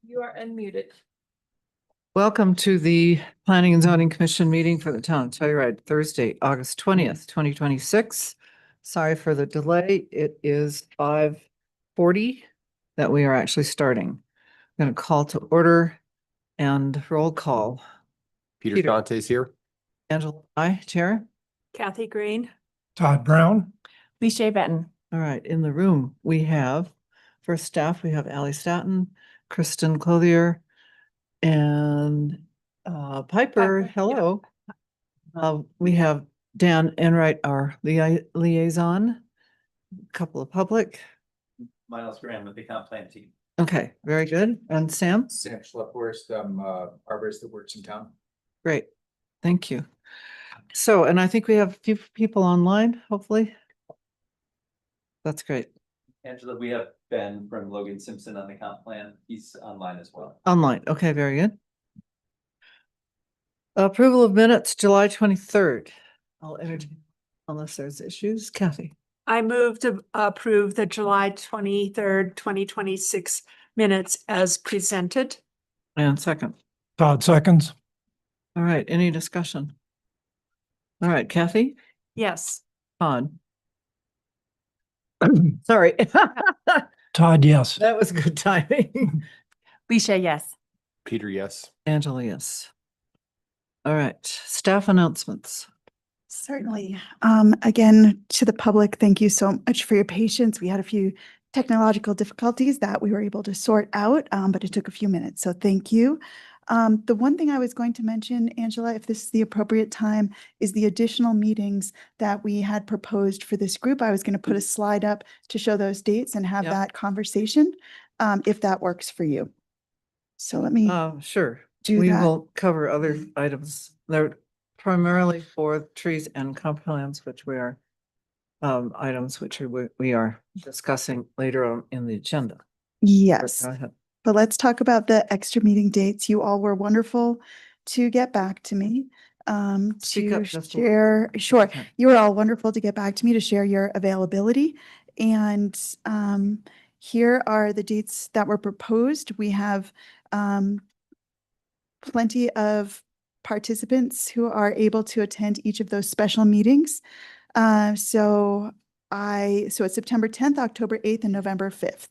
You are unmuted. Welcome to the Planning and Zoning Commission meeting for the town of Telluride, Thursday, August 20th, 2026. Sorry for the delay. It is 5:40 that we are actually starting. I'm going to call to order and roll call. Peter Dante's here. Angela, aye, Chair. Kathy Green. Todd Brown. Lisha Benton. All right, in the room, we have, for staff, we have Ally Staton, Kristen Clothier, and Piper, hello. We have Dan Enright, our liaison, couple of public. Miles Graham with the comp plan team. Okay, very good. And Sam? Sam Schlepworth, arborist that works in town. Great, thank you. So, and I think we have a few people online, hopefully. That's great. Angela, we have Ben from Logan Simpson on the comp plan. He's online as well. Online, okay, very good. Approval of minutes, July 23rd. I'll entertain unless there's issues. Kathy? I move to approve the July 23rd, 2026 minutes as presented. And second. Todd seconds. All right, any discussion? All right, Kathy? Yes. Todd? Sorry. Todd, yes. That was good timing. Lisha, yes. Peter, yes. Angela, yes. All right, staff announcements. Certainly. Again, to the public, thank you so much for your patience. We had a few technological difficulties that we were able to sort out, but it took a few minutes. So thank you. The one thing I was going to mention, Angela, if this is the appropriate time, is the additional meetings that we had proposed for this group. I was going to put a slide up to show those dates and have Yep. that conversation, if that works for you. So let me Sure. do We that. will cover other items. They're primarily for trees and comp plans, which we are items which we are discussing later on in the agenda. Yes. Go ahead. But let's talk about the extra meeting dates. You all were wonderful to get back to me. Speak To up just a share, sure. Okay. You were all wonderful to get back to me to share your availability. And here are the dates that were proposed. We have plenty of participants who are able to attend each of those special meetings. So it's September 10th, October 8th, and November 5th.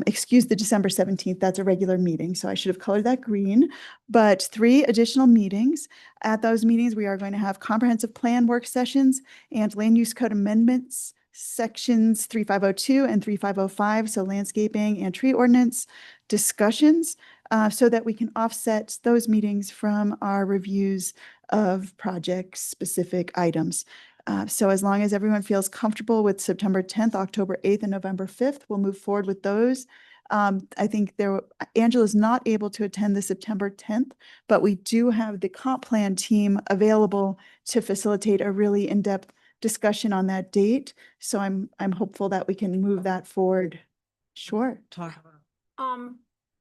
Excuse the December 17th, that's a regular meeting, so I should have colored that green. But 3 additional meetings. At those meetings, we are going to have comprehensive plan work sessions and land use code amendments, sections 3502 and 3505, so landscaping and tree ordinance discussions, so that we can offset those meetings from our reviews of project-specific items. So as long as everyone feels comfortable with September 10th, October 8th, and November 5th, we'll move forward with those. I think Angela is not able to attend the September 10th, but we do have the comp plan team available to facilitate a really in-depth discussion on that date. So I'm hopeful that we can move that forward. Sure. Talk about.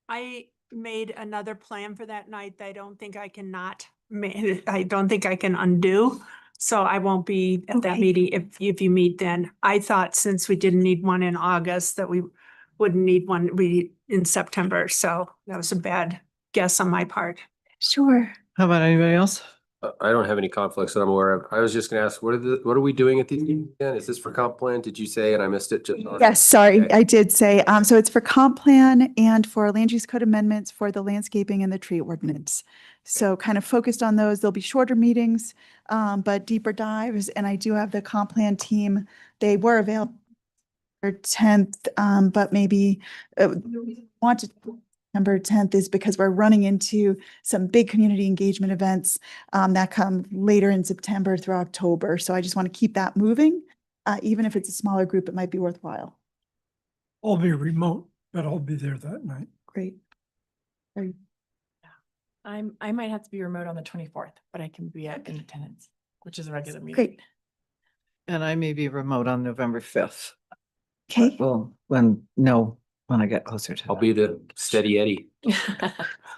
I made another plan for that night that I don't think I can I don't think I can undo. So I won't be at that Okay. meeting if you meet then. I thought since we didn't need one in August that we wouldn't need one in September. So that was a bad guess on my part. Sure. How about anybody else? I don't have any conflicts that I'm aware of. I was just gonna ask, what are we doing at these meetings again? Is this for comp plan? Did you say, and I missed it? Yes, sorry, Okay. I did say, so it's for comp plan and for land use code amendments for the landscaping and the tree ordinance. So kind of focused on those. There'll be shorter meetings, but deeper dives. And I do have the comp plan team. They were available for 10th, but maybe wanted September 10th is because we're running into some big community engagement events that come later in September through October. So I just want to keep that moving. Even if it's a smaller group, it might be worthwhile. I'll be remote, but I'll be there that night. Great. I might have to be remote on the 24th, but I can be in attendance, which is a regular meeting. Great. And I may be remote on November 5th. Okay, Well, when I get closer to I'll that. be the steady Eddie.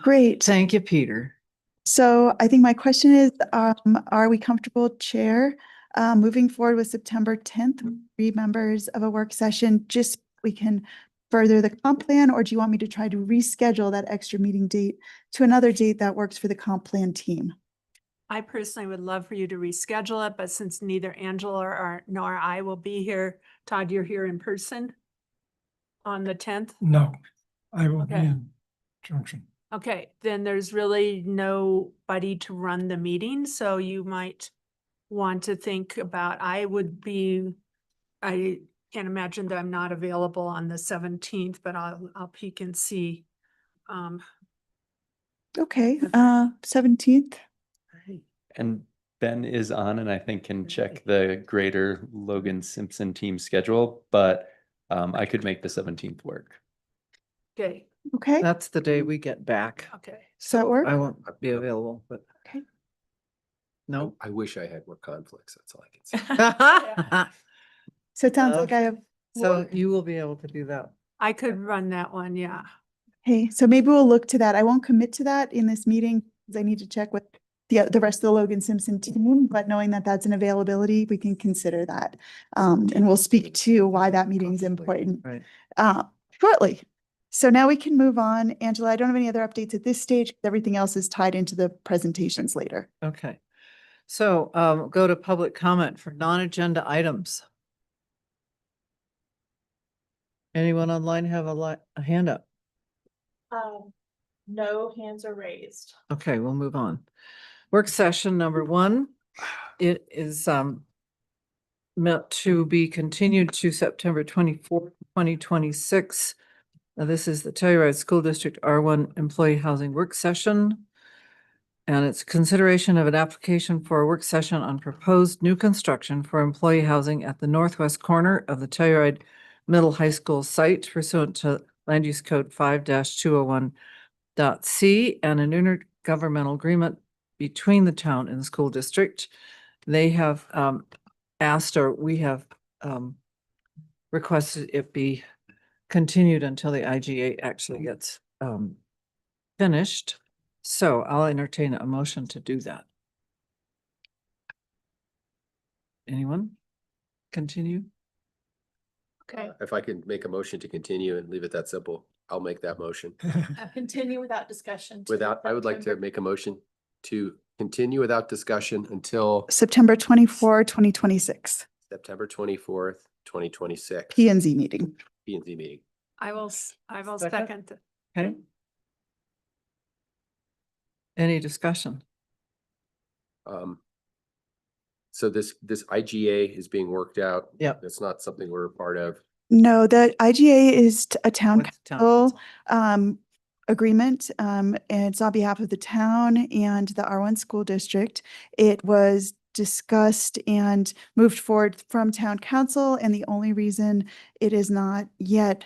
great. Thank you, Peter. So I think my question is, are we comfortable, Chair, moving forward with September 10th, 3 members of a work session, just we can further the comp plan, or do you want me to try to reschedule that extra meeting date to another date that works for the comp plan team? I personally would love for you to reschedule it, but since neither Angela nor I will be here, Todd, you're here in person on the 10th? No, I will be Okay. in Junction. Okay, then there's really nobody to run the meeting, so you might want to think about, I can't imagine that I'm not available on the 17th, but I'll peek and see. Okay, 17th. And Ben is on and I think can check the greater Logan Simpson team schedule, but I could make the 17th work. Okay, Okay, That's the day we get back. okay. does that work? I won't be available, but Okay. no. I wish I had more conflicts. That's all I can say. So it sounds like I have. So you will be able to do that. I could run that one, yeah. Hey, so maybe we'll look to that. I won't commit to that in this meeting because I need to check with the rest of the Logan Simpson team, but knowing that that's an availability, we can consider that. And we'll speak to why that meeting is important Right. shortly. So now we can move on. Angela, I don't have any other updates at this stage. Everything else is tied into the presentations later. Okay. So go to public comment for non-agenda items. Anyone online have a hand up? No hands are raised. Okay, we'll move on. Work session number 1. It is meant to be continued to September 24th, 2026. Now, this is the Telluride School District R1 Employee Housing Work Session. And it's consideration of an application for a work session on proposed new construction for employee housing at the northwest corner of the Telluride Middle High School site pursuant to Land Use Code 5-201.c and an intergovernmental agreement between the town and the school district. They have asked, or we have requested it be continued until the IGA actually gets finished. So I'll entertain a motion to do that. Anyone? Continue? Okay, If I can make a motion to continue and leave it that simple, I'll make that motion. Continue without discussion. I would like to make a motion to continue without discussion until September 24, 2026, September 24th, 2026. P&Z meeting. P&Z meeting. I will Second? second. Okay. Any discussion? So this IGA is being worked out. Yep. It's not something we're a part of. No, the IGA is a town What's town council agreement, and it's on behalf of the town and the R1 school district. It was discussed and moved forward from town council, and the only reason it is not yet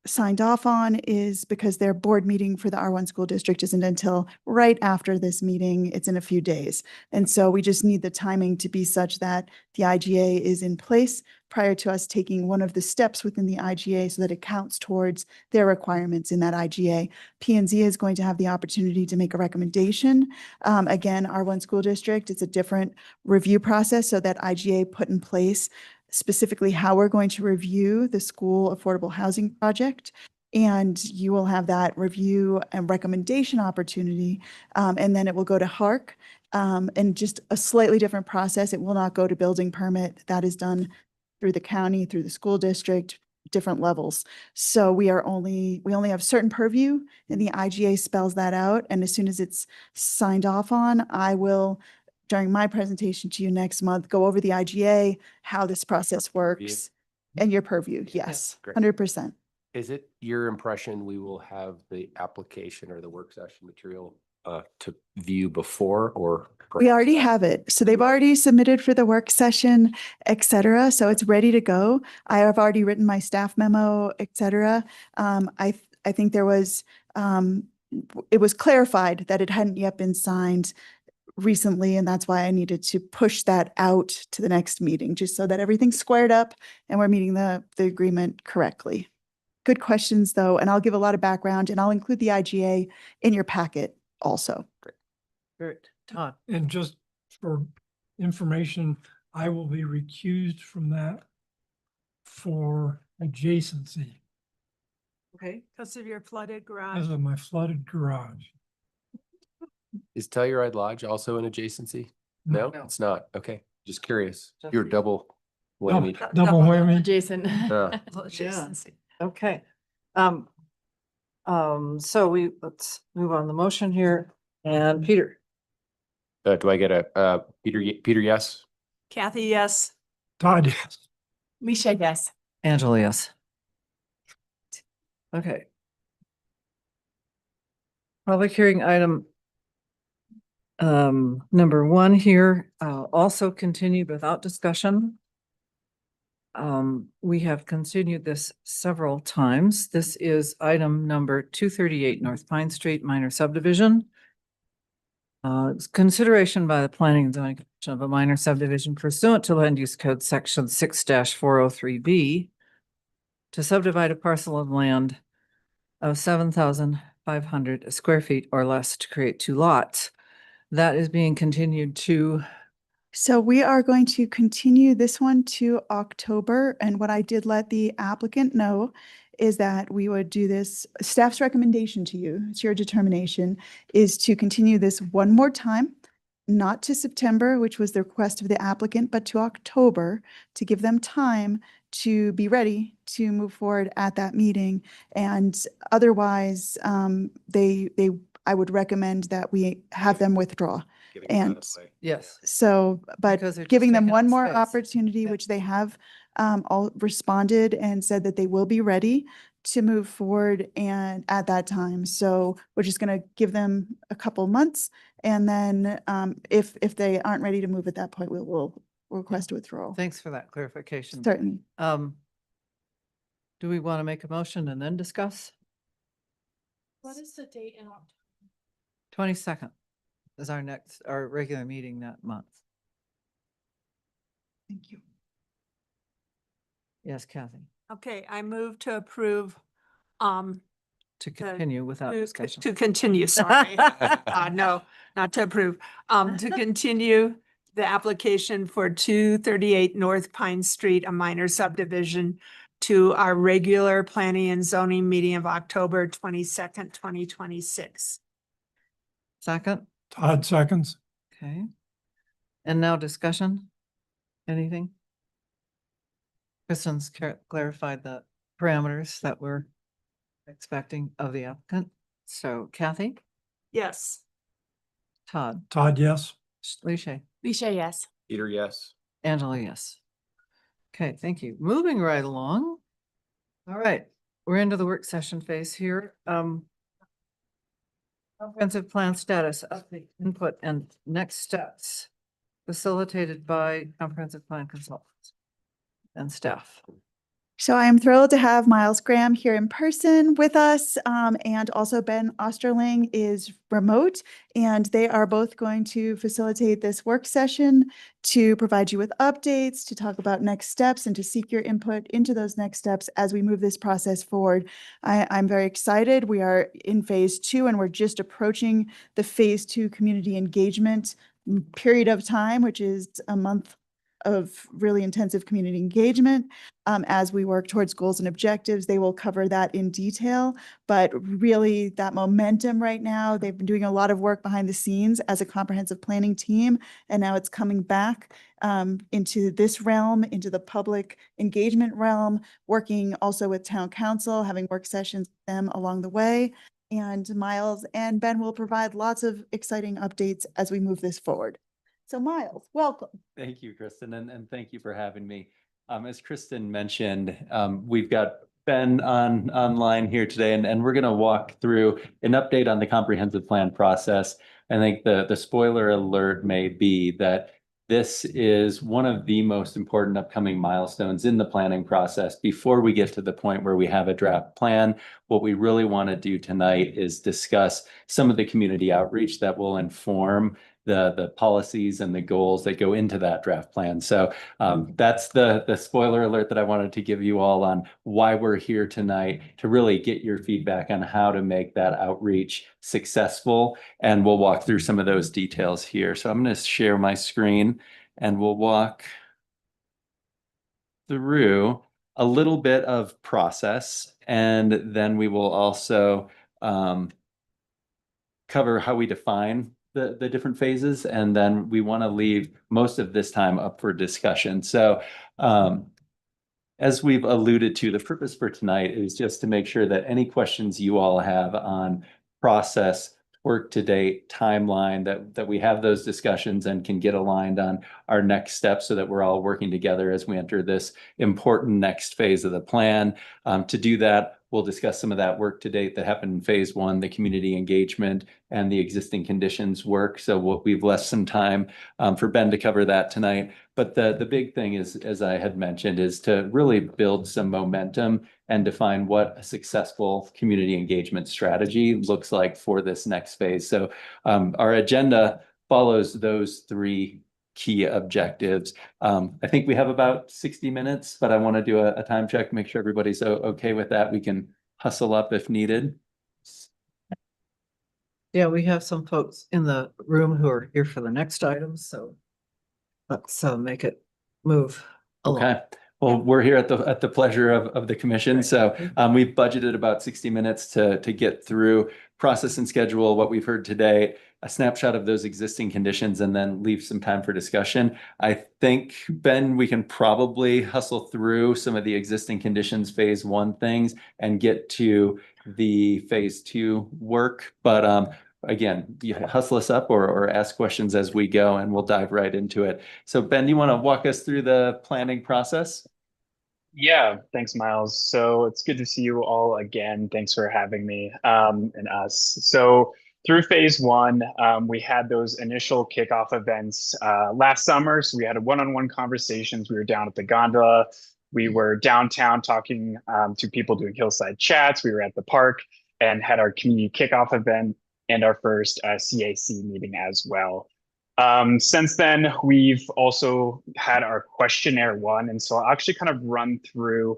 signed off on is because their board meeting for the R1 school district isn't until right after this meeting. It's in a few days. And so we just need the timing to be such that the IGA is in place prior to us taking one of the steps within the IGA so that it counts towards their requirements in that IGA. P&Z is going to have the opportunity to make a recommendation. Again, R1 school district, it's a different review process, so that IGA put in place specifically how we're going to review the school affordable housing project. And you will have that review and recommendation opportunity. And then it will go to HARC, and just a slightly different process. It will not go to building permit. That is done through the county, through the school district, different levels. So we only have certain purview, and the IGA spells that out. And as soon as it's signed off on, I will, during my presentation to you next month, go over the IGA, how this process works, and your purview. Yes, great. 100%. Is it your impression we will have the application or the work session material to view before, or? We already have it. So they've already submitted for the work session, et cetera. So it's ready to go. I have already written my staff memo, et cetera. I think there was, it was clarified that it hadn't yet been signed recently, and that's why I needed to push that out to the next meeting, just so that everything's squared up and we're meeting the agreement correctly. Good questions, though, and I'll give a lot of background, and I'll include the IGA in your packet also. Great. Todd? And just for information, I will be recused from that for adjacency Okay. Because of your flooded garage. because of my flooded garage. Is Telluride Lodge also an adjacency? No, No. it's not. Okay, just curious. Just- You're double whammy. Double whammy. Jason. Yeah. Adjacency. Okay. So let's move on the motion here. And Peter, Do I get a, Peter, yes? Kathy, yes. Todd, yes. Misha, yes. Angela, yes. Okay. Public hearing item number 1 here, also continued without discussion. We have continued this several times. This is item number 238 North Pine Street minor subdivision. It's consideration by the Planning and Zoning Commission of a minor subdivision pursuant to Land Use Code Section 6-403B to subdivide a parcel of land of 7,500 square feet or less to create 2 lots. That is being continued to, So we are going to continue this one to October, and what I did let the applicant know is that we would do this, staff's recommendation to you, it's your determination, is to continue this one more time, not to September, which was the request of the applicant, but to October, to give them time to be ready to move forward at that meeting. And otherwise, I would recommend that we have them withdraw. Getting it out of And the way. yes. So, but Because they're just giving them taking one up more space. opportunity, Yeah. which they have all responded and said that they will be ready to move forward and at that time. So we're just going to give them a couple months. And then if they aren't ready to move at that point, we will request a withdrawal. Thanks for that clarification. Certainly. Do we want to make a motion and then discuss? What is the date in October? 22nd is our regular meeting that month. Thank you. Yes, Kathy, Okay, I move to approve, to continue without discussion. to continue, sorry. No, not to approve, to continue the application for 238 North Pine Street, a minor subdivision, to our regular planning and zoning meeting of October 22nd, 2026. Second, Todd seconds. okay. And now discussion? Anything? Kristen's clarified the parameters that we're expecting of the applicant. So Kathy, Yes. Todd, Todd, yes. Leisha, Misha, yes. Peter, yes. Angela, yes. Okay, thank you. Moving right along. All right, we're into the work session phase here. Comprehensive plan status, update, input, and next steps facilitated by comprehensive plan consultants and staff. So I am thrilled to have Miles Graham here in person with us, and also Ben Osterling is remote, and they are both going to facilitate this work session to provide you with updates, to talk about next steps, and to seek your input into those next steps as we move this process forward. I'm very excited. We are in phase 2, and we're just approaching the phase 2 community engagement period of time, which is a month of really intensive community engagement. As we work towards goals and objectives, they will cover that in detail, but really that momentum right now, they've been doing a lot of work behind the scenes as a comprehensive planning team, and now it's coming back into this realm, into the public engagement realm, working also with town council, having work sessions with them along the way. And Miles and Ben will provide lots of exciting updates as we move this forward. So Miles, welcome. Thank you, Kristen, and thank you for having me. As Kristen mentioned, we've got Ben online here today, and we're going to walk through an update on the comprehensive plan process. I think the spoiler alert may be that this is one of the most important upcoming milestones in the planning process. Before we get to the point where we have a draft plan, what we really want to do tonight is discuss some of the community outreach that will inform the policies and the goals that go into that draft plan. So that's the spoiler alert that I wanted to give you all on why we're here tonight, to really get your feedback on how to make that outreach successful. And we'll walk through some of those details here. So I'm going to share my screen and we'll walk through a little bit of process, and then we will also cover how we define the different phases, and then we want to leave most of this time up for discussion. So as we've alluded to, the purpose for tonight is just to make sure that any questions you all have on process, work to date, timeline, that we have those discussions and can get aligned on our next steps so that we're all working together as we enter this important next phase of the plan. To do that, we'll discuss some of that work to date that happened in phase one, the community engagement and the existing conditions work. So we've left some time for Ben to cover that tonight. But the big thing is, as I had mentioned, is to really build some momentum and define what a successful community engagement strategy looks like for this next phase. So our agenda follows those three key objectives. I think we have about 60 minutes, but I want to do a time check, make sure everybody's okay with that. We can hustle up if needed. Yeah, we have some folks in the room who are here for the next item, so let's make it move along. Okay. Well, we're here at the pleasure of the commission. So we've budgeted about 60 minutes to get through process and schedule, what we've heard today, a snapshot of those existing conditions, and then leave some time for discussion. I think, Ben, we can probably hustle through some of the existing conditions, phase one things, and get to the phase two work. But again, you hustle us up or ask questions as we go, and we'll dive right into it. So Ben, do you want to walk us through the planning process? Yeah, thanks, Miles. So it's good to see you all again. Thanks for having me and us. So through phase one, we had those initial kickoff events last summer. So we had one-on-one conversations. We were down at the gondola. We were downtown talking to people doing hillside chats. We were at the park and had our community kickoff event and our first CAC meeting as well. Since then, we've also had our questionnaire one. And so I'll actually kind of run through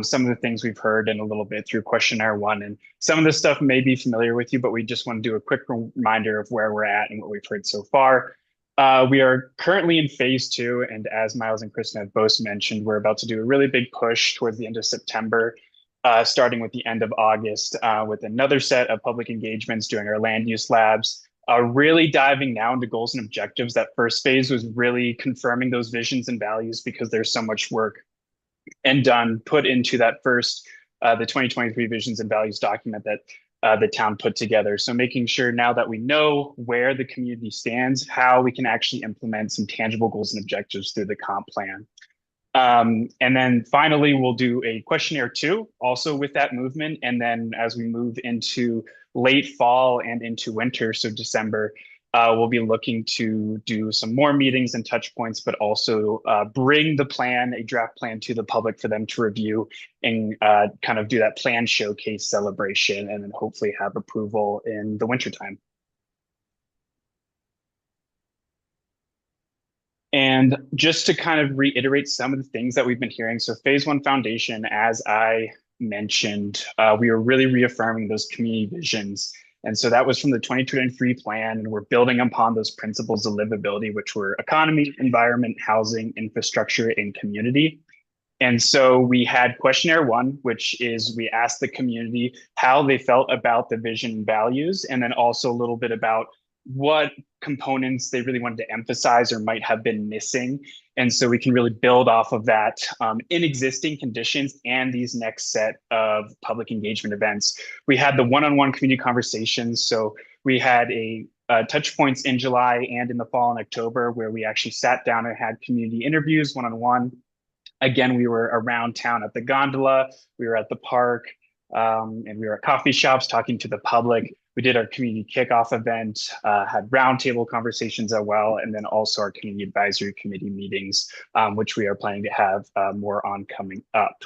some of the things we've heard in a little bit through questionnaire one. And some of this stuff may be familiar with you, but we just want to do a quick reminder of where we're at and what we've heard so far. We are currently in phase two. And as Miles and Kristen have both mentioned, we're about to do a really big push towards the end of September. Starting with the end of August with another set of public engagements doing our land use labs, really diving now into goals and objectives. That first phase was really confirming those visions and values because there's so much work and put into that first, the 2023 visions and values document that the town put together. So making sure now that we know where the community stands, how we can actually implement some tangible goals and objectives through the comp plan. And then finally, we'll do a questionnaire two, also with that movement. And then as we move into late fall and into winter, so December, we'll be looking to do some more meetings and touch points, but also bring the plan, a draft plan, to the public for them to review and kind of do that plan showcase celebration, and then hopefully have approval in the wintertime. And just to kind of reiterate some of the things that we've been hearing. So phase one foundation, as I mentioned, we are really reaffirming those community visions. And so that was from the 2023 plan, and we're building upon those principles of livability, which were economy, environment, housing, infrastructure, and community. And so we had questionnaire one, which is we asked the community how they felt about the vision and values, and then also a little bit about what components they really wanted to emphasize or might have been missing. And so we can really build off of that in existing conditions and these next set of public engagement events. We had the one-on-one community conversations. So we had a touch points in July and in the fall and October where we actually sat down and had community interviews one-on-one. Again, we were around town at the gondola, we were at the park, and we were at coffee shops talking to the public. We did our community kickoff event, had roundtable conversations as well, and then also our community advisory committee meetings, which we are planning to have more on coming up.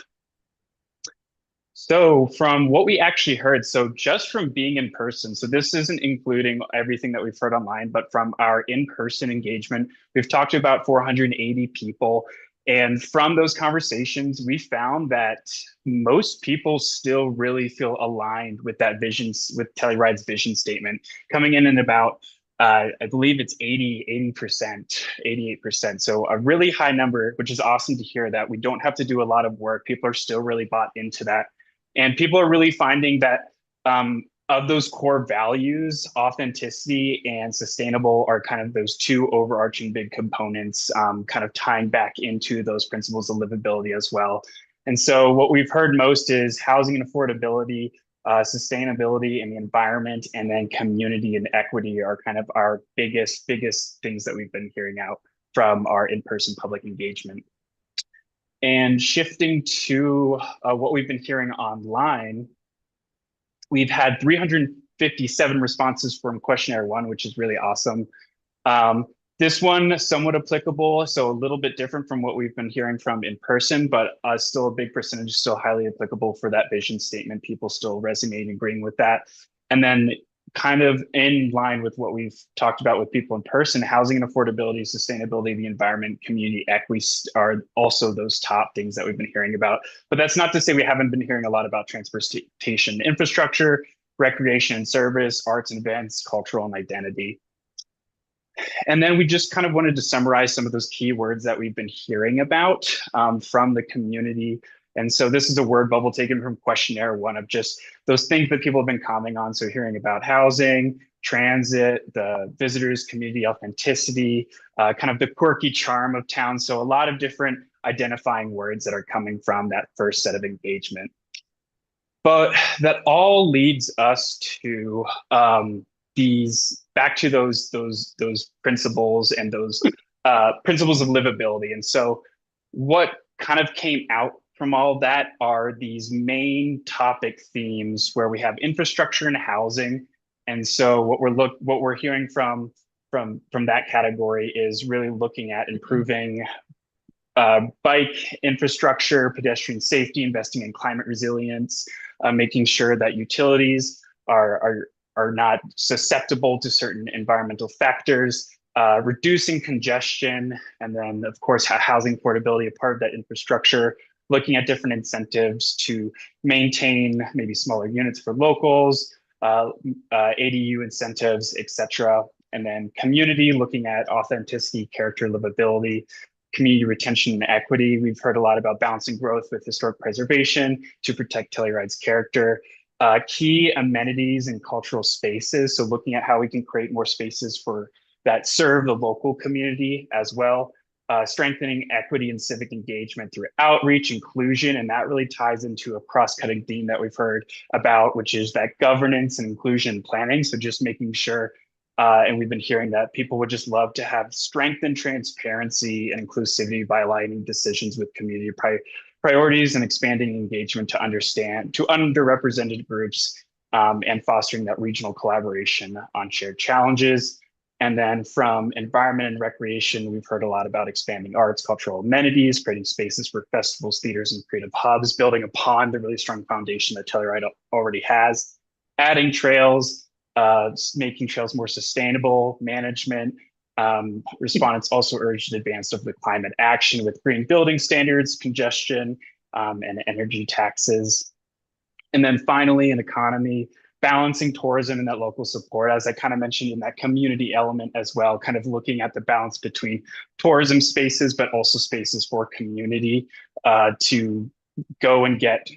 So from what we actually heard, so just from being in person, so this isn't including everything that we've heard online, but from our in-person engagement, we've talked to about 480 people. And from those conversations, we found that most people still really feel aligned with that vision, with Telluride's vision statement, coming in about I believe it's 80%, 88%. So a really high number, which is awesome to hear that we don't have to do a lot of work. People are still really bought into that. And people are really finding that of those core values, authenticity and sustainable are kind of those two overarching big components, kind of tying back into those principles of livability as well. And so what we've heard most is housing and affordability, sustainability and the environment, and then community and equity are kind of our biggest things that we've been hearing out from our in-person public engagement. And shifting to what we've been hearing online, we've had 357 responses from questionnaire 1, which is really awesome. This one somewhat applicable, so a little bit different from what we've been hearing from in person, but still a big percentage, still highly applicable for that vision statement. People still resonate and agreeing with that. And then kind of in line with what we've talked about with people in person, housing and affordability, sustainability, the environment, community equity are also those top things that we've been hearing about. But that's not to say we haven't been hearing a lot about transportation infrastructure, recreation and service, arts and events, cultural and identity. And then we just kind of wanted to summarize some of those keywords that we've been hearing about from the community. And so this is a word bubble taken from questionnaire 1 of just those things that people have been commenting on. So hearing about housing, transit, the visitors, community authenticity, kind of the quirky charm of town. So a lot of different identifying words that are coming from that first set of engagement. But that all leads us to back to those principles and those principles of livability. And so what kind of came out from all of that are these main topic themes where we have infrastructure and housing. And so what we're hearing from that category is really looking at improving bike infrastructure, pedestrian safety, investing in climate resilience, making sure that utilities are not susceptible to certain environmental factors, reducing congestion, and then of course housing affordability, a part of that infrastructure, looking at different incentives to maintain maybe smaller units for locals, ADU incentives, etc. And then community, looking at authenticity, character, livability, community retention and equity. We've heard a lot about balancing growth with historic preservation to protect Telluride's character. Key amenities and cultural spaces. So looking at how we can create more spaces for that serve the local community as well. Strengthening equity and civic engagement through outreach, inclusion, and that really ties into a cross-cutting theme that we've heard about, which is that governance and inclusion planning. So just making sure, and we've been hearing that people would just love to have strength and transparency and inclusivity by aligning decisions with community priorities and expanding engagement to underrepresented groups and fostering that regional collaboration on shared challenges. And then from environment and recreation, we've heard a lot about expanding arts, cultural amenities, creating spaces for festivals, theaters, and creative hubs, building upon the really strong foundation that Telluride already has, adding trails, making trails more sustainable, management. Respondents also urged advance of the climate action with green building standards, congestion, and energy taxes. And then finally, an economy, balancing tourism and that local support, as I kind of mentioned in that community element as well, kind of looking at the balance between tourism spaces, but also spaces for community to go and get,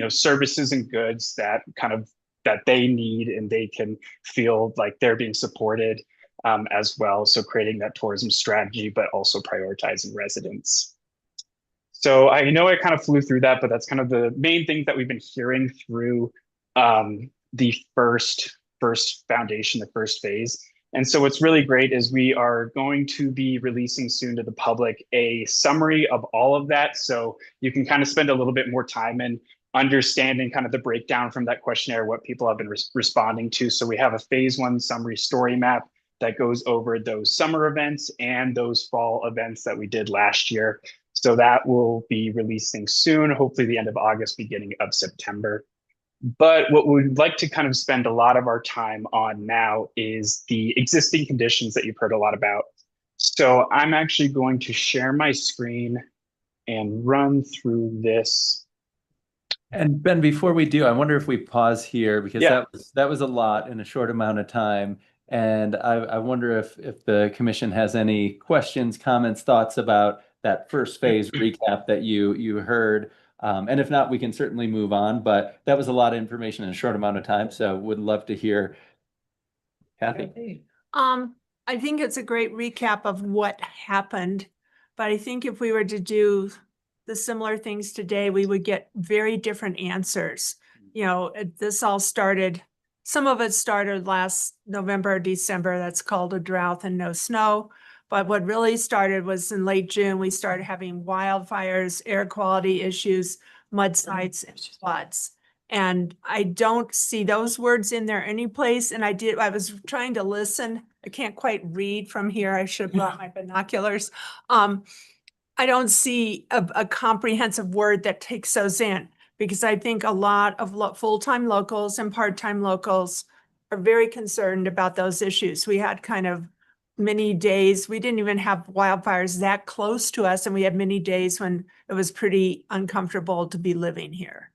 services and goods that they need and they can feel like they're being supported as well. So creating that tourism strategy, but also prioritizing residents. So I know I kind of flew through that, but that's kind of the main things that we've been hearing through the first foundation, the first phase. And so what's really great is we are going to be releasing soon to the public a summary of all of that. So you can kind of spend a little bit more time in understanding kind of the breakdown from that questionnaire, what people have been responding to. So we have a phase 1 summary story map that goes over those summer events and those fall events that we did last year. So that will be releasing soon, hopefully the end of August, beginning of September. But what we'd like to kind of spend a lot of our time on now is the existing conditions that you've heard a lot about. So I'm actually going to share my screen and run through this. And Ben, before we do, I wonder if we pause here because Yeah. that was a lot in a short amount of time. And I wonder if the commission has any questions, comments, thoughts about that first phase recap that you heard. And if not, we can certainly move on, but that was a lot of information in a short amount of time, so would love to hear. Kathy? I think it's a great recap of what happened, but I think if we were to do the similar things today, we would get very different answers. You know, this all started, some of it started last November, December, that's called a drought and no snow. But what really started was in late June, we started having wildfires, air quality issues, mudslides, and floods. And I don't see those words in there anyplace. And I was trying to listen. I can't quite read from here. I should have brought my binoculars. I don't see a comprehensive word that takes those in, because I think a lot of full-time locals and part-time locals are very concerned about those issues. We had kind of many days, we didn't even have wildfires that close to us, and we had many days when it was pretty uncomfortable to be living here.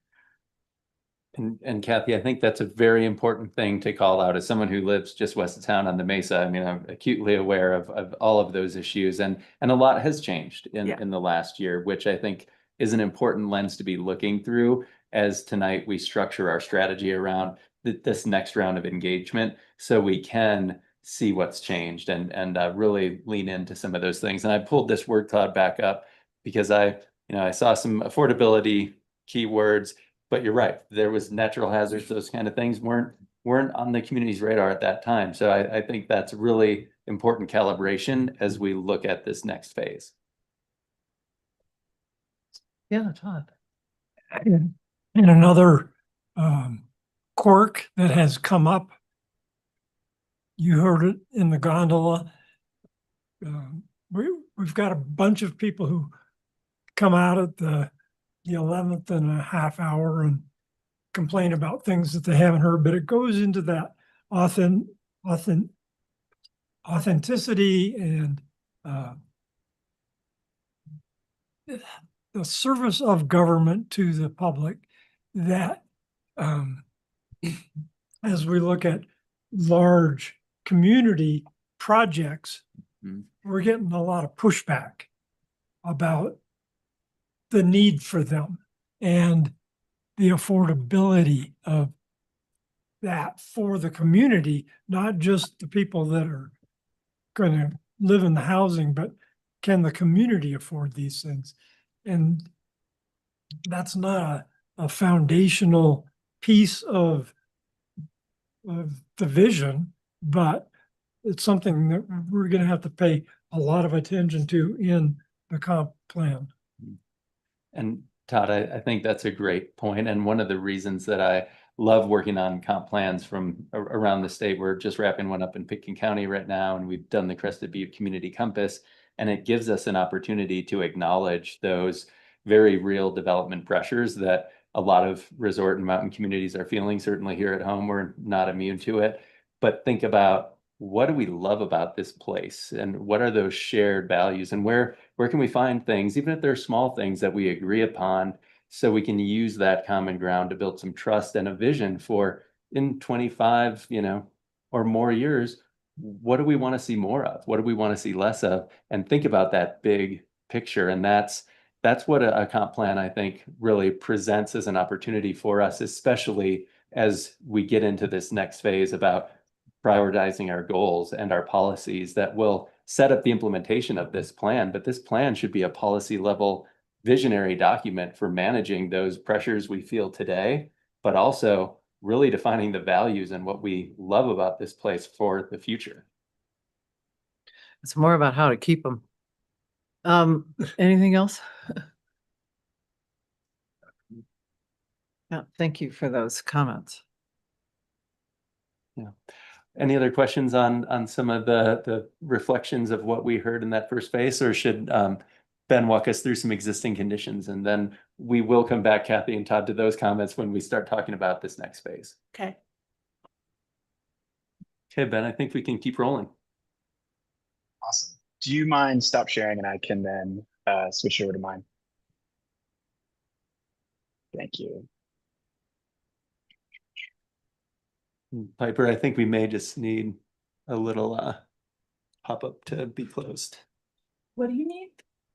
And Kathy, I think that's a very important thing to call out as someone who lives just west of town on the Mesa. I mean, I'm acutely aware of all of those issues, and a lot has changed in the last year, which I think is an important lens to be looking through as tonight we structure our strategy around this next round of engagement, so we can see what's changed and really lean into some of those things. And I pulled this word cloud back up because I saw some affordability keywords. But you're right, there was natural hazards, those kind of things weren't on the community's radar at that time. So I think that's really important calibration as we look at this next phase. Yeah, Todd. And another quirk that has come up, you heard it in the gondola. We've got a bunch of people who come out at the 11th and a half hour and complain about things that they haven't heard, but it goes into that authenticity and the service of government to the public that as we look at large community projects, we're getting a lot of pushback about the need for them and the affordability of that for the community, not just the people that are going to live in the housing, but can the community afford these things? And that's not a foundational piece of the vision, but it's something that we're going to have to pay a lot of attention to in the comp plan. And Todd, I think that's a great point. And one of the reasons that I love working on comp plans from around the state, we're just wrapping one up in Pitkin County right now, and we've done the Crested Butte Community Compass, and it gives us an opportunity to acknowledge those very real development pressures that a lot of resort and mountain communities are feeling. Certainly here at home, we're not immune to it, but think about, what do we love about this place, and what are those shared values, and where can we find things, even if they're small things, that we agree upon, so we can use that common ground to build some trust and a vision for in 25, or more years, what do we want to see more of? What do we want to see less of? And think about that big picture. And that's what a comp plan, I think, really presents as an opportunity for us, especially as we get into this next phase about prioritizing our goals and our policies that will set up the implementation of this plan. But this plan should be a policy level visionary document for managing those pressures we feel today, but also really defining the values and what we love about this place for the future. It's more about how to keep them. Anything else? Yeah, thank you for those comments. Yeah. Any other questions on some of the reflections of what we heard in that first phase, or should Ben walk us through some existing conditions, and then we will come back, Kathy and Todd, to those comments when we start talking about this next phase. Okay. Okay, Ben, I think we can keep rolling. Awesome. Do you mind stop sharing and I can then switch over to mine? Thank you. Piper, I think we may just need a little pop-up to be closed. What do you need?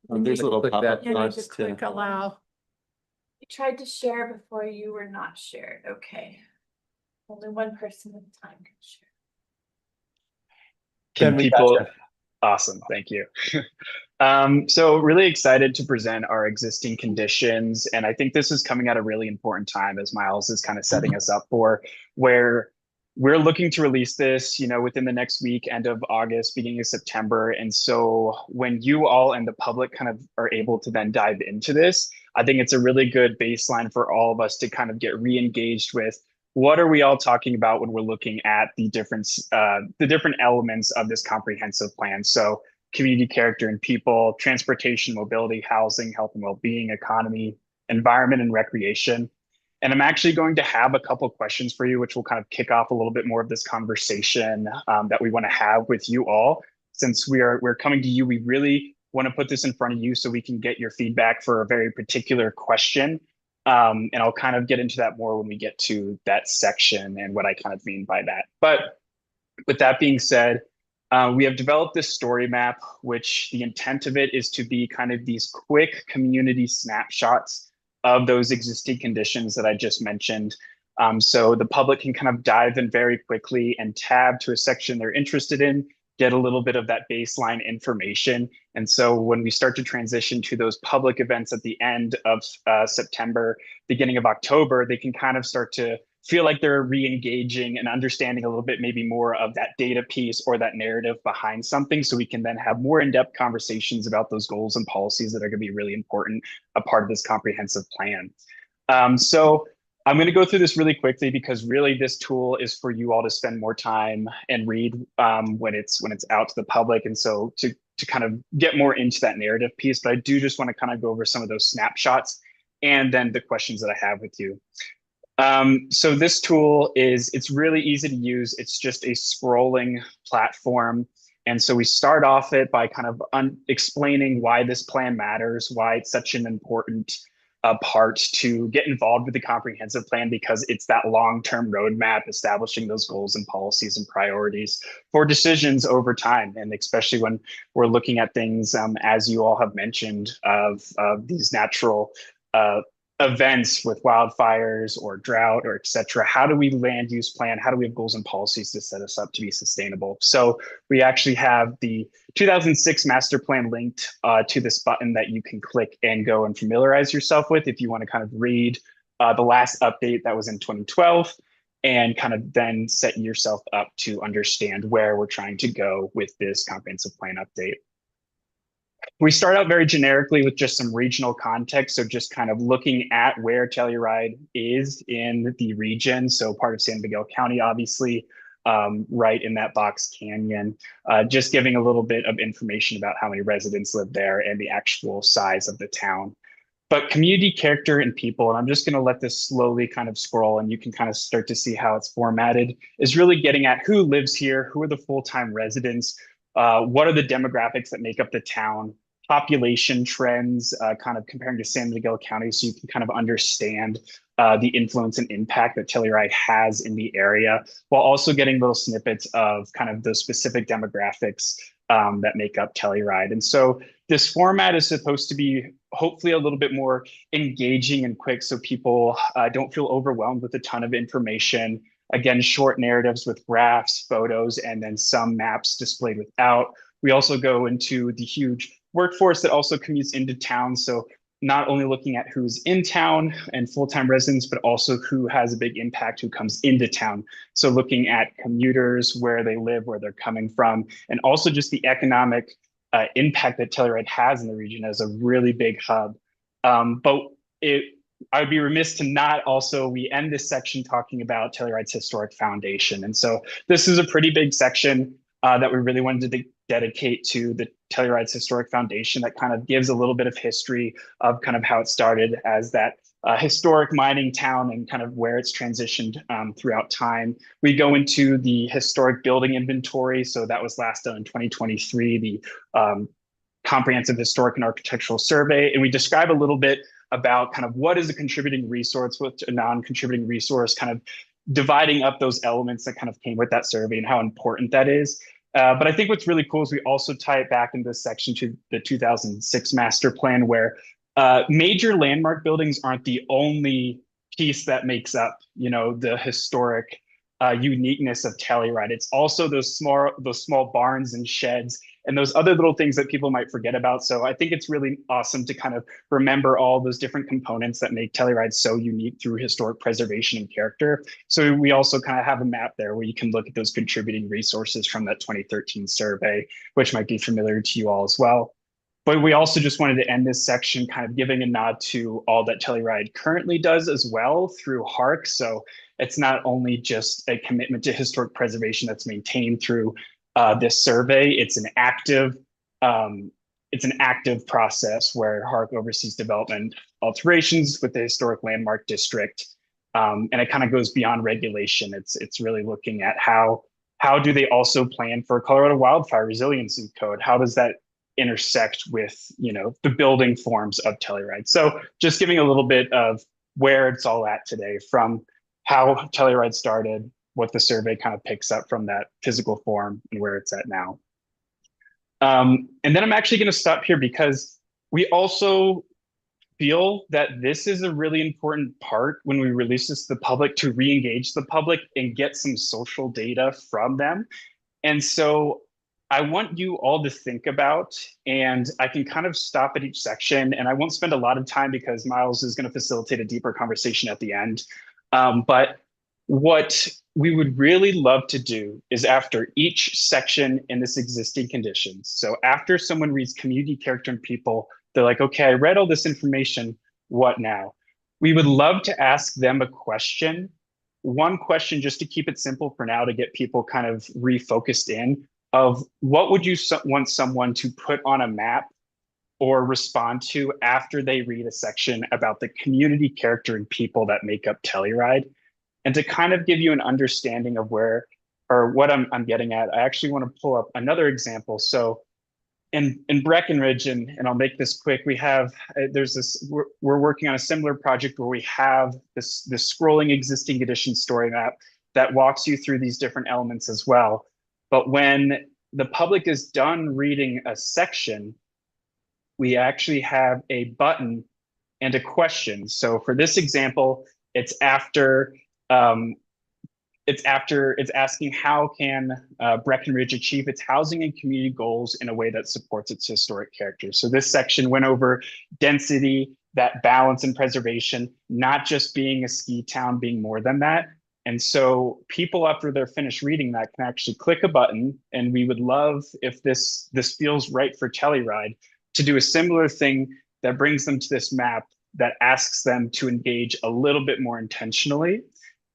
There's a little Click pop-up. that. You need for to us click allow. You tried to share before you were not shared. Okay. Only one person at a time can share. Can Then we people? gotcha. Awesome, thank you. So really excited to present our existing conditions. And I think this is coming at a really important time, as Miles is kind of setting us up for, where we're looking to release this, within the next week, end of August, beginning of September. And so when you all and the public kind of are able to then dive into this, I think it's a really good baseline for all of us to kind of get re-engaged with what are we all talking about when we're looking at the different elements of this comprehensive plan. So community character and people, transportation, mobility, housing, health and well-being, economy, environment, and recreation. And I'm actually going to have a couple of questions for you, which will kind of kick off a little bit more of this conversation that we want to have with you all. Since we're coming to you, we really want to put this in front of you so we can get your feedback for a very particular question. And I'll kind of get into that more when we get to that section and what I kind of mean by that. But with that being said, we have developed this story map, which the intent of it is to be kind of these quick community snapshots of those existing conditions that I just mentioned. So the public can kind of dive in very quickly and tab to a section they're interested in, get a little bit of that baseline information. And so when we start to transition to those public events at the end of September, beginning of October, they can kind of start to feel like they're re-engaging and understanding a little bit maybe more of that data piece or that narrative behind something, so we can then have more in-depth conversations about those goals and policies that are going to be really important, a part of this comprehensive plan. So I'm going to go through this really quickly because really this tool is for you all to spend more time and read when it's out to the public, and so to kind of get more into that narrative piece. But I do just want to kind of go over some of those snapshots and then the questions that I have with you. So this tool it's really easy to use. It's just a scrolling platform. And so we start off it by kind of explaining why this plan matters, why it's such an important part to get involved with the comprehensive plan, because it's that long-term roadmap establishing those goals and policies and priorities for decisions over time. And especially when we're looking at things, as you all have mentioned, of these natural events with wildfires or drought or et cetera. How do we land use plan? How do we have goals and policies to set us up to be sustainable? So we actually have the 2006 master plan linked to this button that you can click and go and familiarize yourself with if you want to kind of read the last update that was in 2012 and kind of then set yourself up to understand where we're trying to go with this comprehensive plan update. We start out very generically with just some regional context. So just kind of looking at where Telluride is in the region. So part of San Miguel County, obviously, right in that Box Canyon, just giving a little bit of information about how many residents live there and the actual size of the town. But community character and people, and I'm just going to let this slowly kind of scroll and you can kind of start to see how it's formatted, is really getting at who lives here, who are the full-time residents, what are the demographics that make up the town, population trends, kind of comparing to San Miguel County, so you can kind of understand the influence and impact that Telluride has in the area, while also getting little snippets of kind of the specific demographics that make up Telluride. And so this format is supposed to be hopefully a little bit more engaging and quick, so people don't feel overwhelmed with a ton of information. Again, short narratives with graphs, photos, and then some maps displayed without. We also go into the huge workforce that also commutes into town. So not only looking at who's in town and full-time residents, but also who has a big impact, who comes into town. So looking at commuters, where they live, where they're coming from, and also just the economic impact that Telluride has in the region as a really big hub. But I would be remiss to not also, we end this section talking about Telluride's historic foundation. And so this is a pretty big section that we really wanted to dedicate to the Telluride's historic foundation, that kind of gives a little bit of history of kind of how it started as that historic mining town and kind of where it's transitioned throughout time. We go into the historic building inventory. So that was last done in 2023, the comprehensive historic and architectural survey. And we describe a little bit about kind of what is a contributing resource, what's a non-contributing resource, kind of dividing up those elements that kind of came with that survey and how important that is. But I think what's really cool is we also tie it back in this section to the 2006 master plan, where major landmark buildings aren't the only piece that makes up, the historic uniqueness of Telluride. It's also those small barns and sheds and those other little things that people might forget about. So I think it's really awesome to kind of remember all those different components that make Telluride so unique through historic preservation and character. So we also kind of have a map there where you can look at those contributing resources from that 2013 survey, which might be familiar to you all as well. But we also just wanted to end this section kind of giving a nod to all that Telluride currently does as well through HARC. So it's not only just a commitment to historic preservation that's maintained through this survey. It's an active process where HARC oversees development alterations with the historic landmark district, and it kind of goes beyond regulation. It's really looking at how do they also plan for Colorado Wildfire Resiliency Code? How does that intersect with the building forms of Telluride? So just giving a little bit of where it's all at today, from how Telluride started, what the survey kind of picks up from that physical form, and where it's at now. And then I'm actually going to stop here because we also feel that this is a really important part when we release this to the public, to re-engage the public and get some social data from them. And so I want you all to think about, and I can kind of stop at each section, and I won't spend a lot of time because Miles is going to facilitate a deeper conversation at the end. But what we would really love to do is, after each section in this existing conditions, so after someone reads community, character, and people, they're like, okay, I read all this information, what now? We would love to ask them a question, one question just to keep it simple for now, to get people kind of refocused in, of what would you want someone to put on a map or respond to after they read a section about the community, character, and people that make up Telluride? And to kind of give you an understanding of where, or what I'm getting at, I actually want to pull up another example. So in Breckenridge, and I'll make this quick, we have, we're working on a similar project where we have this scrolling existing condition story map that walks you through these different elements as well. But when the public is done reading a section, we actually have a button and a question. So for this example, it's asking how can Breckenridge achieve its housing and community goals in a way that supports its historic character. So this section went over density, that balance and preservation, not just being a ski town, being more than that. And so people, after they're finished reading that, can actually click a button, and we would love, if this feels right for Telluride, to do a similar thing that brings them to this map that asks them to engage a little bit more intentionally.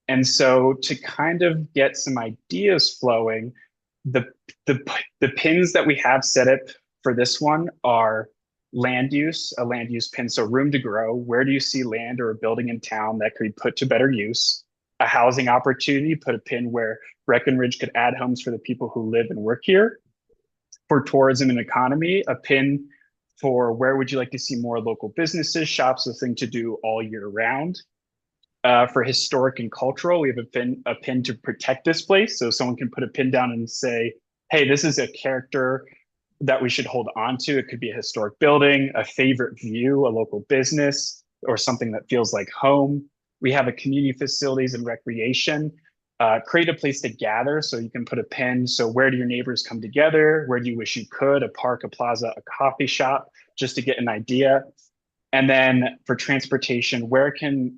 And so to kind of get some ideas flowing, the pins that we have set up for this one are land use, a land use pin. So room to grow, where do you see land or a building in town that could be put to better use? A housing opportunity, put a pin where Breckenridge could add homes for the people who live and work here. For tourism and economy, a pin for where would you like to see more local businesses, shops, a thing to do all year round. For historic and cultural, we have a pin to protect this place. So someone can put a pin down and say, hey, this is a character that we should hold on to. It could be a historic building, a favorite view, a local business, or something that feels like home. We have a community facilities and recreation. Create a place to gather. So you can put a pin. So where do your neighbors come together? Where do you wish you could? A park, a plaza, a coffee shop, just to get an idea. And then for transportation, where can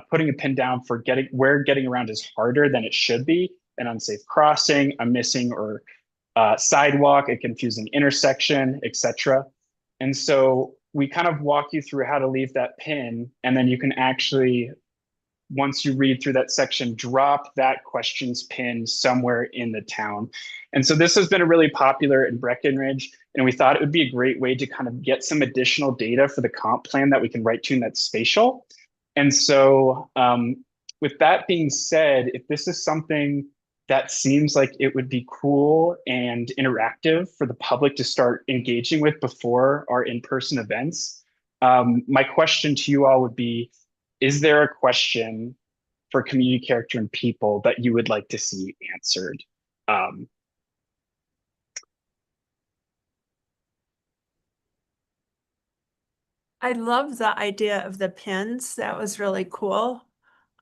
putting a pin down for where getting around is harder than it should be, an unsafe crossing, a missing or sidewalk, a confusing intersection, etc. And so we kind of walk you through how to leave that pin, and then you can actually, once you read through that section, drop that questions pin somewhere in the town. And so this has been a really popular in Breckenridge, and we thought it would be a great way to kind of get some additional data for the comp plan that we can write to in that's spatial. And so with that being said, if this is something that seems like it would be cool and interactive for the public to start engaging with before our in-person events, my question to you all would be, is there a question for community character and people that you would like to see answered. I love the idea of the pins. That was really cool.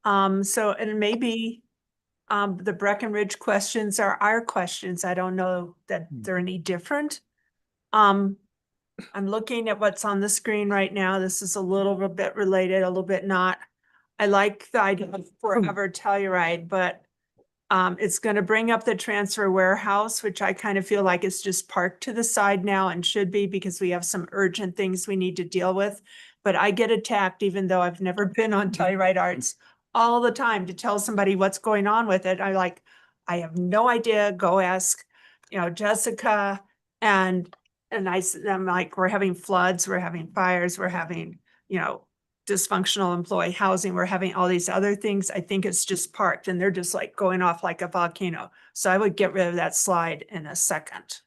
So, and maybe the Breckenridge questions are our questions. I don't know that they're any different. I'm looking at what's on the screen right now. This is a little bit related, a little bit not. I like the idea of forever Telluride, but it's going to bring up the transfer warehouse, which I kind of feel like is just parked to the side now and should be, because we have some urgent things we need to deal with. But I get attacked, even though I've never been on Telluride Arts, all the time to tell somebody what's going on with it. I have no idea. Go ask, Jessica. And I'm like, we're having floods, we're having fires, we're having, dysfunctional employee housing, we're having all these other things. I think it's just parked and they're just like going off like a volcano. So I would get rid of that slide in a second.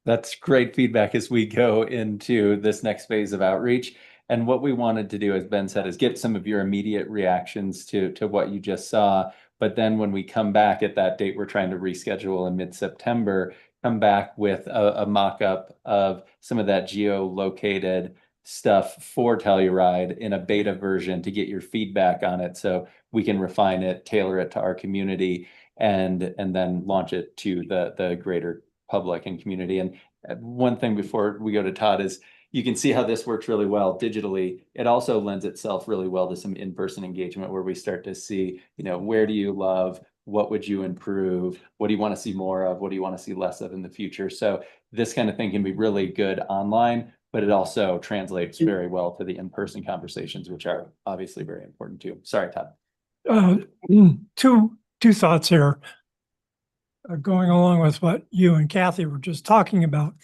That's great feedback as we go into this next phase of outreach. And what we wanted to do, as Ben said, is get some of your immediate reactions to what you just saw. But then when we come back at that date, we're trying to reschedule in mid-September, come back with a mock-up of some of that geolocated stuff for Telluride in a beta version to get your feedback on it, so we can refine it, tailor it to our community, and then launch it to the greater public and community. And one thing before we go to Todd is, you can see how this works really well digitally. It also lends itself really well to some in-person engagement where we start to see, where do you love? What would you improve? What do you want to see more of? What do you want to see less of in the future? So this kind of thing can be really good online, but it also translates very well to the in-person conversations, which are obviously very important too. Sorry, Todd. Two thoughts here. Going along with what you and Kathy were just talking about.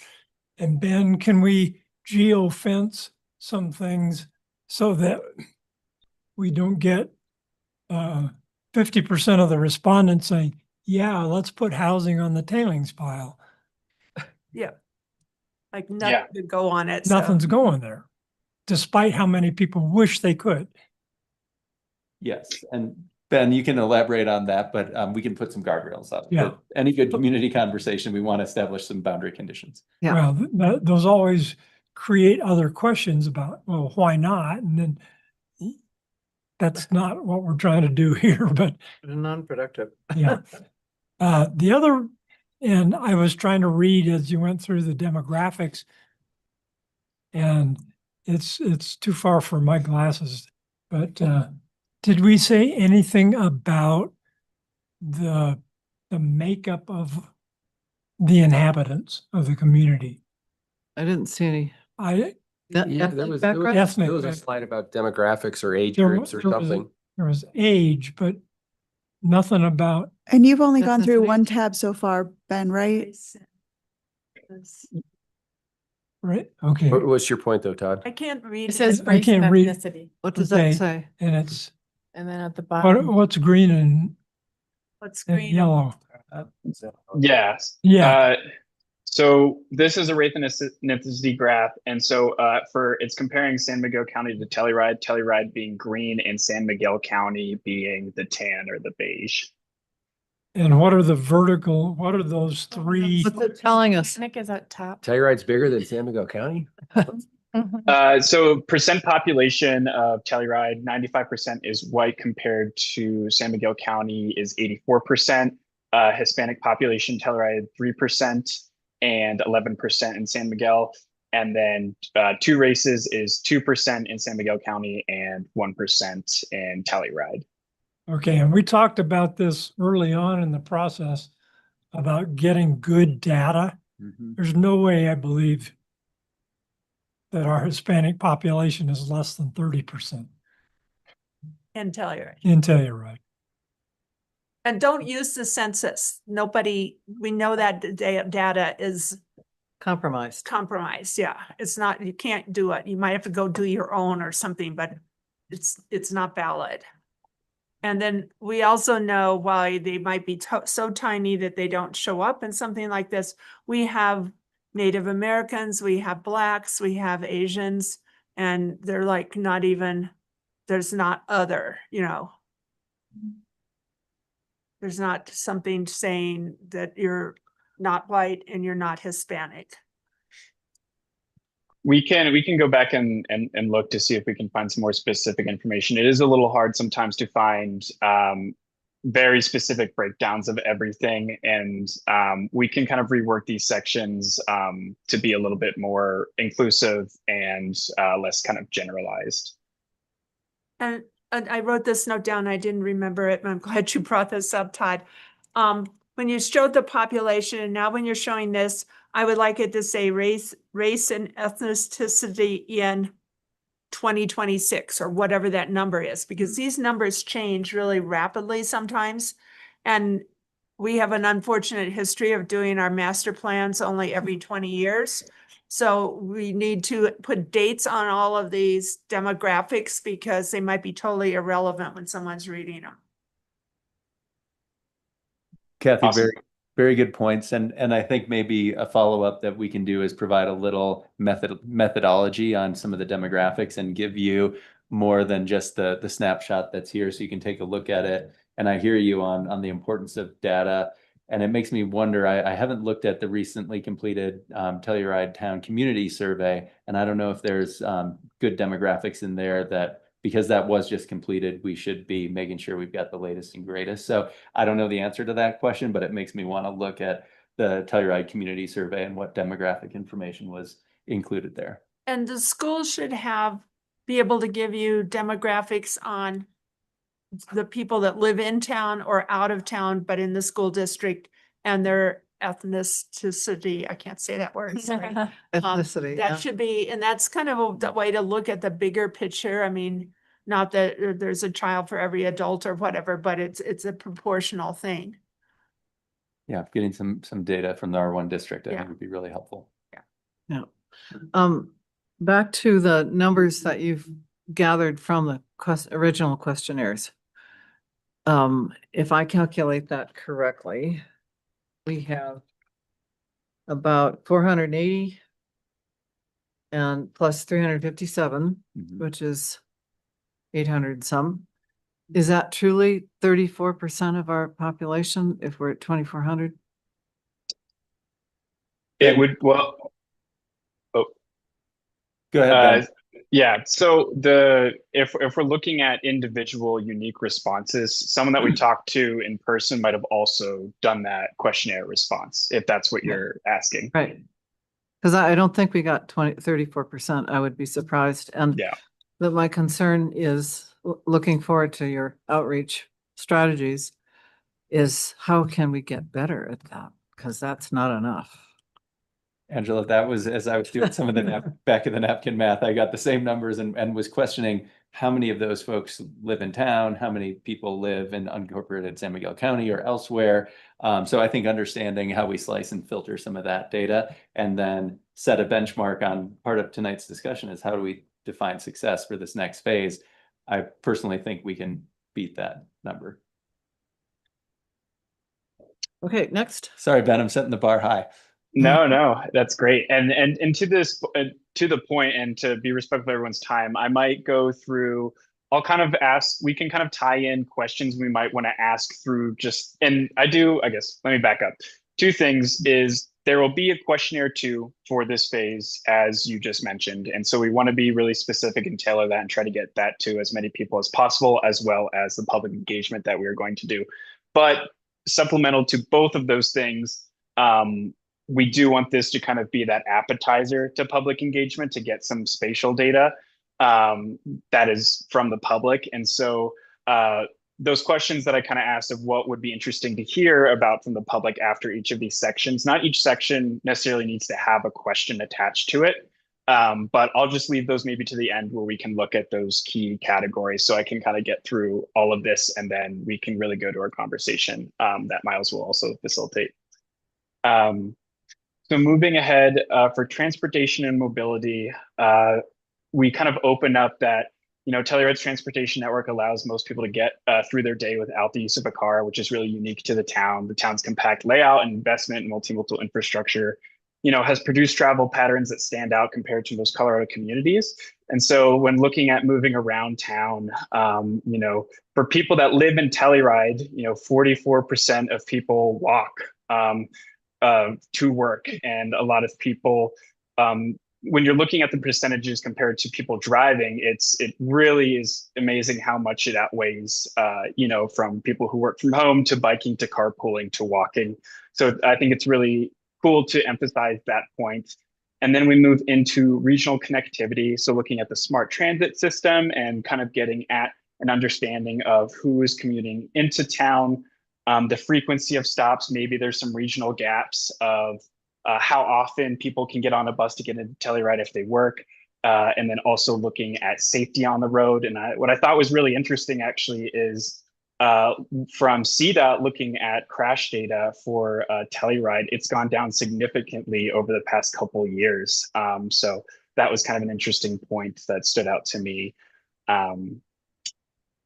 And Ben, can we geofence some things so that we don't get 50% of the respondents saying, yeah, let's put housing on the tailings pile. Yeah. Like nothing to go on it. Nothing's going there, despite how many people wish they could. Yes, and Ben, you can elaborate on that, but we can put some guardrails up. Yeah. For any good community conversation, we want to establish some boundary conditions. Yeah. Well, those always create other questions about, well, why not? And then that's not what we're trying to do here, but Non-productive. yeah. The other, and I was trying to read as you went through the demographics, and it's too far for my glasses, but did we say anything about the makeup of the inhabitants of the community? I didn't see any. Yeah, there was a Ethnic. slide about demographics or age There groups or was a- something. There was age, but nothing about, And you've only gone through Ethnicity? one tab so far, Ben, right? right? Okay. What's your point though, Todd? I can't read. It says I race and can't read- ethnicity, What does Okay. that say? And it's, and then at the bottom. what's green and What's and green? yellow? Yes. Yeah. So this is a rate and ethnicity graph. And so it's comparing San Miguel County to Telluride being green and San Miguel County being the tan or the beige. And what are those three? What's it telling us? Nick is at top. Telluride's bigger than San Miguel County? So percent population of Telluride, 95% is white compared to San Miguel County is 84%. Hispanic population, Telluride, 3%. And 11% in San Miguel. And then two races is 2% in San Miguel County and 1% in Telluride. Okay, and we talked about this early on in the process about getting good data. There's no way I believe that our Hispanic population is less than 30% And Telluride. in Telluride. And don't use the census. We know that data is Compromised. compromised. Yeah, it's not, you can't do it. You might have to go do your own or something, but it's not valid. And then we also know why they might be so tiny that they don't show up in something like this. We have Native Americans, we have Blacks, we have Asians, and they're like not even there's not other, there's not something saying that you're not white and you're not Hispanic. We can go back and look to see if we can find some more specific information. It is a little hard sometimes to find very specific breakdowns of everything, and we can kind of rework these sections to be a little bit more inclusive and less kind of generalized. And I wrote this note down, I didn't remember it, and I'm glad you brought this up, Todd. When you showed the population, and now when you're showing this, I would like it to say race and ethnicity in 2026 or whatever that number is, because these numbers change really rapidly sometimes. And we have an unfortunate history of doing our master plans only every 20 years. So we need to put dates on all of these demographics because they might be totally irrelevant when someone's reading them. Kathy, Awesome. very good points. And I think maybe a follow-up that we can do is provide a little methodology on some of the demographics and give you more than just the snapshot that's here, so you can take a look at it. And I hear you on the importance of data. And it makes me wonder, I haven't looked at the recently completed Telluride Town Community Survey, and I don't know if there's good demographics in there that, because that was just completed, we should be making sure we've got the latest and greatest. So I don't know the answer to that question, but it makes me want to look at the Telluride Community Survey and what demographic information was included there. And the school should be able to give you demographics on the people that live in town or out of town, but in the school district, and their ethnicity. I can't say that word. Sorry. Ethnicity. That Yeah. should be, and that's kind of the way to look at the bigger picture. I mean, not that there's a child for every adult or whatever, but it's a proportional thing. Yeah, getting some data from the R1 district, I Yeah. think would be really helpful. Yeah. Back to the numbers that you've gathered from the original questionnaires. If I calculate that correctly, we have about 480 and plus 357, Mhm. which is 800 some. Is that truly 34% of our population if we're at 2,400? It would, well, Go ahead, Ben. yeah. So if we're looking at individual unique responses, someone that we talked to in person might have also done that questionnaire response, if that's what you're asking. Right. Because I don't think we got 34%. I would be surprised. And Yeah. but my concern is looking forward to your outreach strategies is how can we get better at that? Because that's not enough. Angela, that was, as I was doing some of the back of the napkin math, I got the same numbers and was questioning how many of those folks live in town, how many people live in unincorporated San Miguel County or elsewhere. So I think understanding how we slice and filter some of that data and then set a benchmark on part of tonight's discussion is how do we define success for this next phase? I personally think we can beat that number. Okay, next. Sorry, Ben, I'm setting the bar high. No, that's great. And to this, to the point, and to be respectful of everyone's time, I might go through. I'll kind of ask. We can kind of tie in questions we might want to ask through. I guess. Let me back up. Two things is there will be a questionnaire too for this phase, as you just mentioned, and so we want to be really specific and tailor that and try to get that to as many people as possible, as well as the public engagement that we are going to do. But supplemental to both of those things. We do want this to kind of be that appetizer to public engagement to get some spatial data that is from the public. And so those questions that I kind of asked of what would be interesting to hear about from the public after each of these sections, not each section necessarily needs to have a question attached to it, but I'll just leave those maybe to the end where we can look at those key categories so I can kind of get through all of this and then we can really go to our conversation that Miles will also facilitate. So moving ahead for transportation and mobility, we kind of open up that, Telluride's transportation network allows most people to get through their day without the use of a car, which is really unique to the town. The town's compact layout and investment in multimodal infrastructure has produced travel patterns that stand out compared to most Colorado communities. And so when looking at moving around town, for people that live in Telluride, 44% of people walk to work. And a lot of people, when you're looking at the percentages compared to people driving, it really is amazing how much it outweighs, from people who work from home to biking to carpooling to walking. So I think it's really cool to emphasize that point. And then we move into regional connectivity. So looking at the smart transit system and kind of getting at an understanding of who is commuting into town, the frequency of stops. Maybe there's some regional gaps of how often people can get on a bus to get into Telluride if they work. And then also looking at safety on the road. And what I thought was really interesting actually is from CDOT looking at crash data for Telluride, it's gone down significantly over the past couple of years. So that was kind of an interesting point that stood out to me.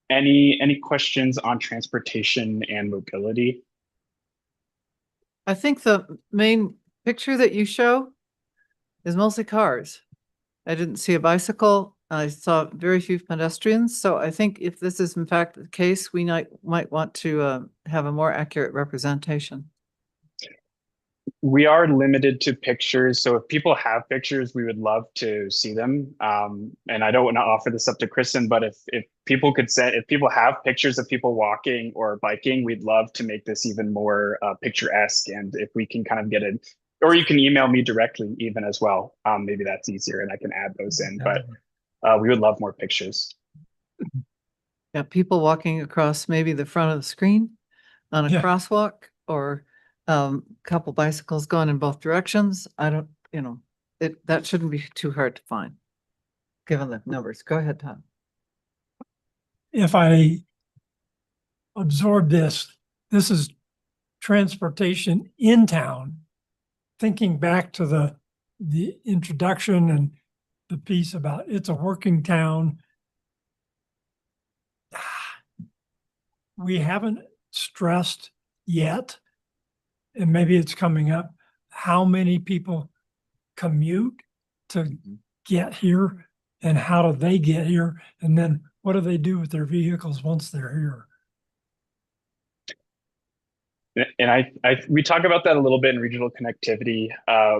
Any questions on transportation and mobility? I think the main picture that you show is mostly cars. I didn't see a bicycle. I saw very few pedestrians. So I think if this is in fact the case, we might want to have a more accurate representation. We are limited to pictures. So if people have pictures, we would love to see them. And I don't want to offer this up to Kristen, but if people have pictures of people walking or biking, we'd love to make this even more picturesque. And if we can kind of get it, or you can email me directly even as well. Maybe that's easier and I can add those in, but we would love more pictures. Yeah, people walking across maybe the front of the screen on a crosswalk, or couple bicycles going in both directions. I don't, that shouldn't be too hard to find, given the numbers. Go ahead, Tom. If I absorb this is transportation in town. Thinking back to the introduction and the piece about it's a working town. We haven't stressed yet, and maybe it's coming up, how many people commute to get here and how do they get here? And then what do they do with their vehicles once they're here? And we talk about that a little bit in regional connectivity,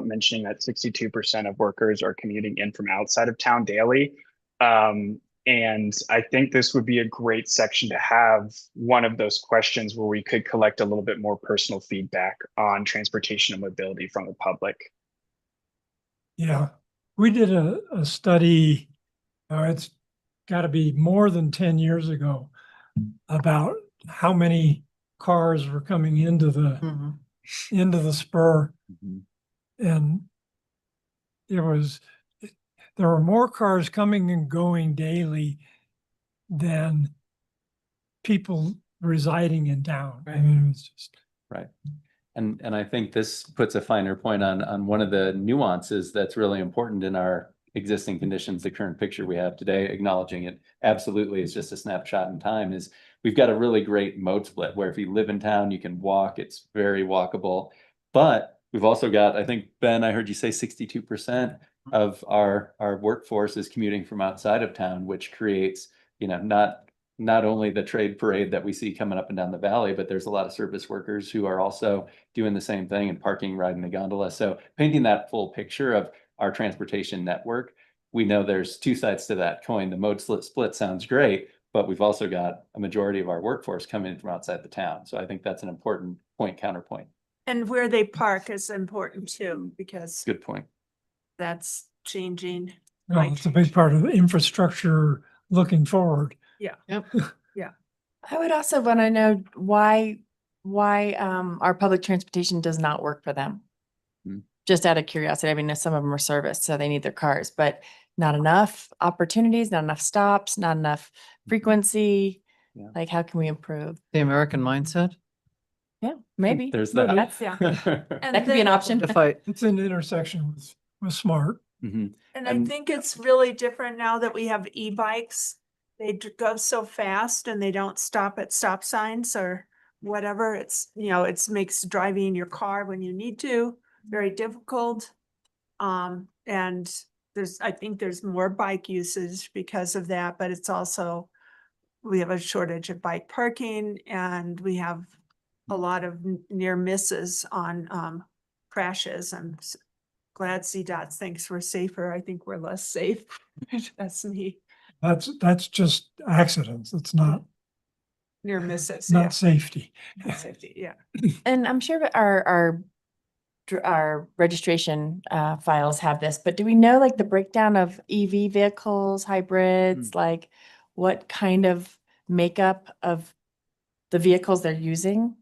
mentioning that 62% of workers are commuting in from outside of town daily. And I think this would be a great section to have one of those questions where we could collect a little bit more personal feedback on transportation and mobility from the public. Yeah, we did a study, it's got to be more than 10 years ago, about how many cars were coming into the spur. And there were more cars coming and going daily than people residing in town. I mean, it's just Right. And I think this puts a finer point on one of the nuances that's really important in our existing conditions, the current picture we have today, acknowledging it absolutely is just a snapshot in time, is we've got a really great mode split where if you live in town, you can walk, it's very walkable. But we've also got, I think, Ben, I heard you say 62% of our workforce is commuting from outside of town, which creates, not only the trade parade that we see coming up and down the valley, but there's a lot of service workers who are also doing the same thing and parking, riding the gondola. So painting that full picture of our transportation network, we know there's two sides to that coin. The mode split sounds great, but we've also got a majority of our workforce coming in from outside the town. So I think that's an important counterpoint. And where they park is important too, because Good point. that's changing. well, it's a big part of the infrastructure looking forward. Yeah. Yep. I would also want to know why our public transportation does not work for them. Just out of curiosity. I mean, some of them are serviced, so they need their cars, but not enough opportunities, not enough stops, not enough frequency. Yeah. Like, how can we improve? The American mindset. Yeah, maybe. There's that. That's, And that could be an option. To fight. It's an intersection with smart. Mhm. And I think it's really different now that we have e-bikes. They go so fast and they don't stop at stop signs or whatever. It's, it makes driving your car when you need to very difficult. And I think there's more bike usage because of that, but it's also, we have a shortage of bike parking and we have a lot of near misses on, crashes. I'm glad CDOT thinks we're safer. I think we're less safe. That's me. That's just accidents. It's not, Near misses, yeah. not safety. Safety, yeah. And I'm sure that our registration files have this, but do we know like the breakdown of EV vehicles, hybrids, like what kind of makeup of the vehicles they're using?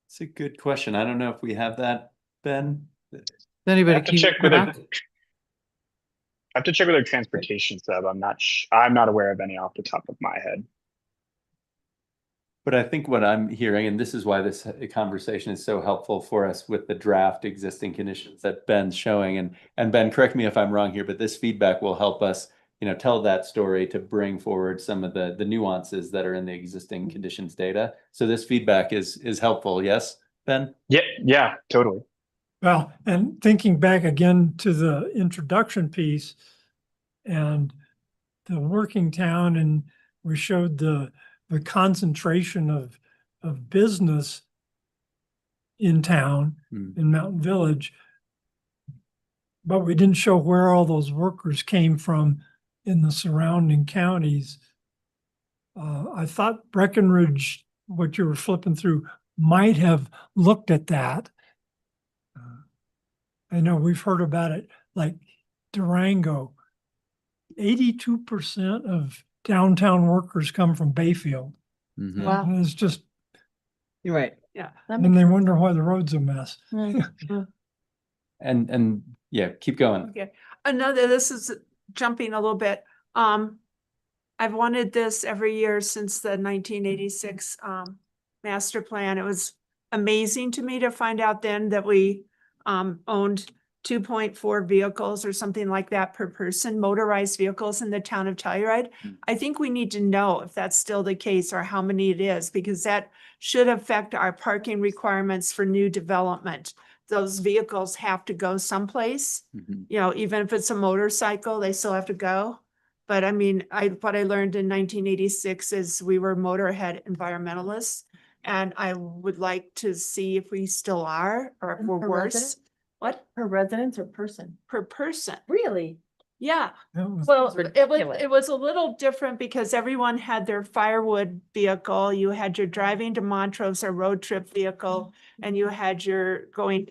It's a good question. I don't know if we have that, Ben. I Anybody? have to check with Back? I have to check with our transportation sub. I'm not aware of any off the top of my head. But I think what I'm hearing, and this is why this conversation is so helpful for us with the draft existing conditions that Ben's showing. And Ben, correct me if I'm wrong here, but this feedback will help us, tell that story to bring forward some of the nuances that are in the existing conditions data. So this feedback is helpful. Yes, Ben? Yeah, totally. Well, and thinking back again to the introduction piece and the working town, and we showed the concentration of business in town, in Mountain Village. But we didn't show where all those workers came from in the surrounding counties. I thought Breckenridge, what you were flipping through, might have looked at that. I know we've heard about it, like Durango. 82% of downtown workers come from Bayfield. Mhm. Wow. And it's just, You're right. Yeah. and they wonder why the road's a mess. And yeah, keep going. Okay, this is jumping a little bit. I've wanted this every year since the 1986 master plan. It was amazing to me to find out then that we owned 2.4 vehicles or something like that per person, motorized vehicles in the town of Telluride. I think we need to know if that's still the case or how many it is, because that should affect our parking requirements for new development. Those vehicles have to go someplace, Mhm. Even if it's a motorcycle, they still have to go. But I mean, what I learned in 1986 is we were motorhead environmentalists. And I would like to see if we still are, or if we're Per worse. resident? What? Per residence or person? Per person. Really? Yeah. That was- Well, It's it was, ridiculous. it was a little different because everyone had their firewood vehicle. You had your driving to Montrose or road trip vehicle, and you had your going,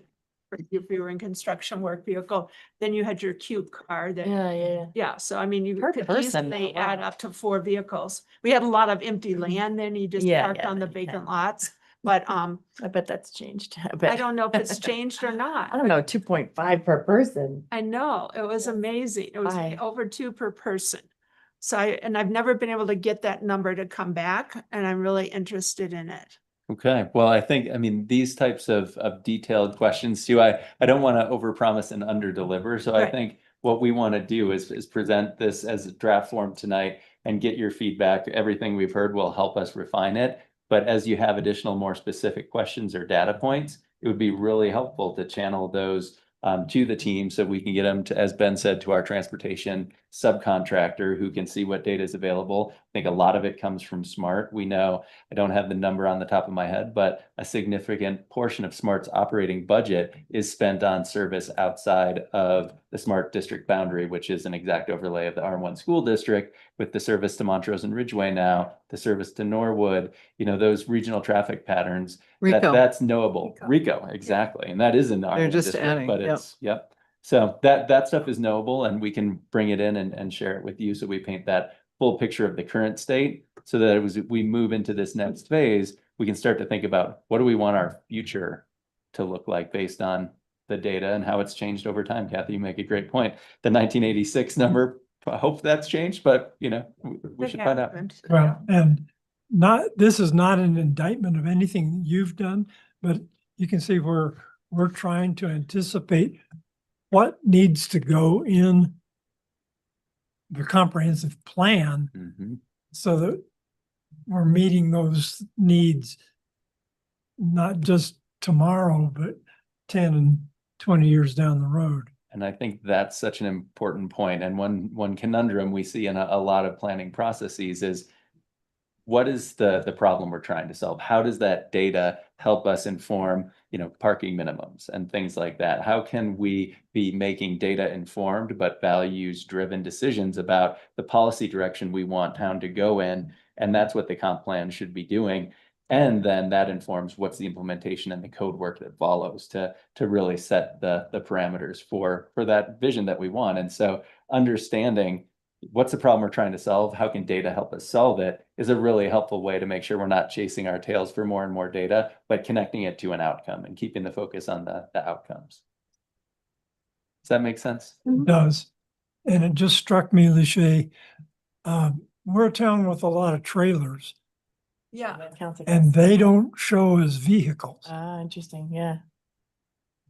if you were in construction work vehicle, then you had your cube car that, Yeah. yeah, so I mean, you Per could person, easily oh, add wow. up to 4 vehicles. We had a lot of empty land, then you just Yeah, parked yeah, on the okay. vacant lots. But I bet that's changed. I don't know if it's changed or not. I don't know, 2.5 per person. I know, it was amazing. It was Why? over 2 per person. So I've never been able to get that number to come back, and I'm really interested in it. Okay, well, I mean, these types of detailed questions too, I don't want to overpromise and underdeliver. So I Right. think what we want to do is present this as a draft form tonight and get your feedback. Everything we've heard will help us refine it. But as you have additional, more specific questions or data points, it would be really helpful to channel those to the team so we can get them to, as Ben said, to our transportation subcontractor who can see what data is available. I think a lot of it comes from SMART. We know, I don't have the number on the top of my head, but a significant portion of SMART's operating budget is spent on service outside of the SMART district boundary, which is an exact overlay of the R1 school district, with the service to Montrose and Ridgeway now, the service to Norwood, those regional traffic patterns. Rico. That's knowable. Rico, exactly. And that is in the They're R1 just district, adding, but yep. it's, yep. So that stuff is knowable, and we can bring it in and share it with you. So we paint that full picture of the current state, so that as we move into this next phase, we can start to think about what do we want our future to look like based on the data and how it's changed over time. Kathy, you make a great point. The 1986 number, I hope that's changed, but we It should find out. happened. Well, and this is not an indictment of anything you've done, but you can see where we're trying to anticipate what needs to go in the comprehensive plan Mhm. so that we're meeting those needs, not just tomorrow, but 10 and 20 years down the road. And I think that's such an important point. And one conundrum we see in a lot of planning processes is, what is the problem we're trying to solve? How does that data help us inform, parking minimums and things like that? How can we be making data informed but values driven decisions about the policy direction we want town to go in? And that's what the comp plan should be doing. And then that informs what's the implementation and the code work that follows to really set the parameters for that vision that we want. And so understanding what's the problem we're trying to solve, how can data help us solve it, is a really helpful way to make sure we're not chasing our tails for more and more data, but connecting it to an outcome and keeping the focus on the outcomes. Does that make sense? It does. And it just struck me, Lishay, we're a town with a lot of trailers Yeah. That counts and against- they don't show as vehicles. Ah, interesting, yeah.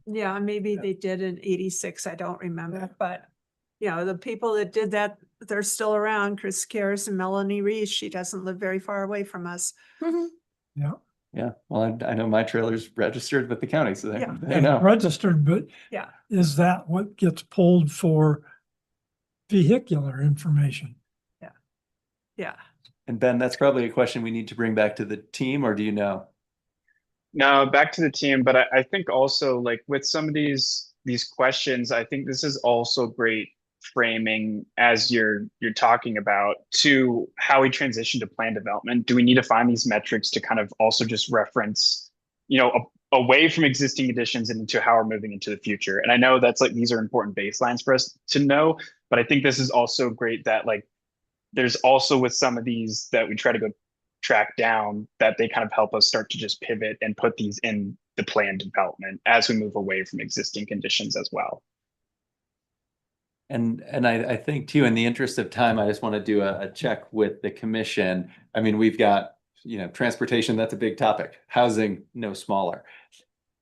Yeah, maybe they did in 86, I don't remember, but the people that did that, they're still around. Chris Karras and Melanie Reese, she doesn't live very far away from us. Yeah. Yeah, well, I know my trailer's registered with the county, so Yeah. they know. Registered, but Yeah. is that what gets pulled for vehicular information? Yeah. And Ben, that's probably a question we need to bring back to the team, or do you know? No, back to the team, but I think also like with some of these questions, I think this is also great framing as you're talking about to how we transition to plan development. Do we need to find these metrics to kind of also just reference, away from existing conditions and into how we're moving into the future? And I know that's like, these are important baselines for us to know, but I think this is also great that like, there's also with some of these that we try to go track down, that they kind of help us start to just pivot and put these in the plan development as we move away from existing conditions as well. And I think too, in the interest of time, I just want to do a check with the commission. I mean, we've got, transportation, that's a big topic. Housing, no smaller.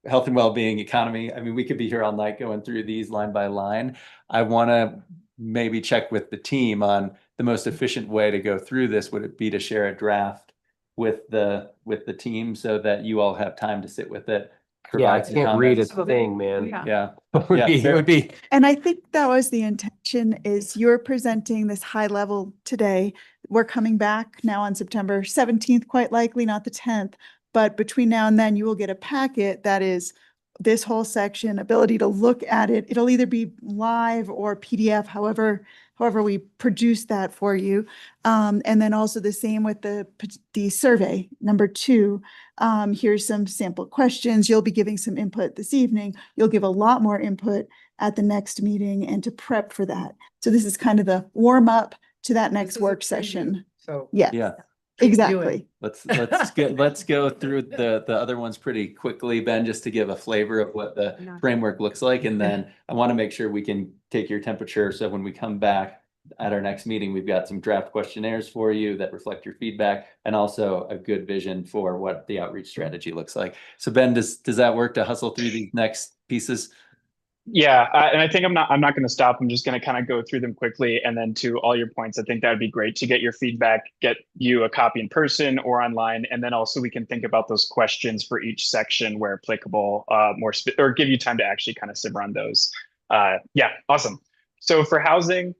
Health and well-being, economy. I mean, we could be here all night going through these line by line. I want to maybe check with the team on the most efficient way to go through this. Would it be to share a draft with the team so that you all have time to sit with it? Yeah, I provide some can't read a comments? thing, man. Yeah. Yeah. It would be, And I think that was the intention, is you're presenting this high level today. We're coming back now on September 17th, quite likely, not the 10th. But between now and then, you will get a packet that is this whole section, ability to look at it. It'll either be live or PDF, however we produce that for you. And then also the same with the survey, number 2. Here's some sample questions. You'll be giving some input this evening. You'll give a lot more input at the next meeting and to prep for that. So this is kind of the warm up to that next work session. So. Yeah, Yeah. exactly. Let's go through the other ones pretty quickly, Ben, just to give a flavor of what the framework looks like. And then I want to make sure we can take your temperature. So when we come back at our next meeting, we've got some draft questionnaires for you that reflect your feedback and also a good vision for what the outreach strategy looks like. So Ben, does that work to hustle through these next pieces? Yeah, and I think I'm not going to stop. I'm just going to kind of go through them quickly. And then to all your points, I think that would be great to get your feedback, get you a copy in person or online. And then also we can think about those questions for each section where applicable, or give you time to actually kind of simmer on those. Yeah, awesome. So for housing,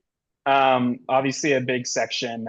obviously a big section.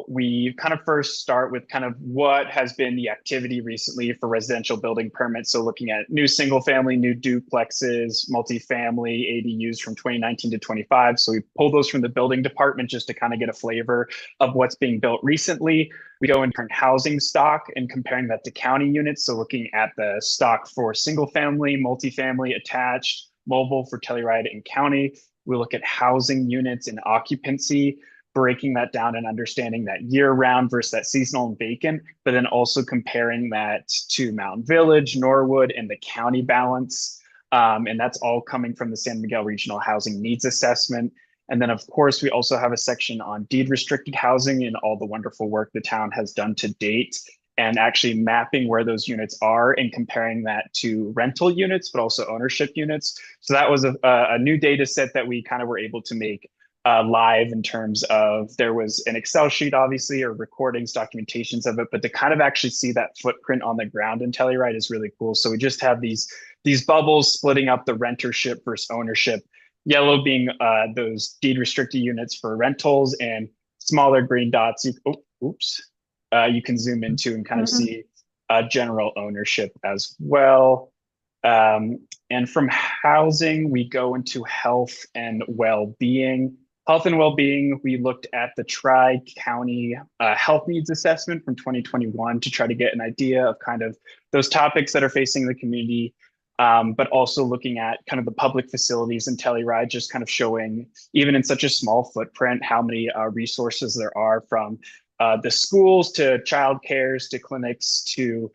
We kind of first start with kind of what has been the activity recently for residential building permits. So looking at new single family, new duplexes, multifamily ADUs from 2019 to 25. So we pull those from the building department just to kind of get a flavor of what's being built recently. We go in current housing stock and comparing that to county units. So looking at the stock for single family, multifamily, attached, mobile for Telluride and county. We look at housing units and occupancy, breaking that down and understanding that year-round versus that seasonal and vacant, but then also comparing that to Mountain Village, Norwood, and the county balance. And that's all coming from the San Miguel Regional Housing Needs Assessment. And then, of course, we also have a section on deed restricted housing and all the wonderful work the town has done to date, and actually mapping where those units are and comparing that to rental units, but also ownership units. So that was a new data set that we kind of were able to make live in terms of, there was an Excel sheet, obviously, or recordings, documentations of it, but to kind of actually see that footprint on the ground in Telluride is really cool. So we just have these these bubbles splitting up the rentership versus ownership. Yellow being those deed restricted units for rentals, and smaller green dots. You can zoom into and kind of see general ownership as well. And from housing, we go into health and well-being. Health and well-being, we looked at the Tri-County Health Needs Assessment from 2021 to try to get an idea of kind of those topics that are facing the community, but also looking at kind of the public facilities in Telluride, just kind of showing, even in such a small footprint, how many resources there are, from the schools to childcares to clinics to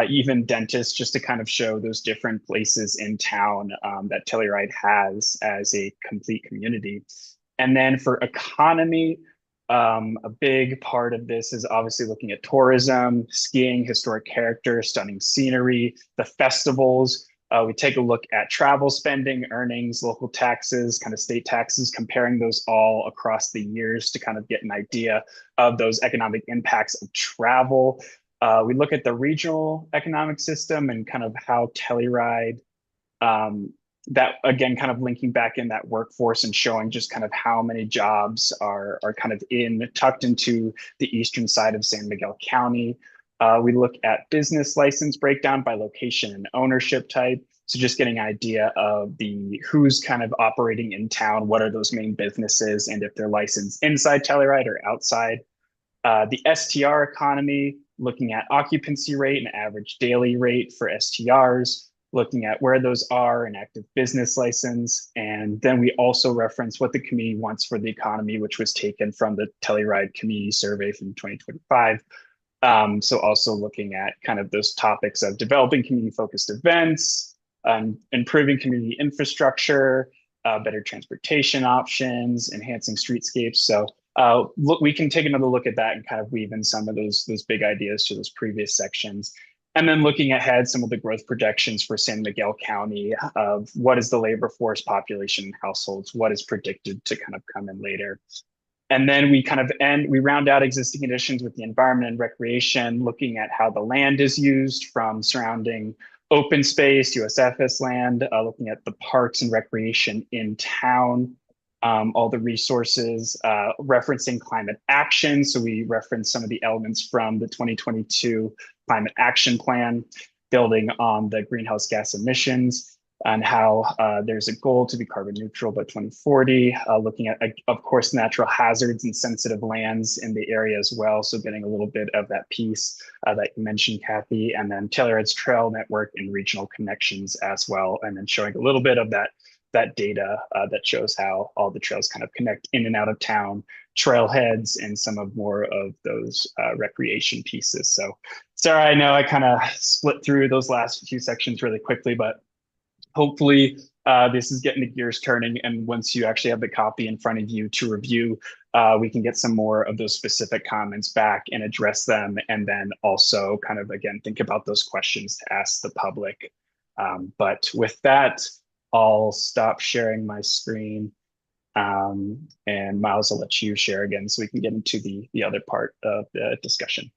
even dentists, just to kind of show those different places in town that Telluride has as a complete community. And then for economy, a big part of this is obviously looking at tourism, skiing, historic character, stunning scenery, the festivals. We take a look at travel spending, earnings, local taxes, kind of state taxes, comparing those all across the years to kind of get an idea of those economic impacts of travel. We look at the regional economic system and kind of how Telluride, that again, kind of linking back in that workforce and showing just kind of how many jobs are kind of tucked into the eastern side of San Miguel County. We look at business license breakdown by location and ownership type. So just getting an idea of who's kind of operating in town, what are those main businesses, and if they're licensed inside Telluride or outside. The STR economy, looking at occupancy rate and average daily rate for STRs, looking at where those are, an active business license. And then we also reference what the community wants for the economy, which was taken from the Telluride Community Survey from 2025. So also looking at kind of those topics of developing community-focused events, improving community infrastructure, better transportation options, enhancing streetscapes. So we can take another look at that and kind of weave in some of those big ideas to those previous sections. And then looking ahead, some of the growth projections for San Miguel County of what is the labor force, population, and households, what is predicted to kind of come in later. And then we kind of we round out existing conditions with the environment and recreation, looking at how the land is used from surrounding open space, USFS land, looking at the parks and recreation in town, all the resources, referencing climate action. So we reference some of the elements from the 2022 Climate Action Plan, building on the greenhouse gas emissions, and how there's a goal to be carbon neutral by 2040, looking at, of course, natural hazards and sensitive lands in the area as well. So getting a little bit of that piece that you mentioned, Kathy, and then Telluride's trail network and regional connections as well. And then showing a little bit of that data that shows how all the trails kind of connect in and out of town, trailheads, and some of more of those recreation pieces. So sorry, I know I kind of split through those last few sections really quickly, but hopefully this is getting the gears turning. And once you actually have the copy in front of you to review, we can get some more of those specific comments back and address them. And then also kind of, again, think about those questions to ask the public. But with that, I'll stop sharing my screen. And Miles, I'll let you share again so we can get into the other part of the discussion.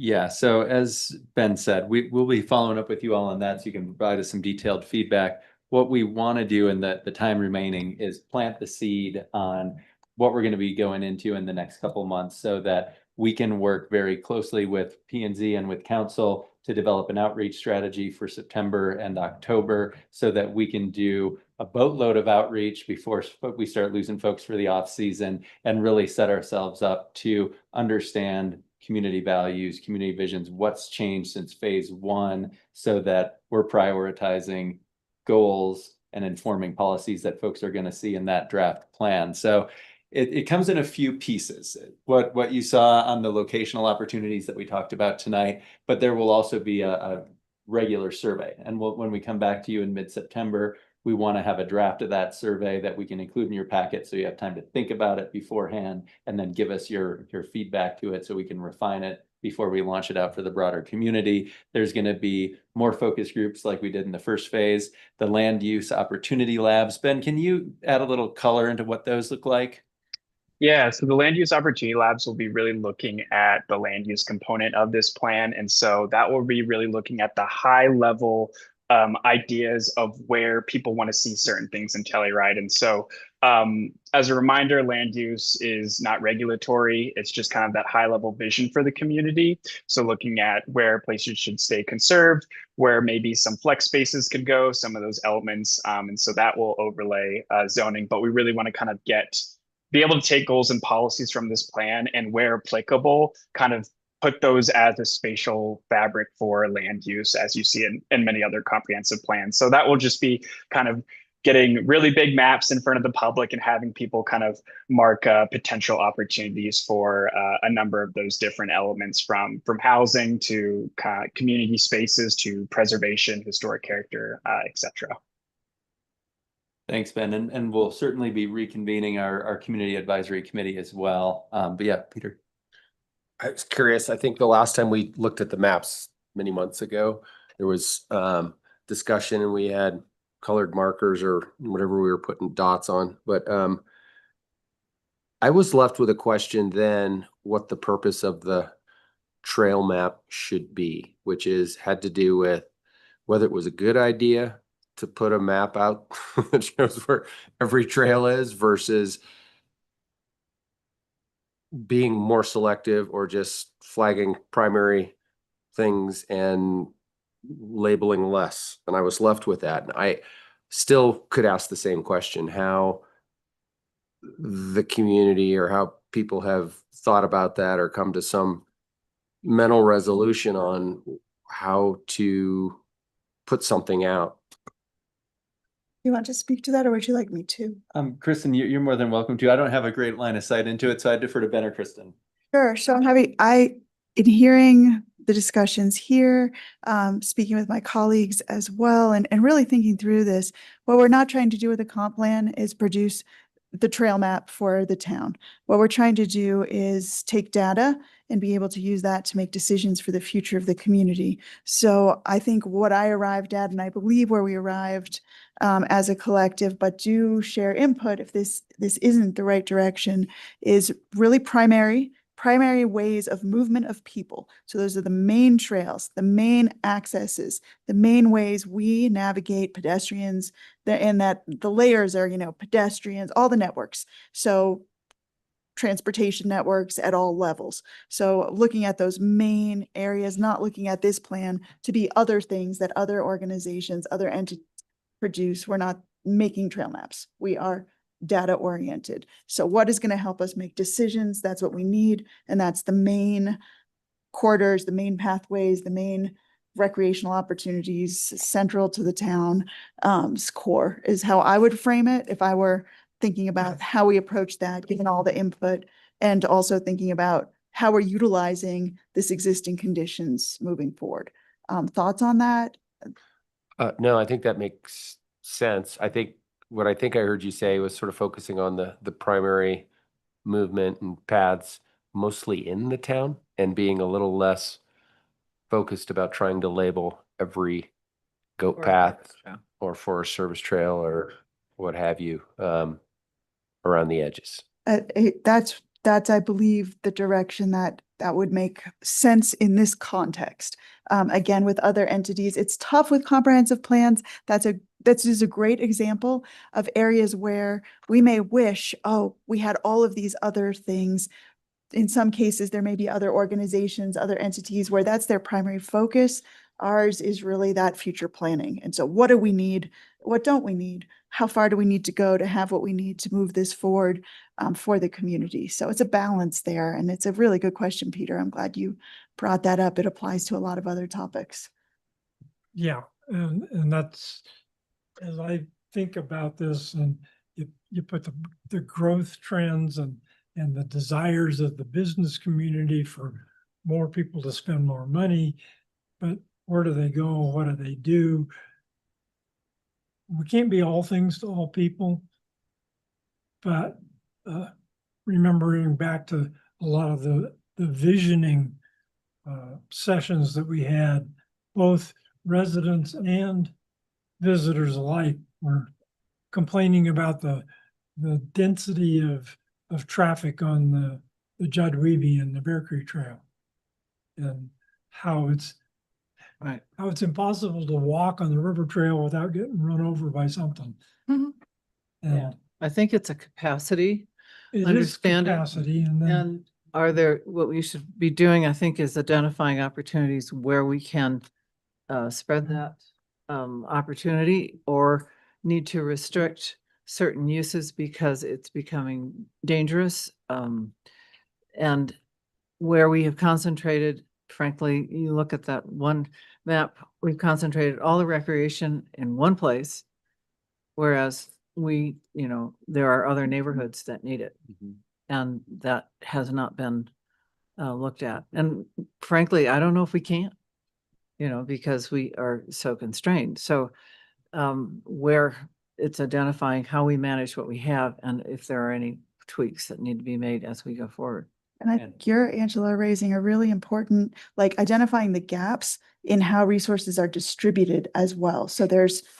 Yeah, so as Ben said, we'll be following up with you all on that so you can provide us some detailed feedback. What we want to do in the time remaining is plant the seed on what we're going to be going into in the next couple months so that we can work very closely with P&Z and with council to develop an outreach strategy for September and October so that we can do a boatload of outreach before we start losing folks for the off season and really set ourselves up to understand community values, community visions, what's changed since phase one so that we're prioritizing goals and informing policies that folks are going to see in that draft plan. So it comes in a few pieces. What you saw on the locational opportunities that we talked about tonight, but there will also be a regular survey. And when we come back to you in mid-September, we want to have a draft of that survey that we can include in your packet so you have time to think about it beforehand and then give us your feedback to it so we can refine it before we launch it out for the broader community. There's going to be more focus groups like we did in the first phase, the land use opportunity labs. Ben, can you add a little color into what those look like? Yeah, so the land use opportunity labs will be really looking at the land use component of this plan. And so that will be really looking at the high level ideas of where people want to see certain things in Telluride. And so as a reminder, land use is not regulatory. It's just kind of that high level vision for the community. So looking at where places should stay conserved, where maybe some flex spaces could go, some of those elements. And so that will overlay zoning, but we really want to kind of be able to take goals and policies from this plan and where applicable, kind of put those as a spatial fabric for land use as you see in many other comprehensive plans. So that will just be kind of getting really big maps in front of the public and having people kind of mark potential opportunities for a number of those different elements from housing to community spaces to preservation, historic character, et cetera. Thanks, Ben. And we'll certainly be reconvening our community advisory committee as well. But yeah, Peter. I was curious. I think the last time we looked at the maps many months ago, there was discussion and we had colored markers or whatever we were putting dots on. But I was left with a question then what the purpose of the trail map should be, which had to do with whether it was a good idea to put a map out that shows where every trail is versus being more selective or just flagging primary things and labeling less. And I was left with that. And I still could ask the same question, how the community or how people have thought about that or come to some mental resolution on how to put something out. You want to speak to that, or would you like me to? Kristen, you're more than welcome to. I don't have a great line of sight into it, so I defer to Ben or Kristen. Sure. So in hearing the discussions here, speaking with my colleagues as well, and really thinking through this, what we're not trying to do with the comp plan is produce the trail map for the town. What we're trying to do is take data and be able to use that to make decisions for the future of the community. So I think what I arrived at, and I believe where we arrived as a collective, but do share input if this isn't the right direction, is really primary ways of movement of people. So those are the main trails, the main accesses, the main ways we navigate pedestrians, and that the layers are, pedestrians, all the networks. So transportation networks at all levels. So looking at those main areas, not looking at this plan to be other things that other organizations, other entities produce. We're not making trail maps. We are data oriented. So what is going to help us make decisions? That's what we need. And that's the main corridors, the main pathways, the main recreational opportunities central to the town core is how I would frame it if I were thinking about how we approach that, given all the input, and also thinking about how we're utilizing this existing conditions moving forward. Thoughts on that? No, I think that makes sense. I think what I heard you say was sort of focusing on the primary movement and paths mostly in the town and being a little less focused about trying to label every goat path or forest service trail or what have you around the edges. That's, I believe, the direction that would make sense in this context. Again, with other entities, it's tough with comprehensive plans. That's just a great example of areas where we may wish, oh, we had all of these other things. In some cases, there may be other organizations, other entities where that's their primary focus. Ours is really that future planning. And so what do we need? What don't we need? How far do we need to go to have what we need to move this forward for the community? So it's a balance there. And it's a really good question, Peter. I'm glad you brought that up. It applies to a lot of other topics. Yeah, and that's, as I think about this, and you put the growth trends and the desires of the business community for more people to spend more money, but where do they go? What do they do? We can't be all things to all people, but remembering back to a lot of the visioning sessions that we had, both residents and visitors alike were complaining about the density of of traffic on the Judd Weeby and the Bear Creek Trail. And how it's impossible to walk on the river trail without getting run over by something. Mhm. And I think it's a capacity. it is understanding. capacity, and then And are there, what we should be doing, I think, is identifying opportunities where we can spread that opportunity or need to restrict certain uses because it's becoming dangerous. And where we have concentrated, frankly, you look at that one map, we've concentrated all the recreation in one place. Whereas there are other neighborhoods that need it. And that has not been looked at. And frankly, I don't know if we can, because we are so constrained. So where it's identifying how we manage what we have and if there are any tweaks that need to be made as we go forward. And I think you're, Angela, raising a really important, like identifying the gaps in how resources are distributed as well. So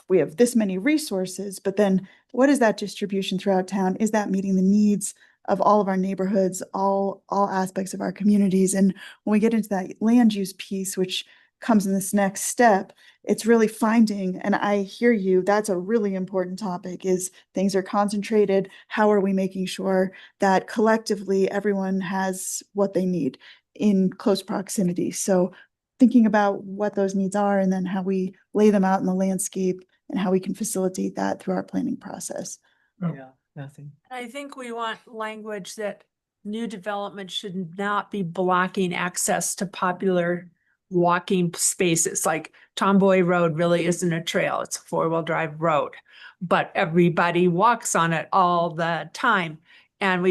we have this many resources, but then what is that distribution throughout town? Is that meeting the needs of all of our neighborhoods, all aspects of our communities? And when we get into that land use piece, which comes in this next step, it's really finding, and I hear you, that's a really important topic, is things are concentrated. How are we making sure that collectively everyone has what they need in close proximity? So thinking about what those needs are and then how we lay them out in the landscape and how we can facilitate that through our planning process. Yeah, nothing. I think we want language that new development should not be blocking access to popular walking spaces. Like Tomboy Road really isn't a trail, it's a 4-wheel drive road, but everybody walks on it all the time. And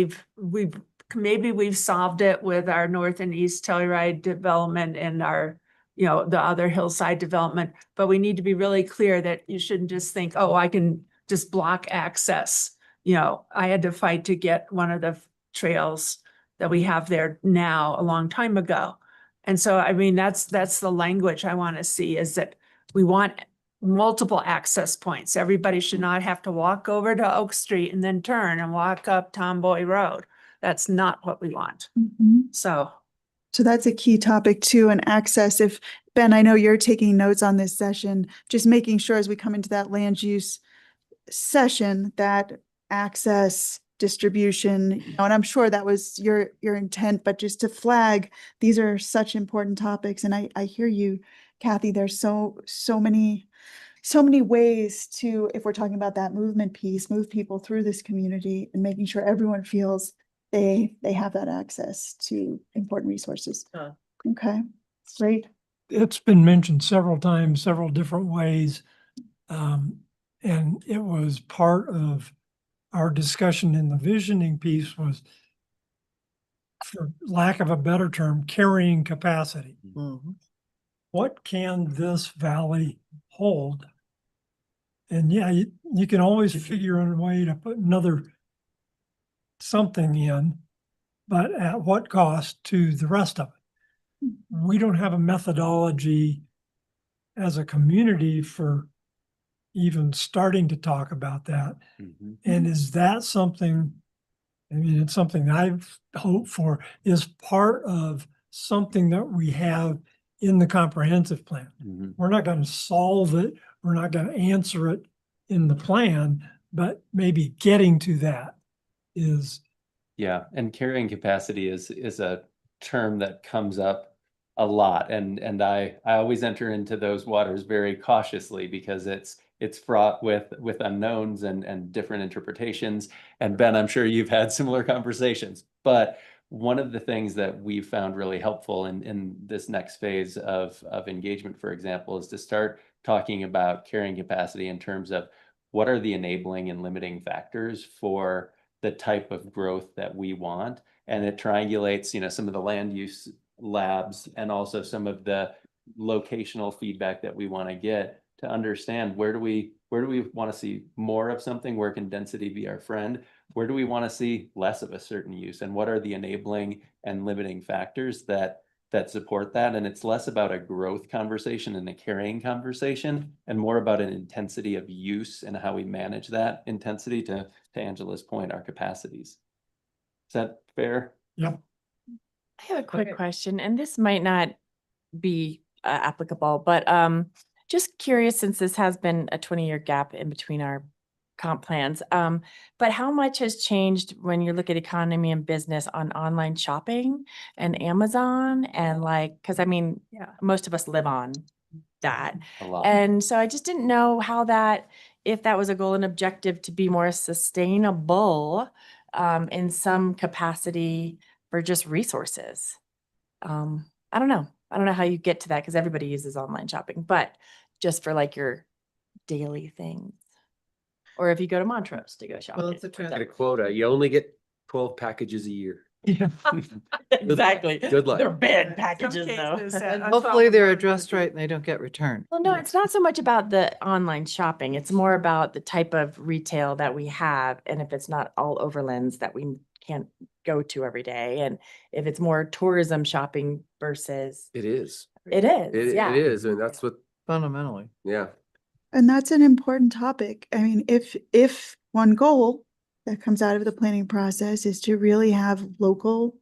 maybe we've solved it with our north and east Telluride development and our, the other hillside development, but we need to be really clear that you shouldn't just think, oh, I can just block access. I had to fight to get one of the trails that we have there now a long time ago. And so, I mean, that's the language I want to see, is that we want multiple access points. Everybody should not have to walk over to Oak Street and then turn and walk up Tomboy Road. That's not what we want. So that's a key topic too, and access. If Ben, I know you're taking notes on this session, just making sure as we come into that land use session that access, distribution, and I'm sure that was your intent, but just to flag, these are such important topics. And I hear you, Kathy, there's so many ways to, if we're talking about that movement piece, move people through this community and making sure everyone feels they have that access to important resources. Okay, great. it's been mentioned several times, several different ways. And it was part of our discussion in the visioning piece was, for lack of a better term, carrying capacity. What can this valley hold? And yeah, you can always figure out a way to put another something in, but at what cost to the rest of it? We don't have a methodology as a community for even starting to talk about that. And is that something, I mean, it's something I've hoped for, is part of something that we have in the comprehensive plan. We're not going to solve it. We're not going to answer it in the plan, but maybe getting to that is. Yeah, and carrying capacity is a term that comes up a lot, and I always enter into those waters very cautiously because it's fraught with unknowns and different interpretations. And Ben, I'm sure you've had similar conversations, but one of the things that we've found really helpful in this next phase of engagement, for example, is to start talking about carrying capacity in terms of what are the enabling and limiting factors for the type of growth that we want. And it triangulates, some of the land use labs and also some of the locational feedback that we want to get to understand where do we want to see more of something, where can density be our friend, where do we want to see less of a certain use, and what are the enabling and limiting factors that support that. And it's less about a growth conversation and a carrying conversation and more about an intensity of use and how we manage that intensity, to Angela's point, our capacities. Is that fair? Yep. I have a quick Okay. question, and this might not be applicable, but just curious, since this has been a 20-year gap in between our comp plans, but how much has changed when you look at economy and business on online shopping and Amazon and like, because I mean, Yeah. most of us live on that. A lot. And so I just didn't know how that, if that was a goal and objective to be more sustainable in some capacity for just resources. I don't know. I don't know how you get to that because everybody uses online shopping, but just for like your daily things. Or if you go to Montrose to go shopping. Well, it's a Get a trend. quota. You only get 12 packages a year. Yeah. Exactly. Good luck. They're big Some packages though. cases, And a hopefully they're 12 addressed right and they don't get returned. Well, no, it's not so much about the online shopping. It's more about the type of retail that we have. And if it's not all overlands that we can't go to every day. And if it's more tourism shopping versus It is. it is, yeah. It is. And that's what, Fundamentally. yeah. And that's an important topic. I mean, if one goal that comes out of the planning process is to really have local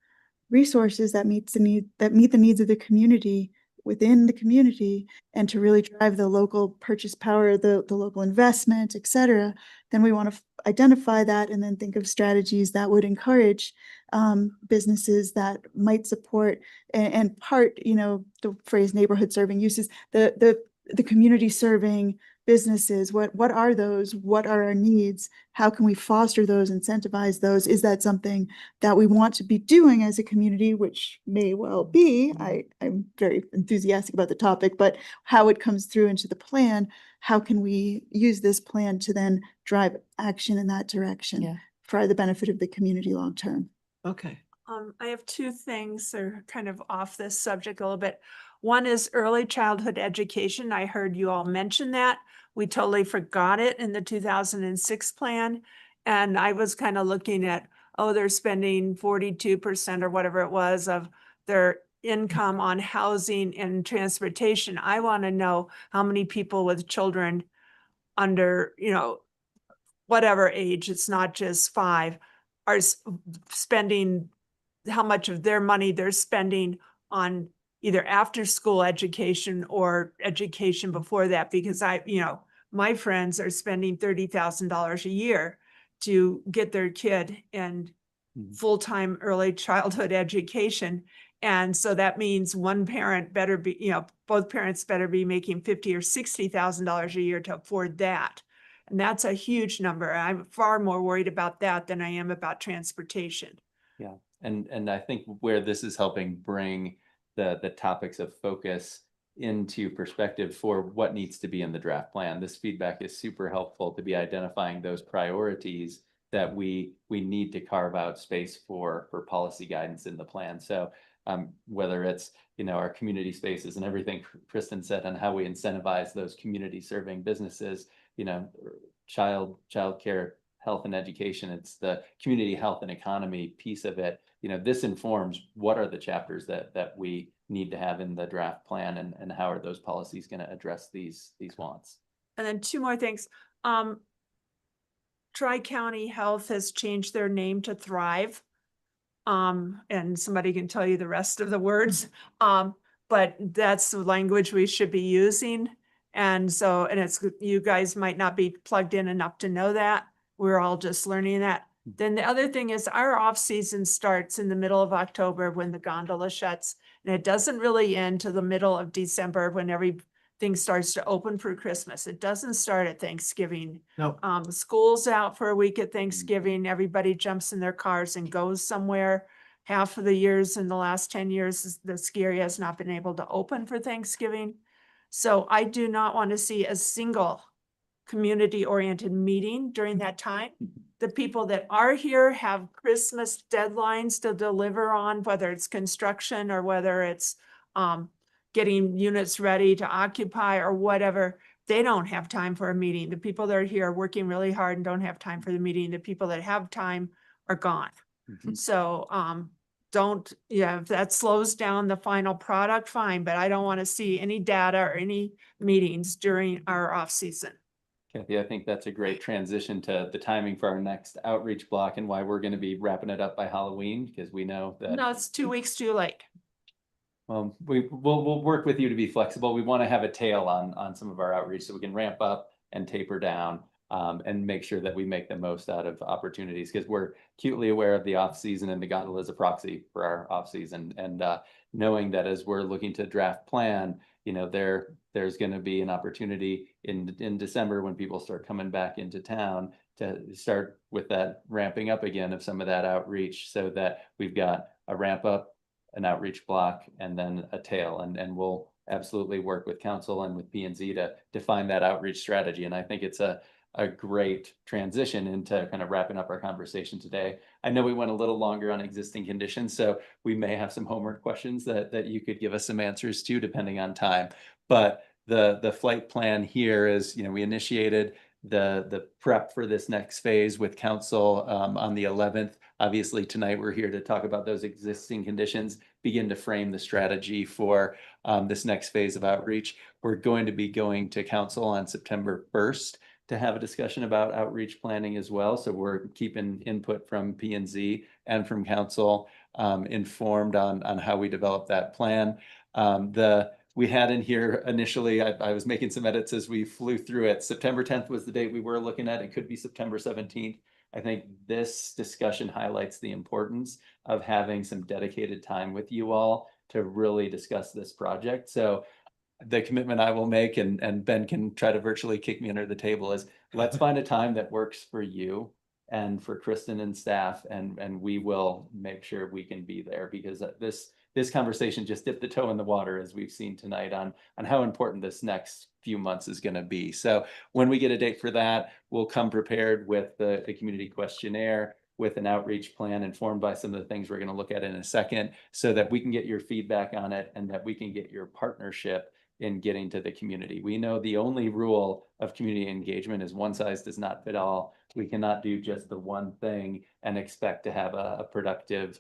resources that meet the needs of the community within the community and to really drive the local purchase power, the local investment, et cetera, then we want to identify that and then think of strategies that would encourage businesses that might support and part, the phrase neighborhood serving uses, the community serving businesses. What are those? What are our needs? How can we foster those, incentivize those? Is that something that we want to be doing as a community, which may well be? I'm very enthusiastic about the topic, but how it comes through into the plan, how can we use this plan to then drive action in that direction Yeah. for the benefit of the community long term? Okay. I have two things that are kind of off this subject a little bit. One is early childhood education. I heard you all mention that. We totally forgot it in the 2006 plan. And I was kind of looking at, they're spending 42% or whatever it was of their income on housing and transportation. I want to know how many people with children under, whatever age, it's not just 5, are spending, how much of their money they're spending on either after school education or education before that, because my friends are spending $30,000 a year to get their kid in full-time early childhood education. And so that means one parent better be, both parents better be making $50,000 or $60,000 a year to afford that. And that's a huge number. I'm far more worried about that than I am about transportation. Yeah, and I think where this is helping bring the topics of focus into perspective for what needs to be in the draft plan. This feedback is super helpful to be identifying those priorities that we need to carve out space for policy guidance in the plan. So whether it's our community spaces and everything Kristen said on how we incentivize those community serving businesses, childcare, health and education, it's the community health and economy piece of it. This informs what are the chapters that we need to have in the draft plan and how are those policies going to address these wants. And then two more things. Tri-County Health has changed their name to Thrive. And somebody can tell you the rest of the words. But that's the language we should be using. And so, you guys might not be plugged in enough to know that. We're all just learning that. Then the other thing is our off season starts in the middle of October when the gondola shuts, and it doesn't really end to the middle of December when everything starts to open for Christmas. It doesn't start at Thanksgiving. No. School's out for a week at Thanksgiving. Everybody jumps in their cars and goes somewhere. Half of the years in the last 10 years, the ski area has not been able to open for Thanksgiving. So I do not want to see a single community-oriented meeting during that time. The people that are here have Christmas deadlines to deliver on, whether it's construction or whether it's getting units ready to occupy or whatever. They don't have time for a meeting. The people that are here are working really hard and don't have time for the meeting. The people that have time are gone. So if that slows down the final product, fine, but I don't want to see any data or any meetings during our off season. Kathy, I think that's a great transition to the timing for our next outreach block and why we're going to be wrapping it up by Halloween, because we know that. No, it's 2 weeks too late. We'll work with you to be flexible. We want to have a tail on some of our outreach so we can ramp up and taper down and make sure that we make the most out of opportunities, because we're acutely aware of the off season, and the gondola is a proxy for our off season. And knowing that as we're looking to draft plan, you know, there's going to be an opportunity in December when people start coming back into town to start with that ramping up again of some of that outreach, so that we've got a ramp up, an outreach block, and then a tail. And we'll absolutely work with council and with P&Z to define that outreach strategy. And I think it's a great transition into kind of wrapping up our conversation today. I know we went a little longer on existing conditions, so we may have some homework questions that you could give us some answers to depending on time. But the flight plan here is, you know, we initiated the prep for this next phase with council on the 11th. Obviously, tonight we're here to talk about those existing conditions, begin to frame the strategy for this next phase of outreach. We're going to be going to council on September 1st to have a discussion about outreach planning as well. So we're keeping input from P&Z and from council informed on how we develop that plan. We had in here initially, I was making some edits as we flew through it. September 10th was the date we were looking at. It could be September 17th. I think this discussion highlights the importance of having some dedicated time with you all to really discuss this project. So the commitment I will make, and Ben can try to virtually kick me under the table, is let's find a time that works for you and for Kristen and staff, and we will make sure we can be there, because this conversation just dipped the toe in the water, as we've seen tonight, on how important this next few months is going to be. So when we get a date for that, we'll come prepared with the community questionnaire, with an outreach plan informed by some of the things we're going to look at in a second, so that we can get your feedback on it and that we can get your partnership in getting to the community. We know the only rule of community engagement is one size does not fit all. We cannot do just the one thing and expect to have a productive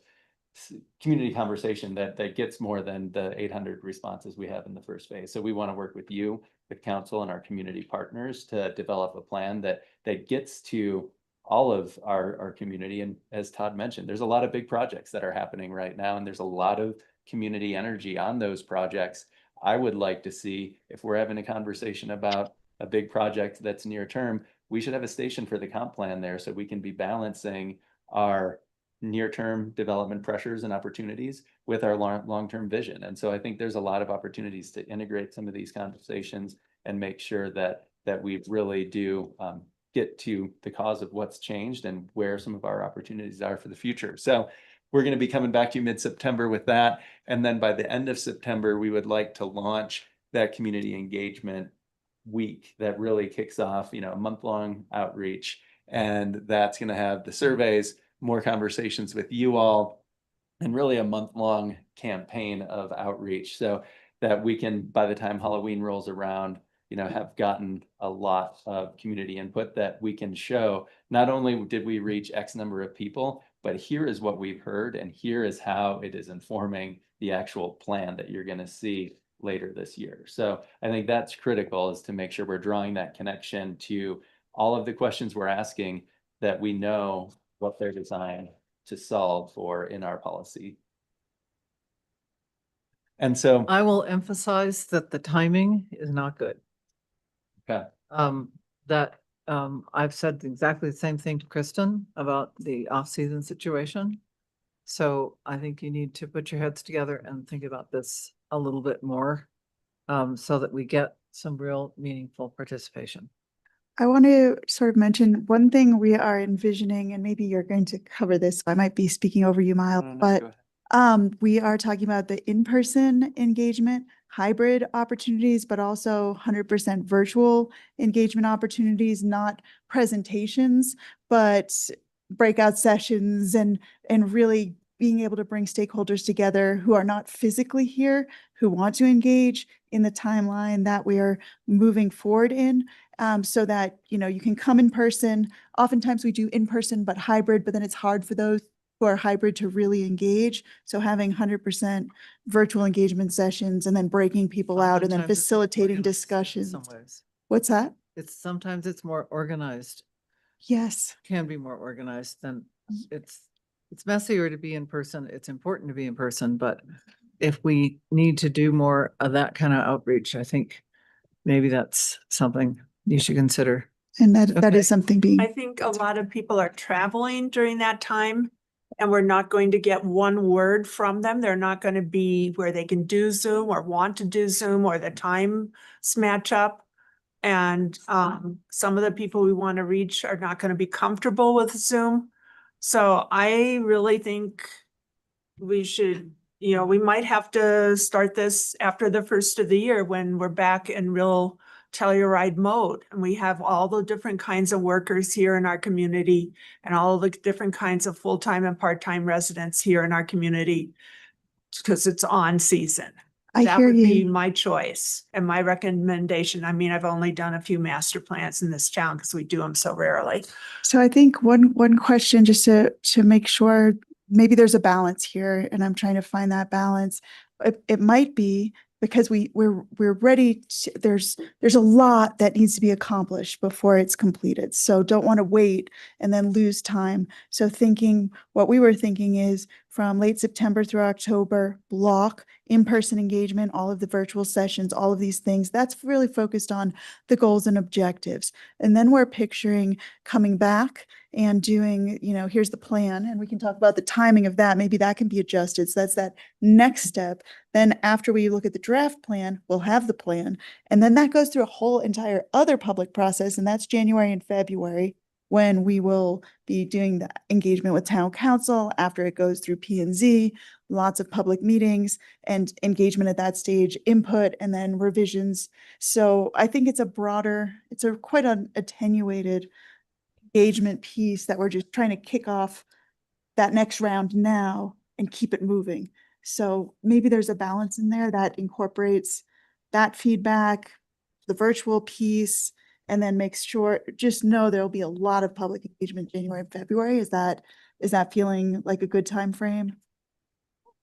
community conversation that gets more than the 800 responses we have in the first phase. So we want to work with you, with council, and our community partners to develop a plan that gets to all of our community. And as Todd mentioned, there's a lot of big projects that are happening right now, and there's a lot of community energy on those projects. I would like to see, if we're having a conversation about a big project that's near term, we should have a station for the comp plan there, so we can be balancing our near-term development pressures and opportunities with our long-term vision. And so I think there's a lot of opportunities to integrate some of these conversations and make sure that we really do get to the cause of what's changed and where some of our opportunities are for the future. So we're going to be coming back to you mid-September with that. And then by the end of September, we would like to launch that community engagement week that really kicks off, you know, a month-long outreach. And that's going to have the surveys, more conversations with you all, and really a month-long campaign of outreach, so that we can, by the time Halloween rolls around, you know, have gotten a lot of community input that we can show. Not only did we reach X number of people, but here is what we've heard, and here is how it is informing the actual plan that you're going to see later this year. So I think that's critical, is to make sure we're drawing that connection to all of the questions we're asking, that we know what they're designed to solve for in our policy. And so I will emphasize that the timing is not good. okay. I've said exactly the same thing to Kristen about the off-season situation. So I think you need to put your heads together and think about this a little bit more, so that we get some real meaningful participation. I want to sort of mention one thing we are envisioning, and maybe you're going to cover this. I might be speaking over you, Miles, No, go but ahead. we are talking about the in-person engagement, hybrid opportunities, but also 100% virtual engagement opportunities, not presentations, but breakout sessions, and really being able to bring stakeholders together who are not physically here, who want to engage in the timeline that we are moving forward in, so that, you know, you can come in person. Oftentimes we do in person, but hybrid, but then it's hard for those who are hybrid to really engage. So having 100% virtual engagement sessions, and then breaking people out, and then Sometimes it's facilitating organized in discussions. some ways. What's that? sometimes it's more organized, Yes. can be more organized than it's messier to be in person. It's important to be in person, but if we need to do more of that kind of outreach, I think maybe that's something you should consider. And that Okay. is something being. I think a lot of people are traveling during that time and we're not going to get one word from them. They're not going to be where they can do Zoom or want to do Zoom or the times match up. And some of the people we want to reach are not going to be comfortable with Zoom. So I really think we should, we might have to start this after the first of the year when we're back in real Telluride mode. And we have all the different kinds of workers here in our community and all the different kinds of full-time and part-time residents here in our community because it's on season. I That hear would be you. my choice and my recommendation. I mean, I've only done a few master plans in this town because we do them so rarely. So I think one question just to make sure maybe there's a balance here, and I'm trying to find that balance. It might be because we're ready to, there's a lot that needs to be accomplished before it's completed. So don't want to wait and then lose time. So what we were thinking is from late September through October, block in-person engagement, all of the virtual sessions, all of these things. That's really focused on the goals and objectives. And then we're picturing coming back and doing, here's the plan, and we can talk about the timing of that. Maybe that can be adjusted. So that's that next step. Then after we look at the draft plan, we'll have the plan. And then that goes through a whole entire other public process. And that's January and February when we will be doing the engagement with town council after it goes through P&Z, lots of public meetings and engagement at that stage, input, and then revisions. So I think it's quite an attenuated engagement piece that we're just trying to kick off that next round now and keep it moving. So maybe there's a balance in there that incorporates that feedback, the virtual piece, and then makes sure, just know there'll be a lot of public engagement January and February. Is that feeling like a good time frame?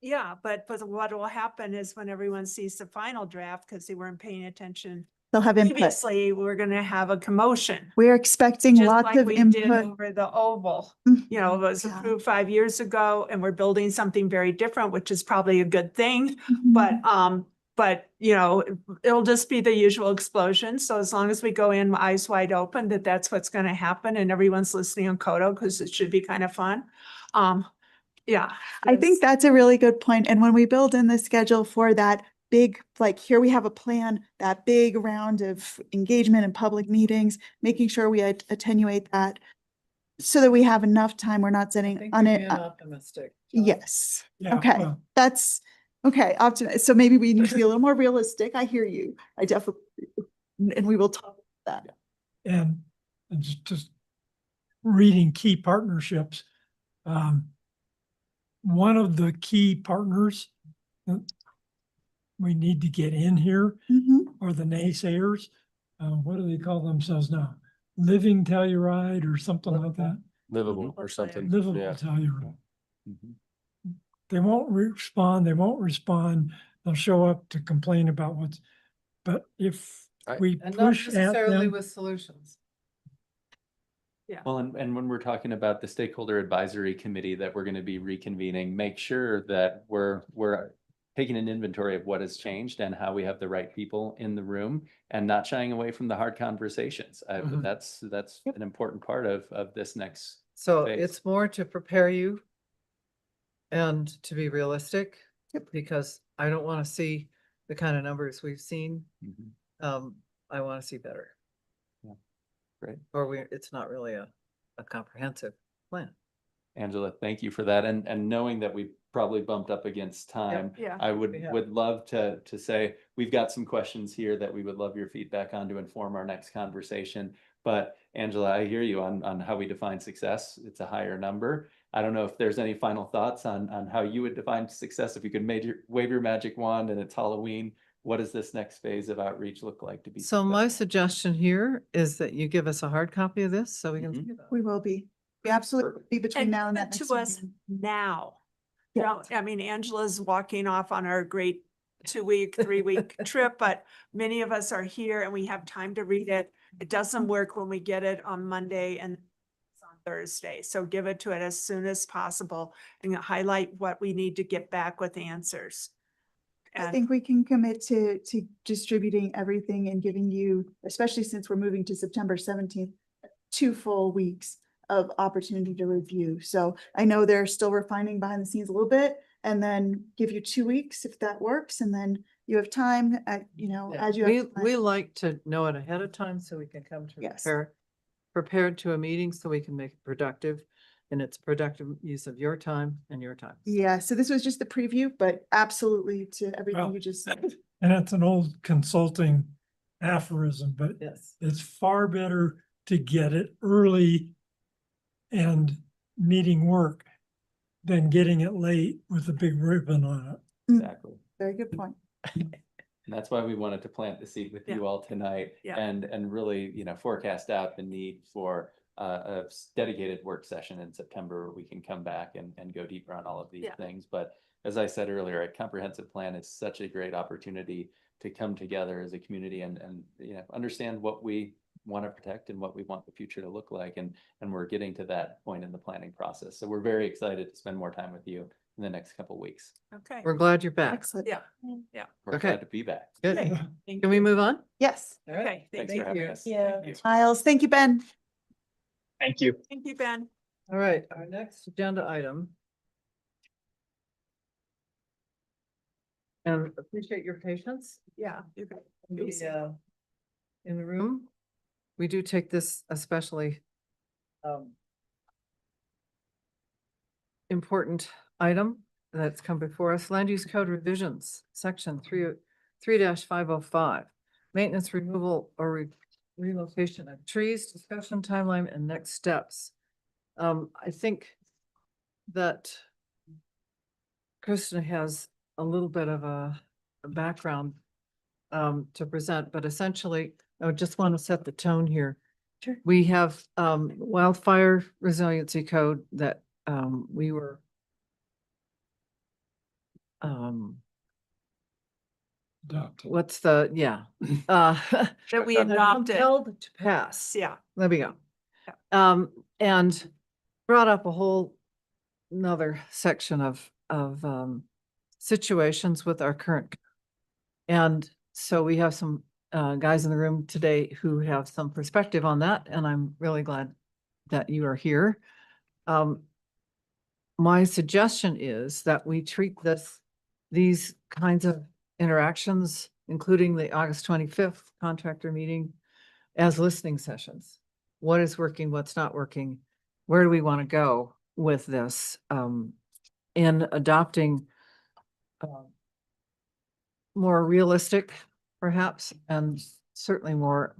Yeah, but what will happen is when everyone sees the final draft, because they weren't paying attention They'll have input. previously, we're gonna have a commotion. We're expecting Just lots like of we did input. over the Oval. Mm, It was Yeah. approved 5 years ago and we're building something very different, which is probably a good thing. Mhm. But it'll just be the usual explosion. So as long as we go in eyes wide open, that's what's gonna happen and everyone's listening on Kodo because it should be kind of fun. Yeah. I think that's a really good point. And when we build in the schedule for that big, like here we have a plan, that big round of engagement and public meetings, making sure we attenuate that so that we have enough time. We're not I sitting think on you're it. being optimistic. John. Yes. Yeah, Okay. well, That's okay. So maybe we need to be a little more realistic. I hear you. I definitely, and we will talk about that. and just reading key partnerships. One of the key partners that we need to get in here Mhm. are the naysayers. What do they call themselves now? Living Telluride or something like that? Livable or something. Livable Yeah. Telluride. Mhm. They won't respond. They'll show up to complain about but if we And not push at necessarily them. with solutions. Well, and when we're talking about the stakeholder advisory committee that we're going to be reconvening, make sure that we're taking an inventory of what has changed and how we have the right people in the room and not shying away from the hard conversations. Mhm. That's an important part of this next So phase. it's more to prepare you and to be realistic, because I don't want to see the kind of numbers we've seen. Mhm. I want to see better. Great. Or it's not really a comprehensive plan. Angela, thank you for that. And knowing that we probably bumped up against time, Yeah. I we have. would love to say, we've got some questions here that we would love your feedback on to inform our next conversation. But Angela, I hear you on how we define success. It's a higher number. I don't know if there's any final thoughts on how you would define success. If you could wave your magic wand and it's Halloween, what does this next phase of outreach look like to be? So my successful? suggestion here is that you give us a hard copy of this so we can Mhm. see about We it. will be. We absolutely be between now and give that it next to us meeting. now. Yeah. I mean, Angela's walking off on our great 2-week, 3-week trip, but many of us are here and we have time to read it. It doesn't work when we get it on Monday and it's on Thursday. So give it to it as soon as possible and highlight what we need to get back with answers. I And think we can commit to distributing everything and giving you, especially since we're moving to September 17th, 2 full weeks of opportunity to review. So I know they're still refining behind the scenes a little bit, and then give you 2 weeks if that works. And then you have time at, Yeah, as you. We, have time. we like to know it ahead of time so we can come to Yes. prepared to a meeting so we can make it productive. And it's productive use of your time and your time. Yeah, so this was just the preview, but absolutely to Well, everything you just said. And it's an old consulting aphorism, but Yes. it's far better to get it early and needing work than getting it late with a big ribbon on it. Exactly. Very good point. And that's why we wanted to plant the seed with Yeah. you all tonight. Yeah. And really, forecast out the need for a dedicated work session in September. Where we can come back and go deeper on all of these Yeah. things. But as I said earlier, a comprehensive plan is such a great opportunity to come together as a community and understand what we want to protect and what we want the future to look like. And we're getting to that point in the planning process. So we're very excited to spend more time with you in the next couple of weeks. okay. We're glad you're back. Excellent. Yeah. We're Okay. glad to be back. Good. Okay, thank Can we you. move on? Yes. All right. Okay, Thanks thank for you. having us. Yeah. Thank you. Miles, thank you, Ben. Thank you. Thank you, Ben. All right, our next agenda item. And appreciate your patience. Yeah. you can- In the room. We do take this especially important item that's come before us, land use code revisions, section 3-505. Maintenance, removal, or relocation of trees, discussion timeline and next steps. I think that Kristen has a little bit of a background to present, but essentially, I would just want to set the tone here. Sure. We have wildfire resiliency code that we were what's the, That we adopted. compelled to pass. Yeah. There we go. Yeah. And brought up a whole another section of situations with our current. And so we have some guys in the room today who have some perspective on that, and I'm really glad that you are here. My suggestion is that we treat these kinds of interactions, including the August 25th contractor meeting, as listening sessions. What is working, what's not working? Where do we want to go with this? In adopting more realistic, perhaps, and certainly more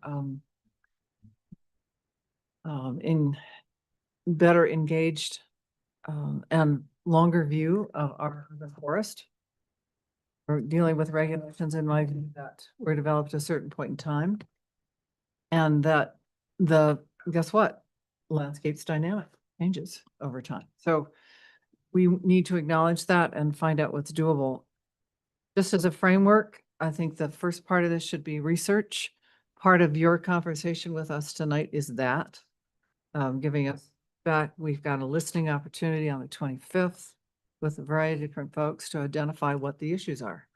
in better engaged and longer view of our urban forest. We're dealing with regulations in my view that were developed at a certain point in time. And that guess what? Landscape's dynamic, changes over time. So we need to acknowledge that and find out what's doable. Just as a framework, I think the first part of this should be research. Part of your conversation with us tonight is that, giving us back, we've got a listening opportunity on the 25th with a variety of different folks to identify what the issues are.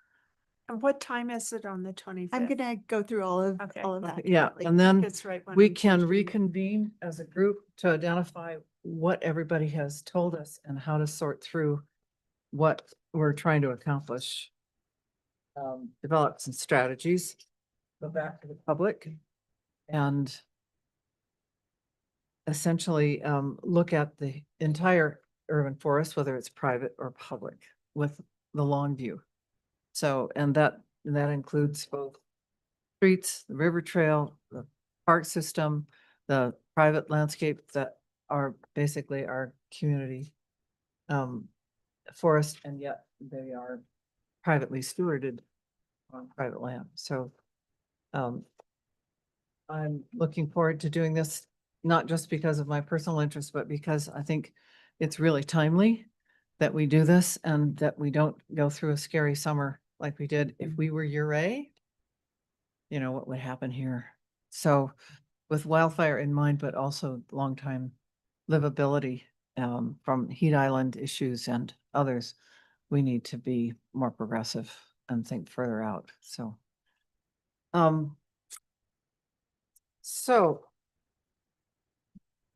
And what time is it on the 25th? I'm gonna go through all of Okay. that. Yeah, shortly. and then It's right when we I'm can finishing. reconvene as a group to identify what everybody has told us and how to sort through what we're trying to accomplish. Develop some strategies, go back to the public and essentially look at the entire urban forest, whether it's private or public, with the long view. So, and that includes both streets, the river trail, the park system, the private landscape that are basically our community forest, and yet they are privately stewarded on private land. So I'm looking forward to doing this, not just because of my personal interest, but because I think it's really timely that we do this and that we don't go through a scary summer like we did. If we were year A, what would happen here? So with wildfire in mind, but also long-time livability from heat island issues and others. We need to be more progressive and think further out. So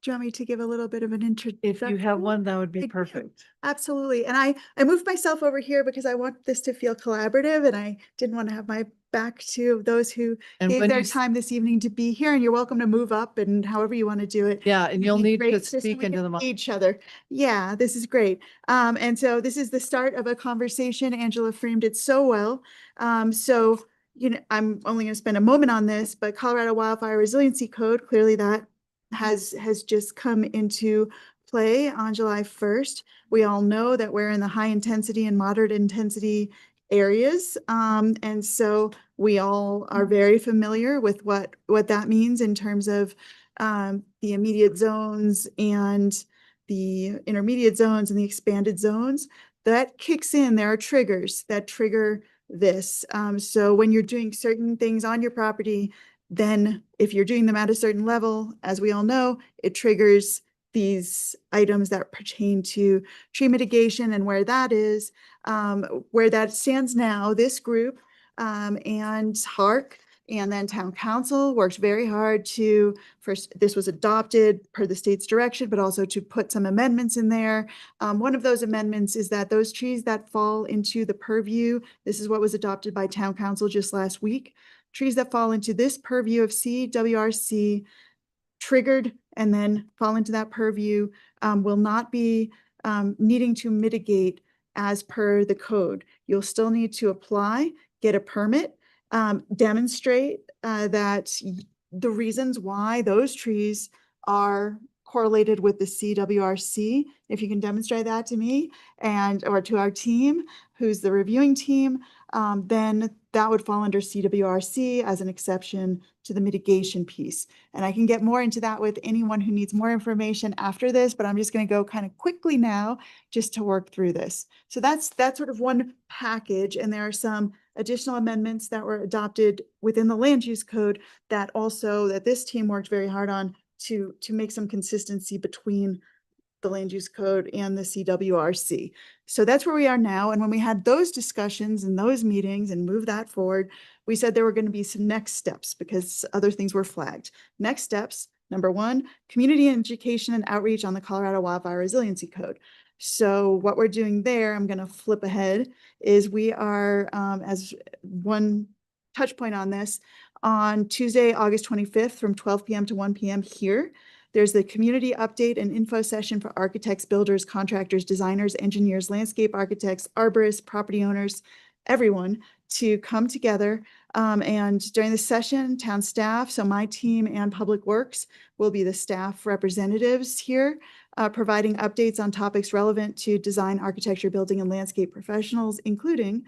Do you want me to give a little bit of an introduction? if you have one, that would be I do. perfect. Absolutely. And I moved myself over here because I want this to feel collaborative and I didn't want to have my back to those who And gave when their you time this evening to be here, and you're welcome to move up and however you want to do it. Yeah, and It'd you'll be need great to just so speak we into can the see mic. each other. Yeah, this is great. And so this is the start of a conversation. Angela framed it so well. So, you know, I'm only going to spend a moment on this, but Colorado Wildfire Resiliency Code, clearly that has just come into play on July 1st. We all know that we're in the high intensity and moderate intensity areas. And so we all are very familiar with what that means in terms of the immediate zones and the intermediate zones and the expanded zones. That kicks in. There are triggers that trigger this. So when you're doing certain things on your property, then if you're doing them at a certain level, as we all know, it triggers these items that pertain to tree mitigation. And where that is, where that stands now, this group and HARC and then town council worked very hard to, first, this was adopted per the state's direction, but also to put some amendments in there. One of those amendments is that those trees that fall into the purview, this is what was adopted by town council just last week, trees that fall into this purview of CWRC triggered and then fall into that purview will not be needing to mitigate as per the code. You'll still need to apply, get a permit, demonstrate that the reasons why those trees are correlated with the CWRC. If you can demonstrate that to me or to our team, who's the reviewing team, then that would fall under CWRC as an exception to the mitigation piece. And I can get more into that with anyone who needs more information after this, but I'm just going to go kind of quickly now just to work through this. So that's sort of one package. And there are some additional amendments that were adopted within the land use code that this team worked very hard on to make some consistency between the land use code and the CWRC. So that's where we are now. And when we had those discussions and those meetings and moved that forward, we said there were going to be some next steps because other things were flagged. Next steps, number one, community education and outreach on the Colorado Wildfire Resiliency Code. So what we're doing there, I'm going to flip ahead, is we are, as one touch point on this, on Tuesday, August 25th from 12 p.m. to 1 p.m. here. There's the community update and info session for architects, builders, contractors, designers, engineers, landscape architects, arborists, property owners, everyone to come together. And during the session, town staff, so my team and Public Works will be the staff representatives here, providing updates on topics relevant to design, architecture, building, and landscape professionals, including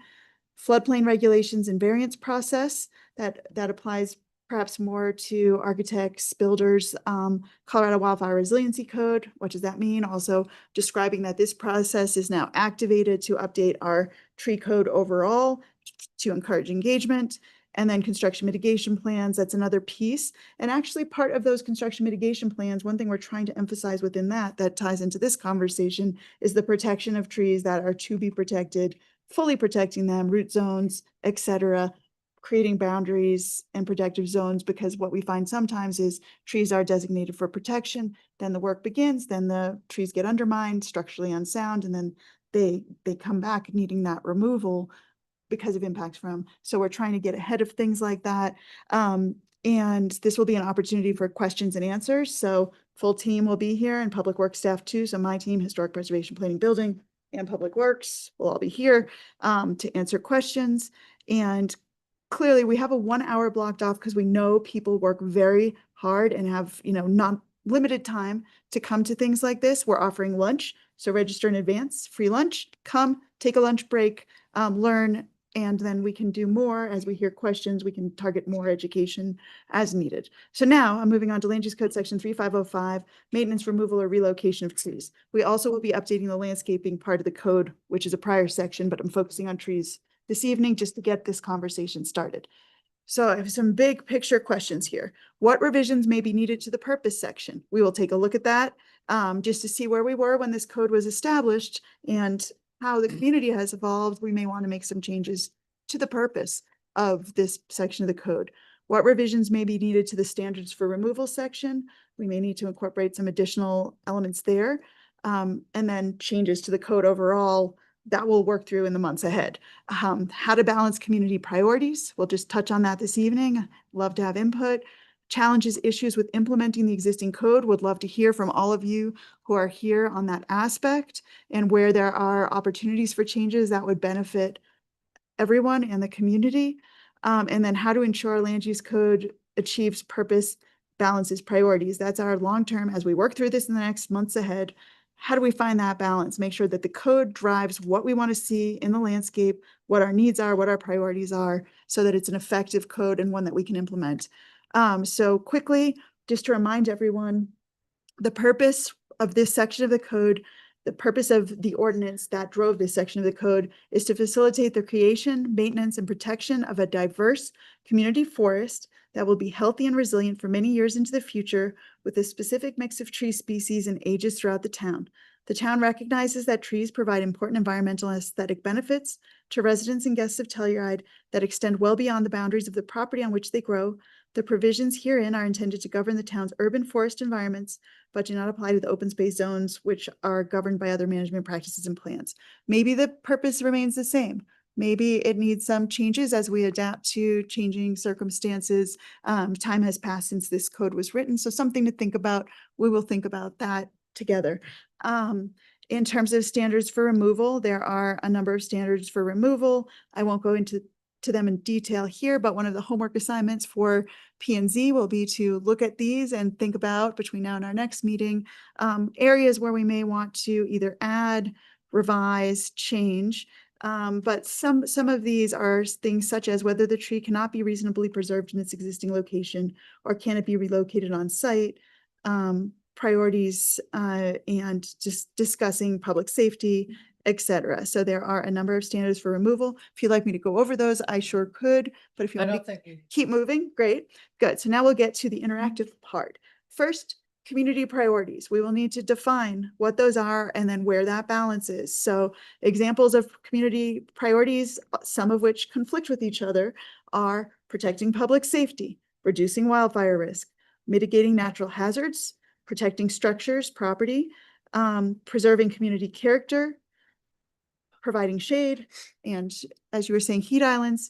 floodplain regulations and variance process that applies perhaps more to architects, builders, Colorado Wildfire Resiliency Code. What does that mean? Also describing that this process is now activated to update our tree code overall to encourage engagement. And then construction mitigation plans, that's another piece. And actually part of those construction mitigation plans, one thing we're trying to emphasize within that ties into this conversation is the protection of trees that are to be protected, fully protecting them, root zones, et cetera, creating boundaries and protective zones, because what we find sometimes is trees are designated for protection, then the work begins, then the trees get undermined, structurally unsound, and then they come back needing that removal because of impacts from. So we're trying to get ahead of things like that. And this will be an opportunity for questions and answers. So full team will be here and Public Works staff too. So my team, Historic Preservation Planning Building and Public Works will all be here to answer questions. And clearly we have a 1 hour blocked off because we know people work very hard and have, not limited time to come to things like this. We're offering lunch. So register in advance, free lunch, come, take a lunch break, learn, and then we can do more as we hear questions. We can target more education as needed. So now I'm moving on to Land Use Code Section 3505, maintenance, removal, or relocation of trees. We also will be updating the landscaping part of the code, which is a prior section, but I'm focusing on trees this evening just to get this conversation started. So I have some big picture questions here. What revisions may be needed to the purpose section? We will take a look at that just to see where we were when this code was established and how the community has evolved. We may want to make some changes to the purpose of this section of the code. What revisions may be needed to the standards for removal section? We may need to incorporate some additional elements there. And then changes to the code overall that we'll work through in the months ahead. How to balance community priorities. We'll just touch on that this evening. Love to have input. Challenges, issues with implementing the existing code. Would love to hear from all of you who are here on that aspect and where there are opportunities for changes that would benefit everyone and the community. And then how to ensure our land use code achieves purpose, balances priorities. That's our long-term, as we work through this in the next months ahead. How do we find that balance? Make sure that the code drives what we want to see in the landscape, what our needs are, what our priorities are, so that it's an effective code and one that we can implement. So quickly, just to remind everyone, the purpose of this section of the code, the purpose of the ordinance that drove this section of the code is to facilitate the creation, maintenance, and protection of a diverse community forest that will be healthy and resilient for many years into the future with a specific mix of tree species and ages throughout the town. The town recognizes that trees provide important environmental and aesthetic benefits to residents and guests of Telluride that extend well beyond the boundaries of the property on which they grow. The provisions herein are intended to govern the town's urban forest environments, but do not apply to the open space zones, which are governed by other management practices and plans. Maybe the purpose remains the same. Maybe it needs some changes as we adapt to changing circumstances. Time has passed since this code was written, so something to think about. We will think about that together. In terms of standards for removal, there are a number of standards for removal. I won't go into them in detail here, but one of the homework assignments for P&Z will be to look at these and think about, between now and our next meeting, areas where we may want to either add, revise, change. But some of these are things such as whether the tree cannot be reasonably preserved in its existing location, or can it be relocated on site, priorities, and just discussing public safety, etc. So there are a number of standards for removal. If you'd like me to go over those, I sure could, but if you I want me don't to think you. keep moving, great, good. So now we'll get to the interactive part. First, community priorities. We will need to define what those are and then where that balance is. So examples of community priorities, some of which conflict with each other, are protecting public safety, reducing wildfire risk, mitigating natural hazards, protecting structures, property, preserving community character, providing shade, and as you were saying, heat islands,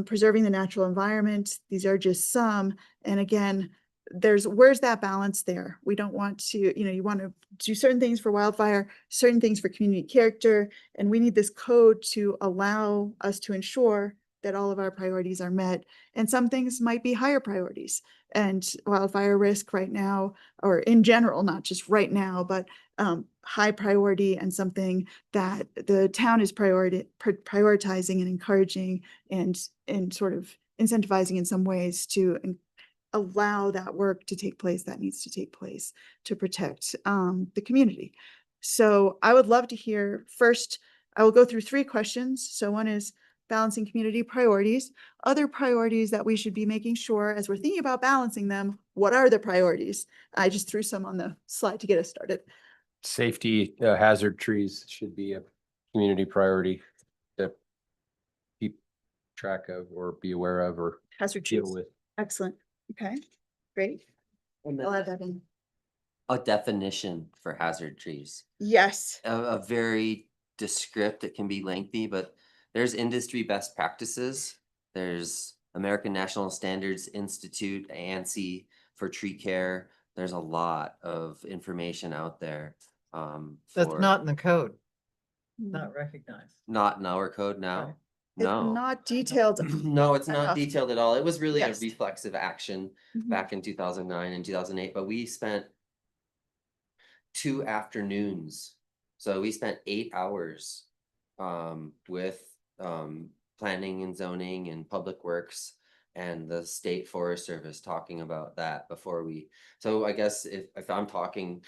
preserving the natural environment. These are just some. And again, where's that balance there? We don't want to, you want to do certain things for wildfire, certain things for community character, and we need this code to allow us to ensure that all of our priorities are met. And some things might be higher priorities. And wildfire risk right now, or in general, not just right now, but high priority and something that the town is prioritizing and encouraging and sort of incentivizing in some ways to allow that work to take place that needs to take place to protect the community. So I would love to hear first, I will go through 3 questions. So one is balancing community priorities, other priorities that we should be making sure as we're thinking about balancing them, what are the priorities? I just threw some on the slide to get us started. Safety, hazard trees should be a community priority to keep track of or be aware of or Hazard deal trees. with. Excellent. Okay, great. And I'll add that in. a definition for hazard trees. Yes. A very descriptive, it can be lengthy, but there's industry best practices. There's American National Standards Institute, ANSI, for tree care. There's a lot of information out there. That's for- not in the code, not recognized. Not in our code now. Right. It's No. not detailed. No, it's not enough. detailed at all. It was really Yes. a reflexive action Mhm. back in 2009 and 2008, but we spent 2 afternoons. So we spent 8 hours with planning and zoning and public works and the state forest service talking about that before we, so I guess if I'm talking,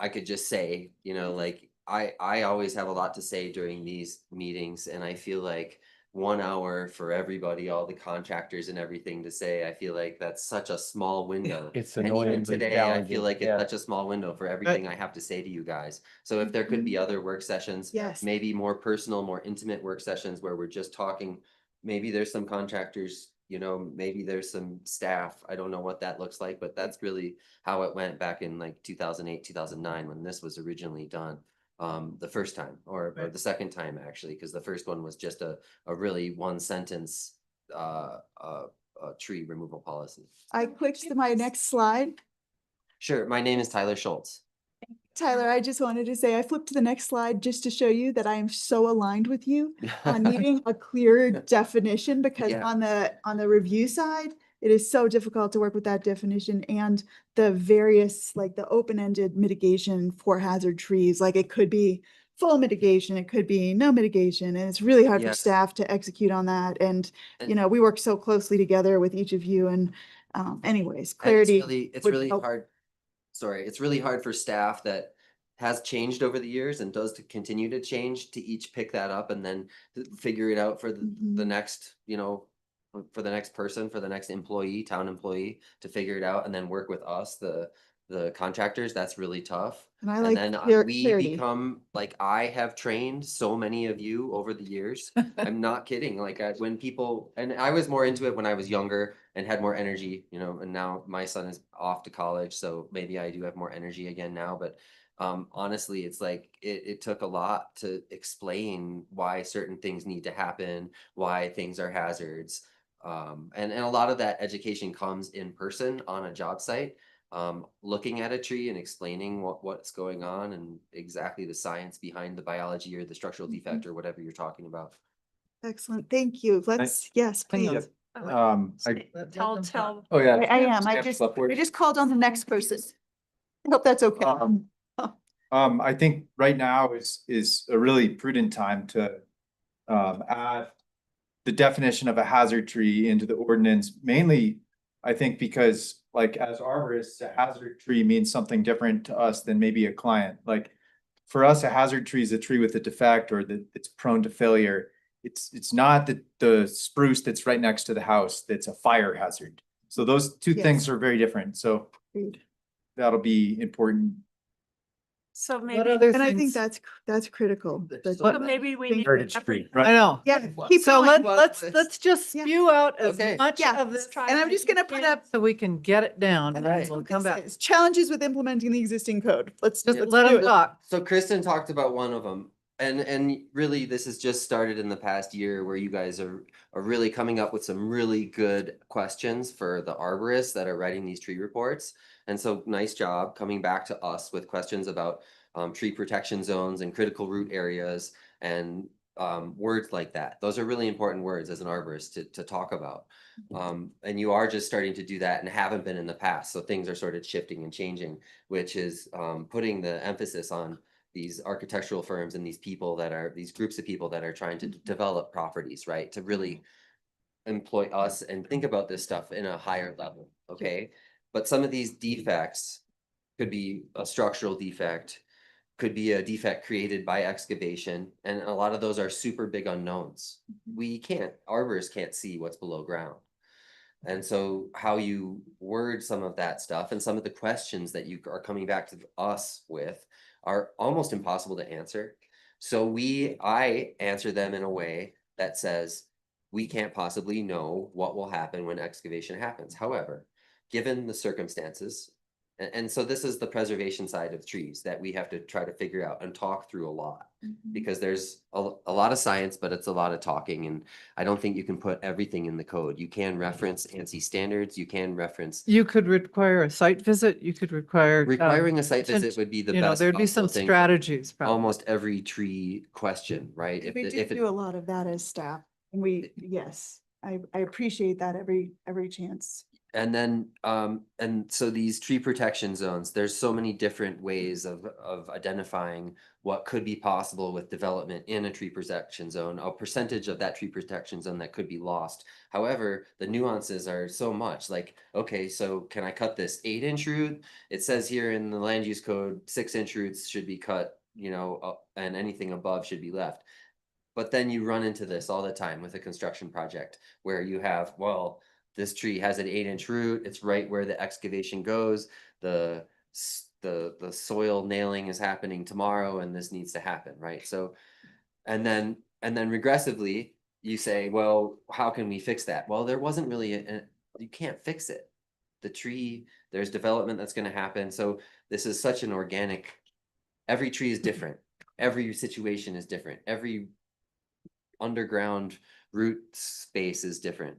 I could just say, like I always have a lot to say during these meetings, and I feel like 1 hour for everybody, all the contractors and everything to say. I feel like that's such a small window. It's And even annoyingly today, I challenging, feel like it's yeah. such a small window for everything I have to say to you guys. So if there could be other work sessions, Yes. maybe more personal, more intimate work sessions where we're just talking. Maybe there's some contractors, maybe there's some staff. I don't know what that looks like, but that's really how it went back in like 2008, 2009, when this was originally done. The first time or the second time, actually, because the first one was just a really one sentence tree removal policy. I clicked my next slide. Sure. My name is Tyler Schultz. Tyler, I just wanted to say I flipped to the next slide just to show you that I am so aligned with you on needing a clear definition, because Yeah. on the review side, it is so difficult to work with that definition and the various, like the open-ended mitigation for hazard trees. Like it could be full mitigation, it could be no mitigation, and it's really hard for Yes. staff to execute on that. And, And- we work so closely together with each of you, and anyways, And clarity. it's would really help. hard. Sorry, it's really hard for staff that has changed over the years and does to continue to change to each pick that up and then figure it out for the Mhm. next, for the next person, for the next employee, town employee, to figure it out and then work with us, the contractors. That's really tough. And I And like then we clarity. become, like, I have trained so many of you over the years. I'm not kidding. Like when people, and I was more into it when I was younger and had more energy, and now my son is off to college, so maybe I do have more energy again now. But honestly, it's like it took a lot to explain why certain things need to happen, why things are hazards. And a lot of that education comes in person on a job site, looking at a tree and explaining what's going on and exactly the science behind the biology or the structural defect or whatever you're talking about. Excellent. Thank you. Yes, Hang please. on. Tell. Oh, yeah. I am. I Stamps upward. just called on the next person. I hope that's okay. I think right now is a really prudent time to add the definition of a hazard tree into the ordinance, mainly, I think, because like as arborists, a hazard tree means something different to us than maybe a client. Like for us, a hazard tree is a tree with a defect or that it's prone to failure. It's not the spruce that's right next to the house that's a fire hazard. So those two things Yes. are very different. So Agreed. that'll be important. So What maybe, other And I think things? that's critical. So so maybe we need. Heritage tree, I right? know. Yeah, keep So going. let's just Yeah. spew out as Okay. much Yeah. of this. And I'm just gonna put up. So we can get it down and then Right. we'll come back. Challenges with implementing the existing code. Let's Just let's let do them it. talk. So Kristen talked about one of them, and really this has just started in the past year where you guys are really coming up with some really good questions for the arborists that are writing these tree reports. And so nice job coming back to us with questions about tree protection zones and critical root areas and words like that. Those are really important words as an arborist to talk about. And you are just starting to do that and haven't been in the past. So things are sort of shifting and changing, which is putting the emphasis on these architectural firms and these groups of people that are trying to develop properties, right? To really employ us and think about this stuff in a higher level, okay? But some of these defects could be a structural defect, could be a defect created by excavation, and a lot of those are super big unknowns. Arborists can't see what's below ground. And so how you word some of that stuff and some of the questions that you are coming back to us with are almost impossible to answer. So I answer them in a way that says, we can't possibly know what will happen when excavation happens. However, given the circumstances, and so this is the preservation side of trees that we have to try to figure out and talk through a lot, because there's a lot of science, but it's a lot of talking. And I don't think you can put everything in the code. You can reference ANSI standards. You can reference You could require a site visit. You could require. requiring a site and, visit would be the You know, best. there'd be some possible thing for strategies. probably. almost every tree question, right? We do a lot of that as staff. And yes, I appreciate that every chance. And then, and so these tree protection zones, there's so many different ways of identifying what could be possible with development in a tree protection zone, a percentage of that tree protection zone that could be lost. However, the nuances are so much like, okay, so can I cut this 8-inch root? It says here in the land use code, 6-inch roots should be cut, and anything above should be left. But then you run into this all the time with a construction project where you have, well, this tree has an 8-inch root. It's right where the excavation goes. The soil nailing is happening tomorrow, and this needs to happen, right? So, and then regressively, you say, well, how can we fix that? Well, there wasn't really you can't fix it. The tree, there's development that's going to happen. So this is such an organic. Every tree is different. Every situation is different. Every underground root space is different.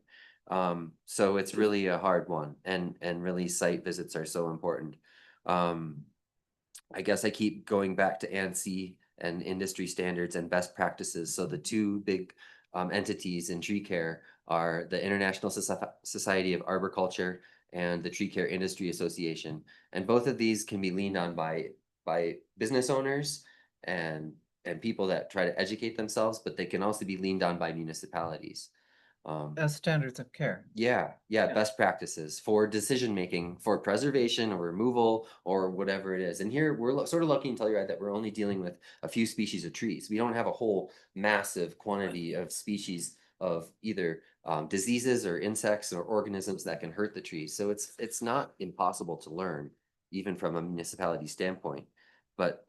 So it's really a hard one, and really site visits are so important. I guess I keep going back to ANSI and industry standards and best practices. So the two big entities in tree care are the International Society of Arboriculture and the Tree Care Industry Association. And both of these can be leaned on by business owners and people that try to educate themselves, but they can also be leaned on by municipalities. As standards of care. Yeah, best practices for decision making, for preservation or removal or whatever it is. And here we're sort of lucky in Telluride that we're only dealing with a few species of trees. We don't have a whole massive quantity of species of either diseases or insects or organisms that can hurt the trees. So it's not impossible to learn, even from a municipality standpoint. But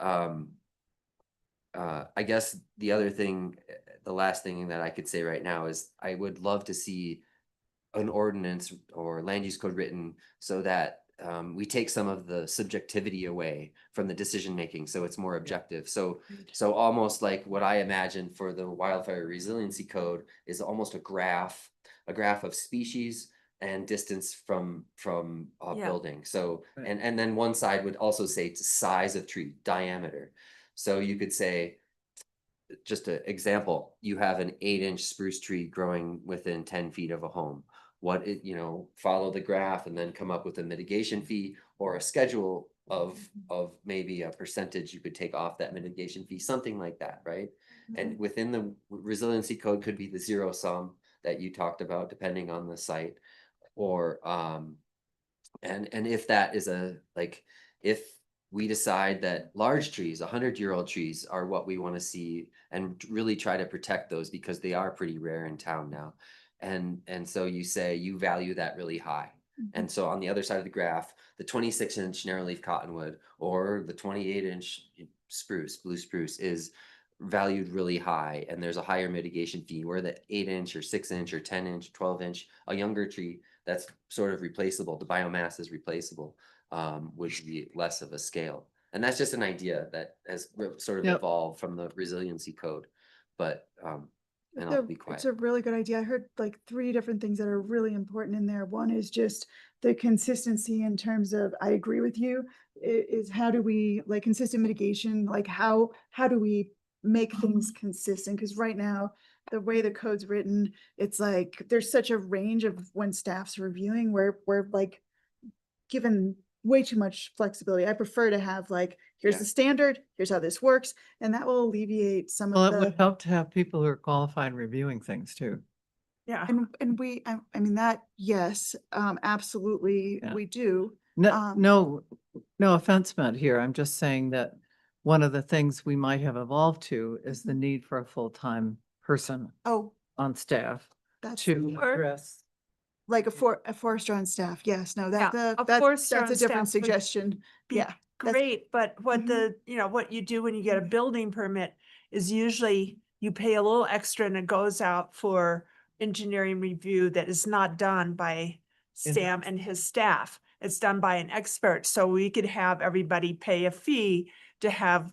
I guess the other thing, the last thing that I could say right now is I would love to see an ordinance or land use code written so that we take some of the subjectivity away from the decision making, so it's more objective. So almost like what I imagine for the wildfire resiliency code is almost a graph of species and distance from Yeah. building. So Right. and then one side would also say size of tree, diameter. So you could say, just an example, you have an 8-inch spruce tree growing within 10 feet of a home. Follow the graph and then come up with a mitigation fee or a schedule of maybe a percentage you could take off that mitigation fee, something like that, right? And within the resiliency code could be the zero sum that you talked about, depending on the site, or and if that is if we decide that large trees, 100-year-old trees, are what we want to see and really try to protect those because they are pretty rare in town now. And so you say you value that really high. And so on the other side of the graph, the 26-inch narrowleaf cottonwood or the 28-inch spruce, blue spruce, is valued really high, and there's a higher mitigation fee, where the 8-inch or 6-inch or 10-inch, 12-inch, a younger tree that's sort of replaceable, the biomass is replaceable, would be less of a scale. And that's just an idea that has sort of Yep. evolved from the resiliency code. But and I'll be quiet. It's a really good idea. I heard like 3 different things that are really important in there. One is just the consistency in terms of, I agree with you, is how do we, like, consistent mitigation, like how do we make things consistent? Because right now, the way the code's written, it's like there's such a range of when staff's reviewing where we're like given way too much flexibility. I prefer to have like, here's Yeah. the standard, here's how this works, and that will alleviate some Well, of it the. would help to have people who are qualified reviewing things too. Yeah. And I mean, that, yes, absolutely, Yeah. we do. No, no offense meant here. I'm just saying that one of the things we might have evolved to is the need for a full-time person Oh, on staff that's to Or- address. like a forester on staff. Yes, no, Yeah, a forester that's on a different staff would suggestion. be Yeah. that's- Great, but what Mhm. what you do when you get a building permit is usually you pay a little extra and it goes out for engineering review that is not done by Sam and his staff. It's done by an expert, so we could have everybody pay a fee to have,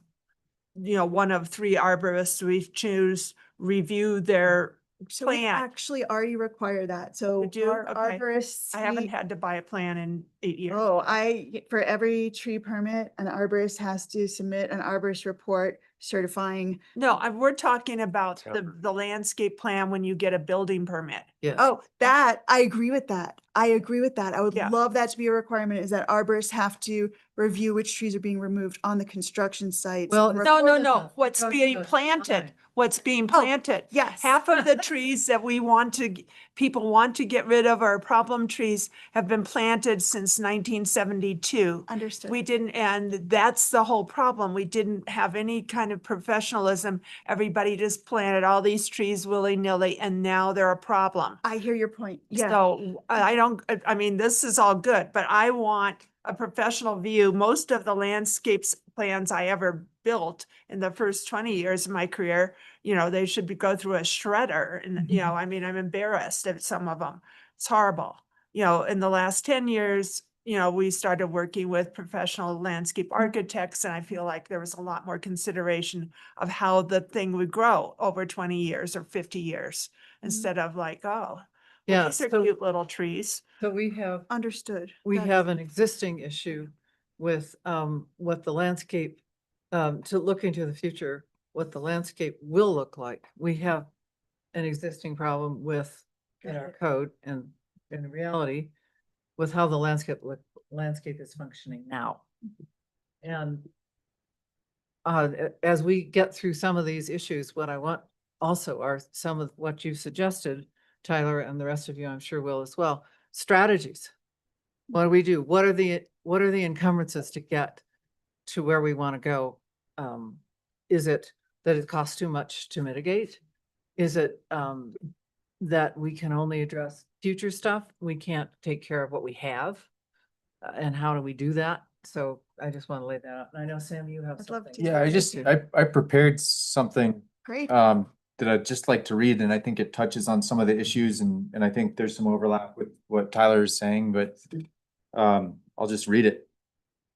one of 3 arborists we choose review their So we plan. actually already require that. So You do? our Okay. arborists. I haven't we- had to buy a plan in 8 years. Oh, for every tree permit, an arborist has to submit an arborist report certifying. No, we're talking about Cover. the landscape plan when you get a building permit. Yes. Oh, I agree with that. I would Yeah. love that to be a requirement, is that arborists have to review which trees are being removed on the construction sites. Well, and it's- No, report no, them. no, what's Goes being to planted, design. what's being planted. Yes. Half of the trees that we want to, people want to get rid of, our problem trees, have been planted since 1972. Understood. We didn't, and that's the whole problem. We didn't have any kind of professionalism. Everybody just planted all these trees willy-nilly, and now they're a problem. I hear your point. Yeah. So I don't, I mean, this is all good, but I want a professional view. Most of the landscapes plans I ever built in the first 20 years of my career, you know, they should go through a shredder. And, you know, I mean, I'm embarrassed at some of them. It's horrible. You know, in the last 10 years, you know, we started working with professional landscape architects, and I feel like there was a lot more consideration of how the thing would grow over 20 years or 50 years, instead of like, oh, Yeah, these are so- cute little trees. So we have, Understood. we That's- have an existing issue with what the landscape, to look into the future, what the landscape will look like. We have an existing problem with in our code and in reality with how the landscape is functioning now. And as we get through some of these issues, what I want also are some of what you suggested, Tyler, and the rest of you, I'm sure will as well, strategies. What do we do? What are the encumbrances to get to where we want to go? Is it that it costs too much to mitigate? Is it that we can only address future stuff? We can't take care of what we have? And how do we do that? So I just want to lay that out. And I know, Sam, you have I'd love something. to Yeah, I just, I prepared something Great. that I'd just like to read, and I think it touches on some of the issues, and I think there's some overlap with what Tyler is saying, but I'll just read it.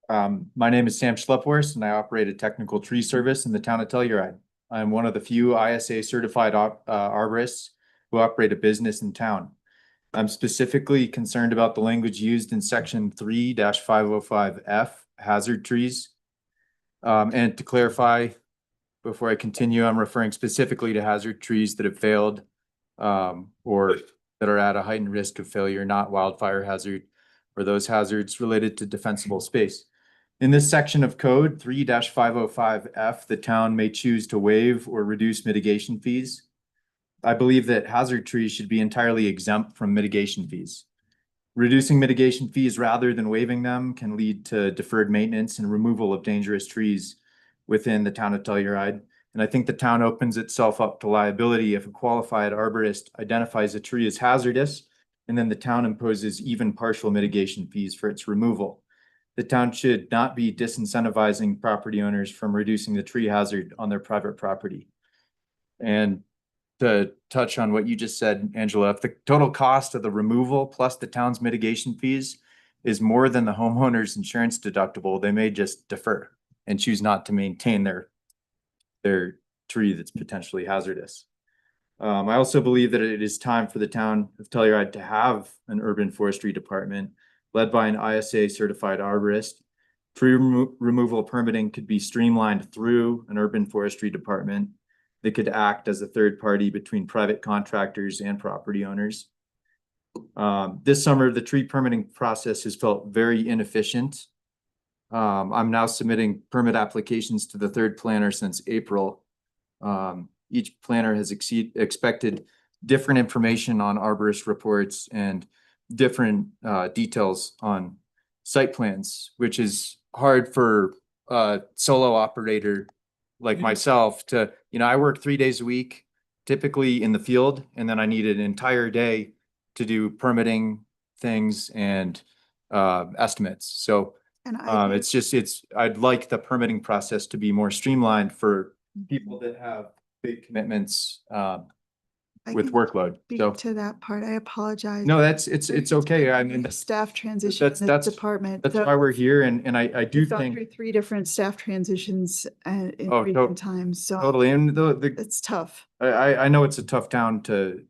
My name is Sam Schlepworst, and I operate a technical tree service in the town of Telluride. I'm one of the few ISA certified arborists who operate a business in town. I'm specifically concerned about the language used in section 3-505F, hazard trees. And to clarify, before I continue, I'm referring specifically to hazard trees that have failed or that are at a heightened risk of failure, not wildfire hazard or those hazards related to defensible space. In this section of code 3-505F, the town may choose to waive or reduce mitigation fees. I believe that hazard trees should be entirely exempt from mitigation fees. Reducing mitigation fees rather than waiving them can lead to deferred maintenance and removal of dangerous trees within the town of Telluride. And I think the town opens itself up to liability if a qualified arborist identifies a tree as hazardous, and then the town imposes even partial mitigation fees for its removal. The town should not be disincentivizing property owners from reducing the tree hazard on their private property. And to touch on what you just said, Angela, if the total cost of the removal plus the town's mitigation fees is more than the homeowner's insurance deductible, they may just defer and choose not to maintain their tree that's potentially hazardous. I also believe that it is time for the town of Telluride to have an urban forestry department led by an ISA certified arborist. Tree removal permitting could be streamlined through an urban forestry department that could act as a third party between private contractors and property owners. This summer, the tree permitting process has felt very inefficient. I'm now submitting permit applications to the third planner since April. Each planner has expected different information on arborist reports and different details on site plans, which is hard for a solo operator like myself to, I work 3 days a week, typically in the field, and then I need an entire day to do permitting things and estimates. So And I, I'd like the permitting process to be more streamlined for people that have big commitments with workload. So speak to that part. I apologize. no, it's okay. I mean, Staff transition in that's this department. that's So why we're here, and I do we've gone think through 3 different staff transitions in Oh, recent times, so totally, and it's tough. I know it's a tough town to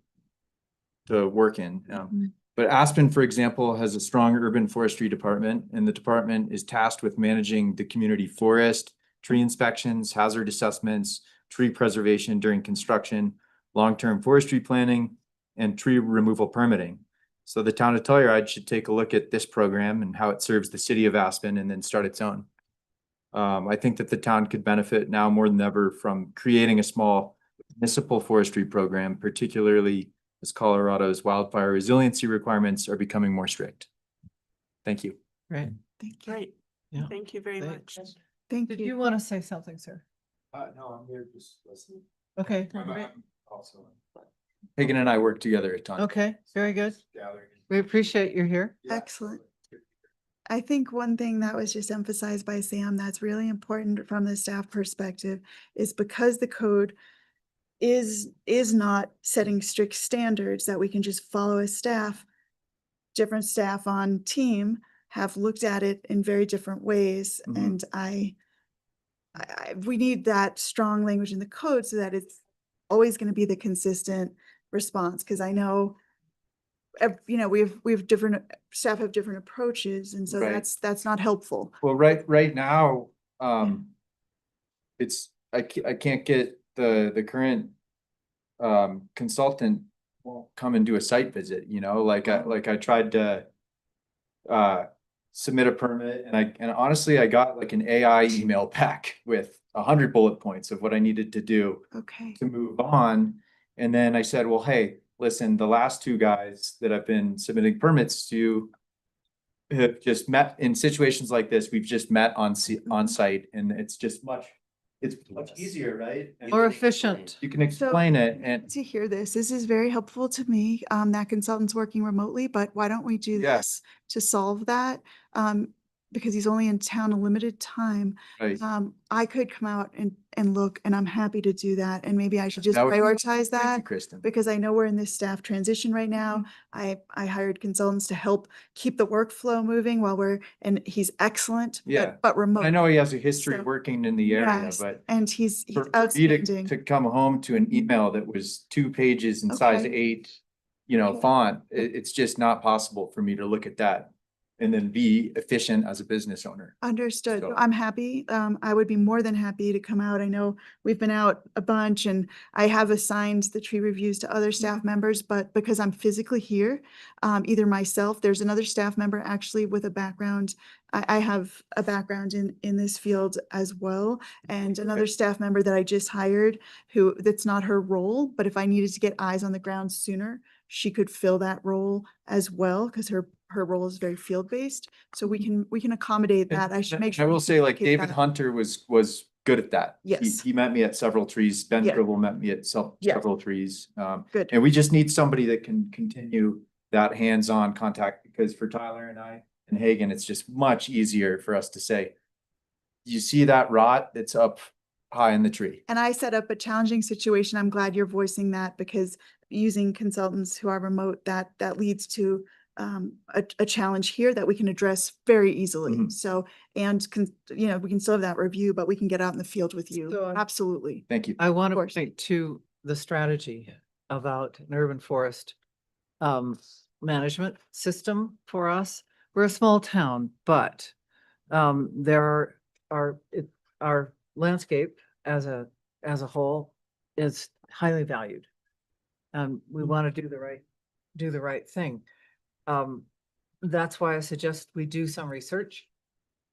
work in. But Aspen, for example, has a strong urban forestry department, and the department is tasked with managing the community forest, tree inspections, hazard assessments, tree preservation during construction, long-term forestry planning, and tree removal permitting. So the town of Telluride should take a look at this program and how it serves the city of Aspen and then start its own. I think that the town could benefit now more than ever from creating a small municipal forestry program, particularly as Colorado's wildfire resiliency requirements are becoming more strict. Thank you. Right. Thank you. Great. Yeah. Thank you very Thanks. much. Thank Did you. you want to say something, sir? No, I'm here just listening. Okay. Also. Hagan and I work together a ton. Okay, very good. Gathering. We appreciate you're here. Excellent. I think one thing that was just emphasized by Sam that's really important from the staff perspective is because the code is not setting strict standards that we can just follow as staff. Different staff on team have looked at it in very different ways, Mhm. and we need that strong language in the code so that it's always going to be the consistent response. Because I know, we have different staff have different approaches, and so Right. that's not helpful. Well, right now, I can't get the current consultant won't come and do a site visit, like I tried to submit a permit and honestly, I got like an AI email back with 100 bullet points of what I needed to do Okay. to move on. And then I said, well, hey, listen, the last two guys that I've been submitting permits to have just met in situations like this. We've just met on site and it's much easier, right? And More efficient. you can explain it and To hear this is very helpful to me, that consultant's working remotely, but why don't we do Yeah. this to solve that? Because he's only in town a limited time. right. I could come out and look, and I'm happy to do that, and maybe I should just That would- prioritize Thank you, that. Kristen. Because I know we're in this staff transition right now. I hired consultants to help keep the workflow moving and he's excellent, Yeah. but remote. I know he has a history So- working in the area, Yes, but and he's for me outstanding. to come home to an email that was 2 pages in size Okay. 8, Okay. font, it's just not possible for me to look at that and then be efficient as a business owner. Understood. So- I'm happy. I would be more than happy to come out. I know we've been out a bunch and I have assigned the tree reviews to other staff members, but because I'm physically here, either myself, there's another staff member actually with a background. I have a background in this field as well. And another staff member that I just hired that's not her role, but if I needed to get eyes on the ground sooner, she could fill that role as well because her role is very field-based. So we can accommodate that. I should make sure. I will we say, like, communicate David that. Hunter was good at that. Yes. He met me at several trees. Ben Yeah. Tribble met me at Yeah. several trees. Good. And we just need somebody that can continue that hands-on contact, because for Tyler and I and Hagan, it's just much easier for us to say, you see that rot that's up high in the tree. And I set up a challenging situation. I'm glad you're voicing that because using consultants who are remote, that leads to a challenge here that we can address very easily. Mhm. So, and we can still have that review, but we can get out in the field with you. So, Absolutely. Thank you. I want to course. point to the strategy about an urban forest management system for us. We're a small town, but there our landscape as a whole is highly valued. We want to do the right thing. That's why I suggest we do some research.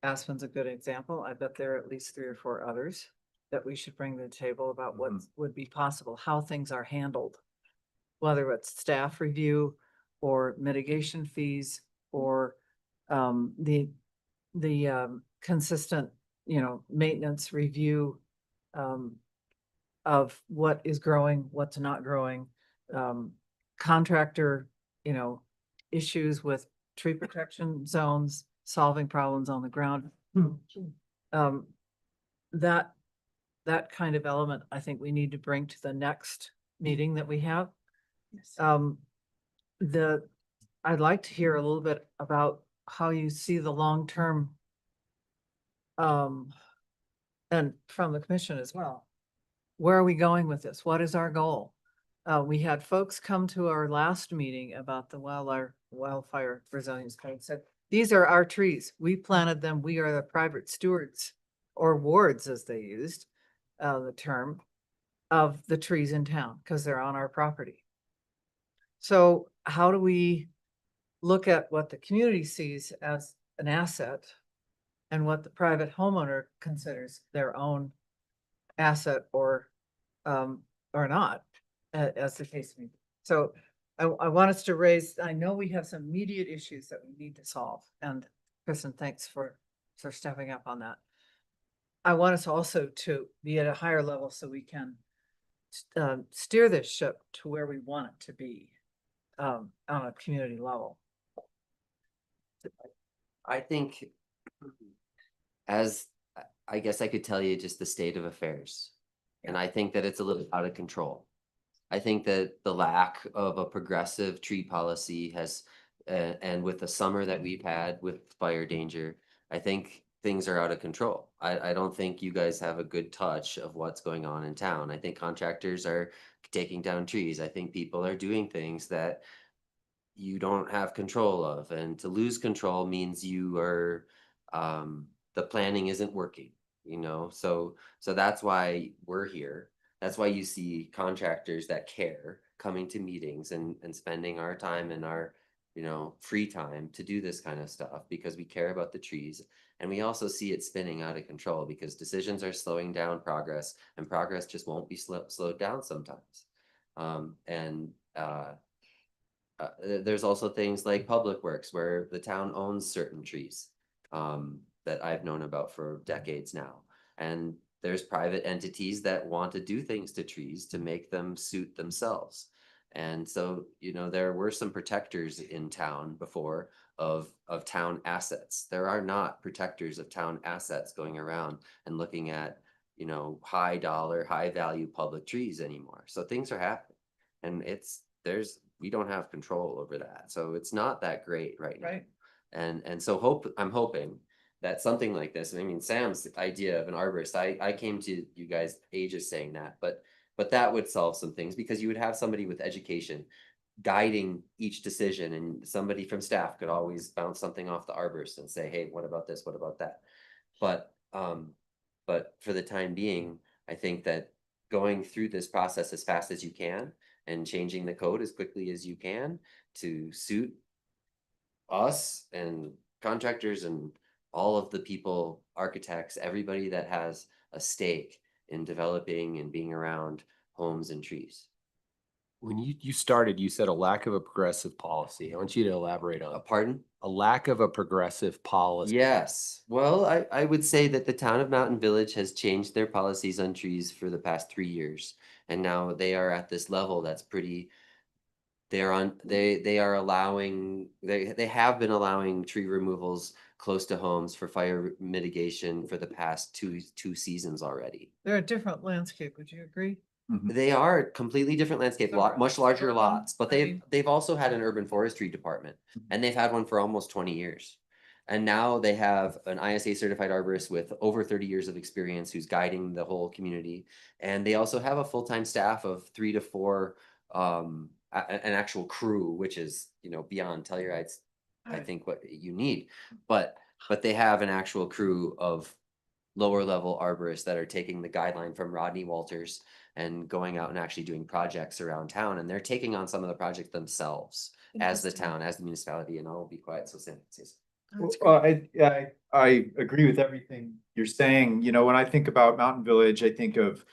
Aspen's a good example. I bet there are at least 3 or 4 others that we should bring to the table about what would be possible, how things are handled, whether it's staff review or mitigation fees or the consistent, maintenance review of what is growing, what's not growing, contractor, issues with tree protection zones, solving problems on the ground. That kind of element, I think we need to bring to the next meeting that we have. Yes. I'd like to hear a little bit about how you see the long-term and from the commission as well. Where are we going with this? What is our goal? We had folks come to our last meeting about the wildfire resilience code and said, these are our trees. We planted them. We are the private stewards or wards, as they used the term, of the trees in town because they're on our property. So how do we look at what the community sees as an asset and what the private homeowner considers their own asset or or not, as the case may be. So I want us to raise, I know we have some immediate issues that we need to solve, and Kristen, thanks for stepping up on that. I want us also to be at a higher level so we can steer this ship to where we want it to be on a community level. I think as I guess I could tell you just the state of affairs. And I think that it's a little out of control. I think that the lack of a progressive tree policy has, and with the summer that we've had with fire danger, I think things are out of control. I don't think you guys have a good touch of what's going on in town. I think contractors are taking down trees. I think people are doing things that you don't have control of, and to lose control means you are, the planning isn't working, you know, so that's why we're here. That's why you see contractors that care coming to meetings and spending our time and our, you know, free time to do this kind of stuff, because we care about the trees. And we also see it spinning out of control because decisions are slowing down progress, and progress just won't be slowed down sometimes. There's also things like public works where the town owns certain trees that I've known about for decades now. And there's private entities that want to do things to trees to make them suit themselves. And so, you know, there were some protectors in town before of town assets. There are not protectors of town assets going around and looking at, you know, high dollar, high value public trees anymore. So things are happening, and we don't have control over that. So it's not that great right now. Right. And so I'm hoping that something like this, I mean, Sam's idea of an arborist, I came to you guys ages saying that, but that would solve some things, because you would have somebody with education guiding each decision, and somebody from staff could always bounce something off the arborist and say, hey, what about this? What about that? But for the time being, I think that going through this process as fast as you can and changing the code as quickly as you can to suit us and contractors and all of the people, architects, everybody that has a stake in developing and being around homes and trees. When you started, you said a lack of a progressive policy. I want you to elaborate on Pardon? a lack of a progressive policy. Yes. Well, I would say that the town of Mountain Village has changed their policies on trees for the past 3 years. And now they are at this level that's pretty, they are allowing, they have been allowing tree removals close to homes for fire mitigation for the past two seasons already. They're a different landscape, would you agree? They are a completely different landscape, much larger lots, but they've also had an urban forestry department, and they've had one for almost 20 years. And now they have an ISA certified arborist with over 30 years of experience who's guiding the whole community. And they also have a full-time staff of 3 to 4, an actual crew, which is, you know, beyond Telluride's, I think, what you need. But they have an actual crew of lower level arborists that are taking the guideline from Rodney Walters and going out and actually doing projects around town. And they're taking on some of the projects themselves as the town, as the municipality. And I'll be quiet. So Sam, says. Well, I agree with everything you're saying. You know, when I think about Mountain Village, I think of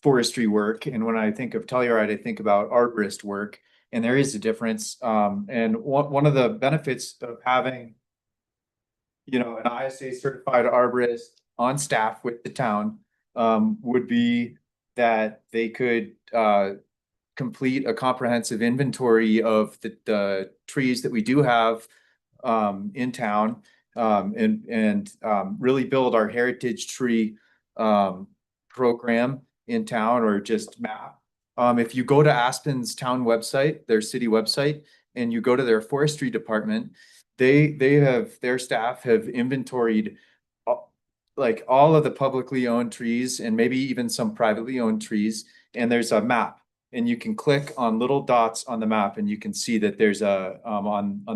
forestry work. And when I think of Telluride, I think about arborist work. And there is a difference. And one of the benefits of having, you know, an ISA certified arborist on staff with the town would be that they could complete a comprehensive inventory of the trees that we do have in town, and really build our heritage tree program in town, or just map. If you go to Aspen's town website, their city website, and you go to their forestry department, their staff have inventoried like all of the publicly owned trees and maybe even some privately owned trees. And there's a map, and you can click on little dots on the map, and you can see that there's a,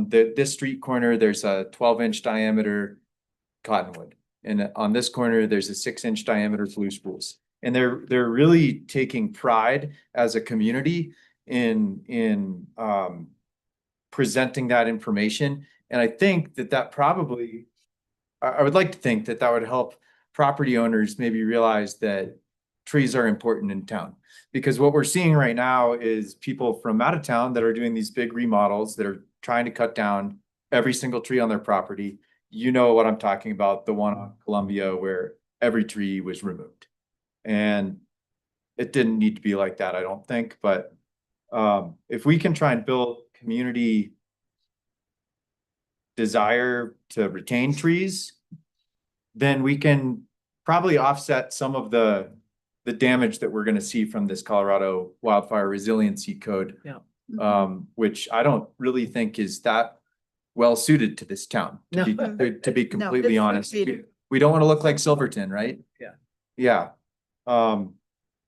this street corner, there's a 12-inch diameter cottonwood. And on this corner, there's a 6-inch diameter blue spruce. And they're really taking pride as a community in presenting that information. And I think that probably, I would like to think that would help property owners maybe realize that trees are important in town. Because what we're seeing right now is people from out of town that are doing these big remodels that are trying to cut down every single tree on their property. You know what I'm talking about, the one on Columbia where every tree was removed. And it didn't need to be like that, I don't think, but if we can try and build community desire to retain trees, then we can probably offset some of the damage that we're gonna see from this Colorado Wildfire Resiliency Code. Yeah. Which I don't really think is that well suited to this town, to be completely it's honest. frustrating. We don't want to look like Silverton, right? Yeah. Yeah.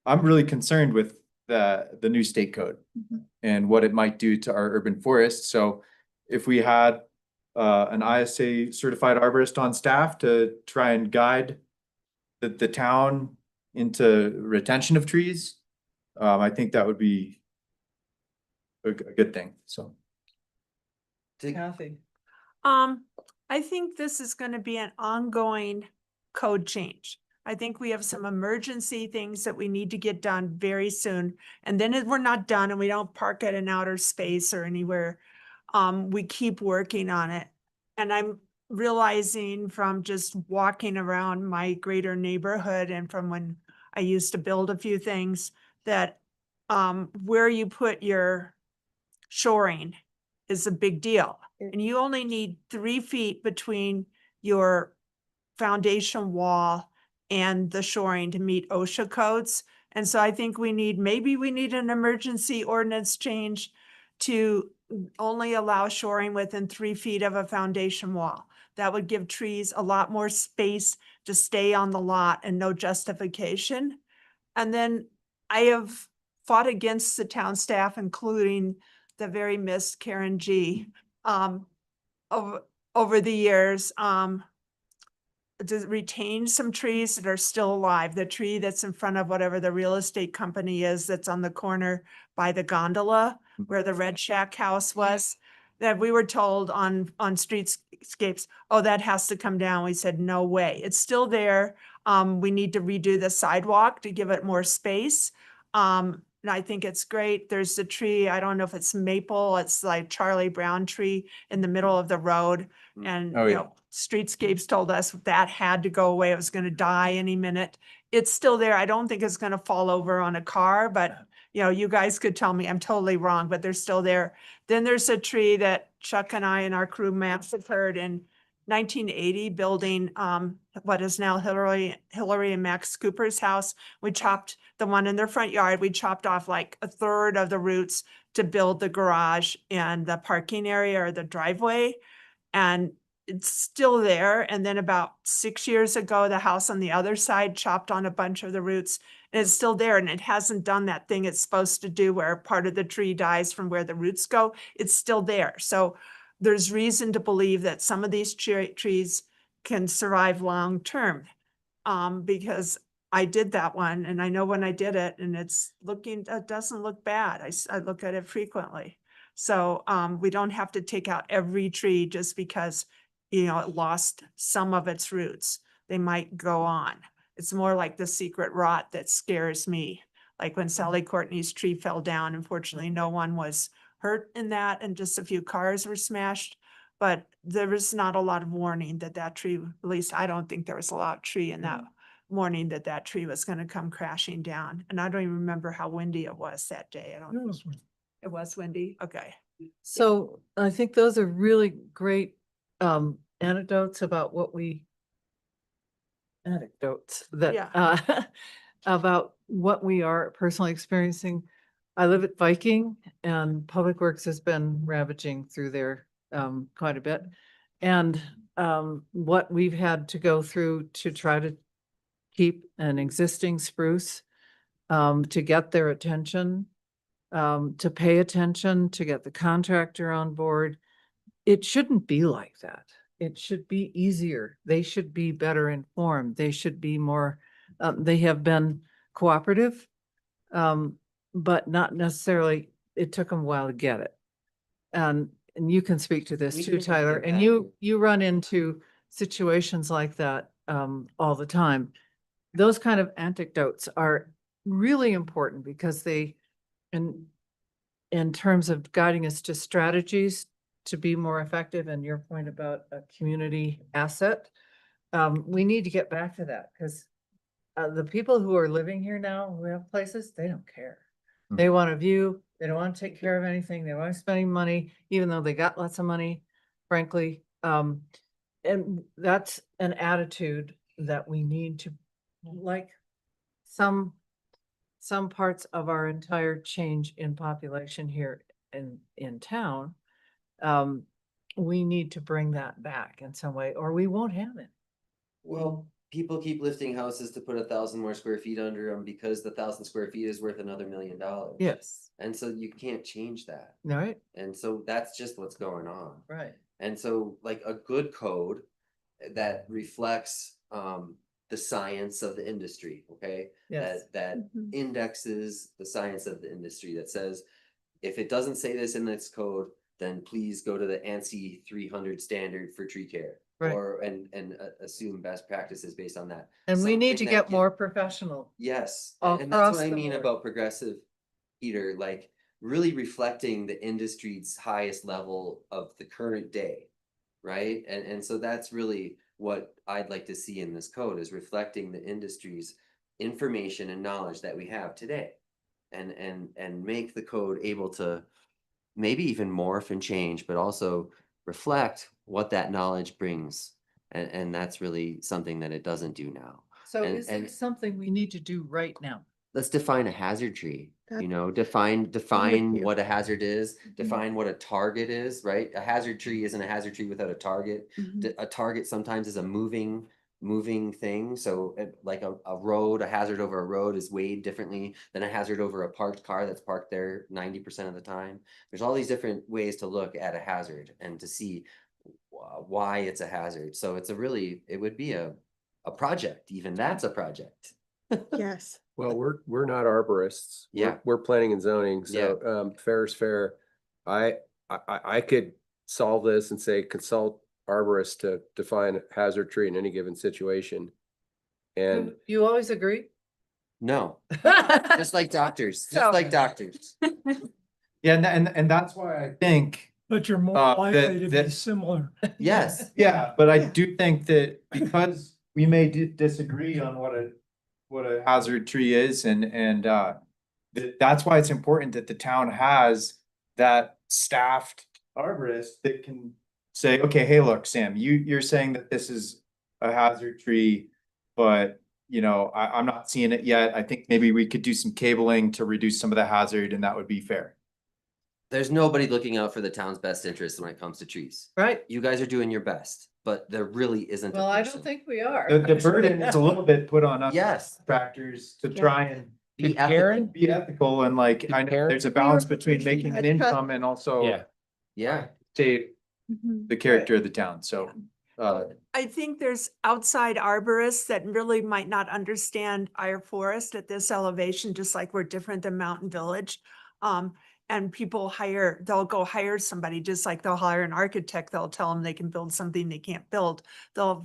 I'm really concerned with the new state code and what it might do to our urban forests. So if we had an ISA certified arborist on staff to try and guide the town into retention of trees, I think that would be a good thing, so. Kathy. I think this is gonna be an ongoing code change. I think we have some emergency things that we need to get done very soon. And then if we're not done and we don't park at an outer space or anywhere, we keep working on it. And I'm realizing from just walking around my greater neighborhood and from when I used to build a few things that where you put your shoring is a big deal. And you only need 3 feet between your foundation wall and the shoring to meet OSHA codes. And so I think maybe we need an emergency ordinance change to only allow shoring within 3 feet of a foundation wall. That would give trees a lot more space to stay on the lot and no justification. And then I have fought against the town staff, including the very missed Karen G. Over the years, to retain some trees that are still alive. The tree that's in front of whatever the real estate company is that's on the corner by the gondola where the Red Shack house was, that we were told on streetscapes, oh, that has to come down. We said, no way. It's still there. We need to redo the sidewalk to give it more space. And I think it's great. There's the tree, I don't know if it's maple, it's like Charlie Brown tree in the middle of the road. And, Oh, you yeah. know, streetscapes told us that had to go away. It was gonna die any minute. It's still there. I don't think it's gonna fall over on a car, but you know, you guys could tell me I'm totally wrong, but they're still there. Then there's a tree that Chuck and I and our crew massacred in 1980, building what is now Hillary and Max Cooper's house. We chopped the one in their front yard. We chopped off like a third of the roots to build the garage and the parking area or the driveway. And it's still there. And then about 6 years ago, the house on the other side chopped on a bunch of the roots and it's still there. And it hasn't done that thing it's supposed to do where part of the tree dies from where the roots go. It's still there. So there's reason to believe that some of these trees can survive long-term. Because I did that one and I know when I did it and it doesn't look bad. I look at it frequently. So we don't have to take out every tree just because, you know, it lost some of its roots. They might go on. It's more like the secret rot that scares me. Like when Sally Courtney's tree fell down, unfortunately, no one was hurt in that and just a few cars were smashed. But there was not a lot of warning that that tree, at least I don't think there was a lot of tree in that warning that that tree was going to come crashing down. And I don't even remember how windy it was that day. It was windy. Okay. So I think those are really great anecdotes about about what we are personally experiencing. I live at Viking and Public Works has been ravaging through there quite a bit. And what we've had to go through to try to keep an existing spruce, to get their attention, to pay attention, to get the contractor on board. It shouldn't be like that. It should be easier. They should be better informed. They should be more, they have been cooperative, but not necessarily, it took them a while to get it. And you can speak to this We too, didn't Tyler, get and that. you run into situations like that all the time. Those kind of anecdotes are really important because they, in terms of guiding us to strategies to be more effective, and your point about a community asset, we need to get back to that because the people who are living here now, who have places, they don't care. They want a view. They don't want to take care of anything. They want to spending money, even though they got lots of money, frankly. And that's an attitude that we need to, like some parts of our entire change in population here in town. We need to bring that back in some way, or we won't have it. Well, people keep lifting houses to put 1,000 more square feet under them because the 1,000 square feet is worth another $1 million. Yes, And so you can't change that. right, And so that's just what's going on. right. And so like a good code that reflects the science of the industry, okay? Yes. That Mhm. indexes the science of the industry, that says, if it doesn't say this in this code, then please go to the ANSI 300 standard for tree care. Right. Or and assume best practices based on that. And we need to Something that get can- more professional. Yes, All and that's across what I the mean board. about progressive, Peter, like really reflecting the industry's highest level of the current day, right? And so that's really what I'd like to see in this code, is reflecting the industry's information and knowledge that we have today. And make the code able to maybe even morph and change, but also reflect what that knowledge brings. And that's really something that it doesn't do now. So And- is there and- something we need to do right now? Let's define a hazard tree, That- you know, define you. what a hazard is, Mhm. define what a target is, right? A hazard tree isn't a hazard tree without a target. Mhm. A target sometimes is a moving thing. So like a road, a hazard over a road is weighed differently than a hazard over a parked car that's parked there 90% of the time. There's all these different ways to look at a hazard and to see why it's a hazard. So it's it would be a project, even that's a project. Yes. Well, we're not arborists. Yeah. We're planning and zoning, so fair is fair. I could solve this and say consult arborists to define a hazard tree in any given situation. And You always agree? No, just like doctors, So- just like doctors. Yeah, and that's why I think, But you're more likely to be similar. Yes, yeah, but I do think that because we may disagree on what a hazard tree is, and that's why it's important that the town has that staffed arborist that can say, okay, hey, look, Sam, you're saying that this is a hazard tree, but I'm not seeing it yet. I think maybe we could do some cabling to reduce some of the hazard, and that would be fair. there's nobody looking out for the town's best interest when it comes to trees. Right? You guys are doing your best, but there really isn't. Well, a I person. don't think we are. The burden is a little bit put on us Yes, contractors to try and be Karen? ethical. be ethical, and like, I know Karen? there's a balance between making an income and also Yeah, save Mhm. the character of the town, so. I think there's outside arborists that really might not understand our forest at this elevation, just like we're different than Mountain Village. And people they'll go hire somebody, just like they'll hire an architect, they'll tell them they can build something they can't build.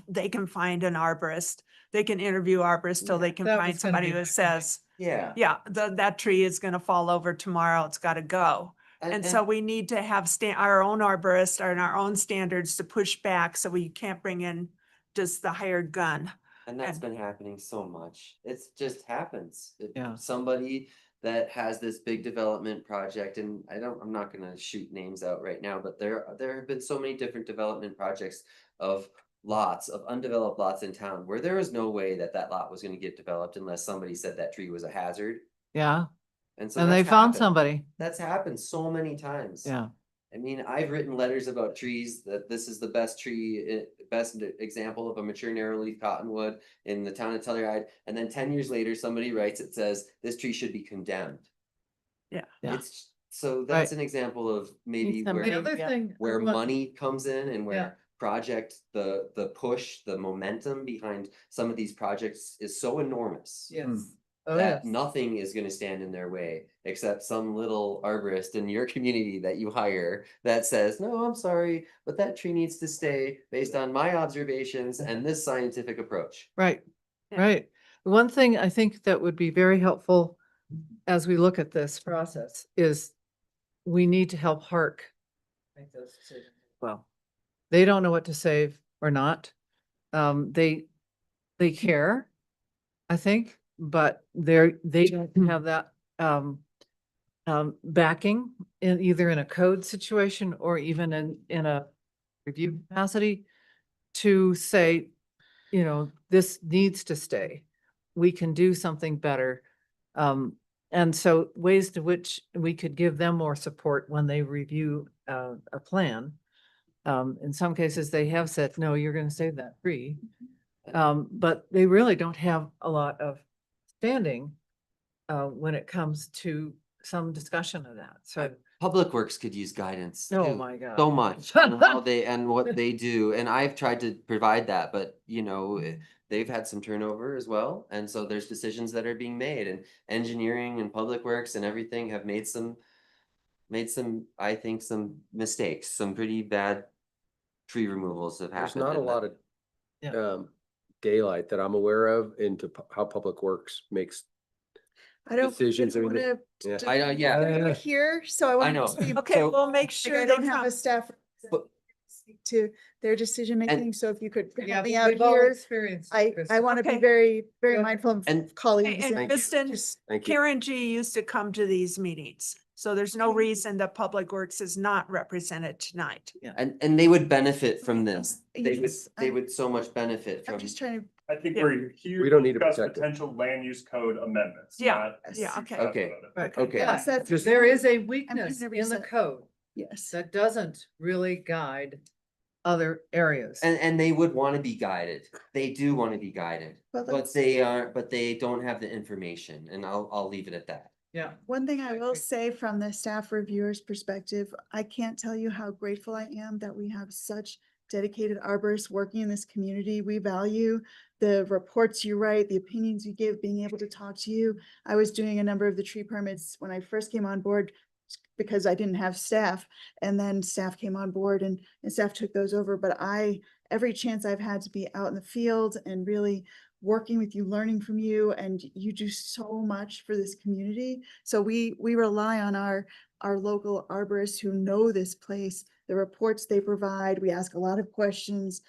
They can find an arborist, they can interview arborists till they can That find was gonna somebody be my who point. says, yeah. yeah, that tree is gonna fall over tomorrow, it's gotta go. And so we need to have our own arborists and our own standards to push back, so we can't bring in just the hired gun. And that's been happening so much. It's just happens. Yeah. Somebody that has this big development project, and I'm not gonna shoot names out right now, but there have been so many different development projects of lots of undeveloped lots in town where there was no way that lot was gonna get developed unless somebody said that tree was a hazard. Yeah, And so and they that's found happened. somebody. That's happened so many times. Yeah. I mean, I've written letters about trees that this is the best tree, best example of a mature narrowleaf cottonwood in the town of Telluride. And then 10 years later, somebody writes, it says, this tree should be condemned. Yeah. Yeah. It's so that's Right. an example of maybe somebody- The where, other Yeah. thing. I where want- money comes in and Yeah. where the push, the momentum behind some of these projects is so enormous. Yes. Oh, That yes. nothing is gonna stand in their way, except some little arborist in your community that you hire that says, no, I'm sorry, but that tree needs to stay based on my observations and this scientific approach. Right, Yeah. right. One thing I think that would be very helpful as we look at this process is we need to help Hark make those decisions. Well, they don't know what to save or not. They care, I think, but they don't have that backing in either in a code situation or even in a review capacity to say, you know, this needs to stay. We can do something better. And so ways to which we could give them more support when they review a plan. In some cases, they have said, no, you're going to save that tree. But they really don't have a lot of standing when it comes to some discussion of that. So, Public Works could use guidance oh too, my God. so much on how they and what they do. And I've tried to provide that, but you know, they've had some turnover as well. And so there's decisions that are being made, and engineering and Public Works and everything have made some, I think, some mistakes, some pretty bad tree removals have There's happened. not a and lot of Yeah. daylight that I'm aware of into how Public Works makes I don't decisions. I mean, wanna yeah. I know, yeah. here, so I want know. to see. Okay, So- we'll make Like, sure I they don't have come. a staff But- speak to their decision making, so if you could Yeah, help me but out we've all here. experienced I this. want to be Okay. very, very Go ahead. mindful of And- colleagues. And Thank you. Kristen, Just- Thank you. Karen G used to come to these meetings, so there's no Okay. reason that Public Works is not represented tonight. And they would benefit from this. Yes, They I- would so much benefit I'm from. just trying to, I think Yeah. we're here We don't to need to discuss protect it. potential land use code amendments. Yeah, not yeah, okay. Okay. Right. Okay. yes, that's. Because there is a I'm weakness gonna in the reset. code Yes. that doesn't really guide other areas. And they would want to be guided. They do want to be guided, Well, but they don't have the information, and I'll leave it at that. Yeah. One thing I will agree. say from the staff reviewer's perspective, I can't tell you how grateful I am that we have such dedicated arborists working in this community. We value the reports you write, the opinions you give, being able to talk to you. I was doing a number of the tree permits when I first came on board because I didn't have staff, and then staff came on board and staff took those over. But every chance I've had to be out in the field and really working with you, learning from you, and you do so much for this community. So we rely on our local arborists who know this place, the reports they provide. We ask a lot of questions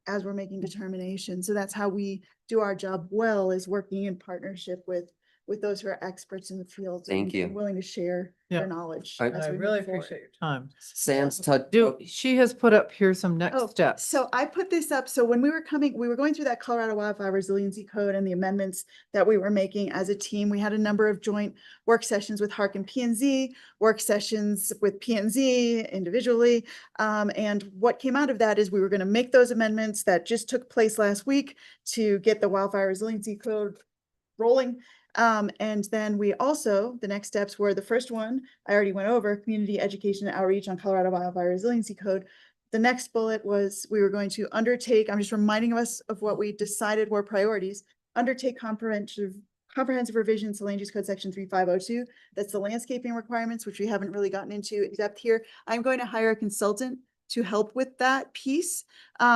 as we're making determinations. So that's how we do our job well, is working in partnership with those who are experts in the field. Thank you. and willing to share Yeah. their knowledge. I- as I we move really forward. appreciate your time. Sam's She has put up here some next Oh, steps. So I put this up, so when we were going through that Colorado Wildfire Resiliency Code and the amendments that we were making as a team, we had a number of joint work sessions with Hark and P&Z, work sessions with P&Z individually. And what came out of that is we were gonna make those amendments that just took place last week to get the Wildfire Resiliency Code rolling. And then we also, the next steps were, the first one, I already went over, community education and outreach on Colorado Wildfire Resiliency Code. The next bullet was, we were going to undertake, I'm just reminding us of what we decided were priorities, undertake comprehensive revisions to land use code section 3502. That's the landscaping requirements, which we haven't really gotten into in depth here. I'm going to hire a consultant to help with that piece,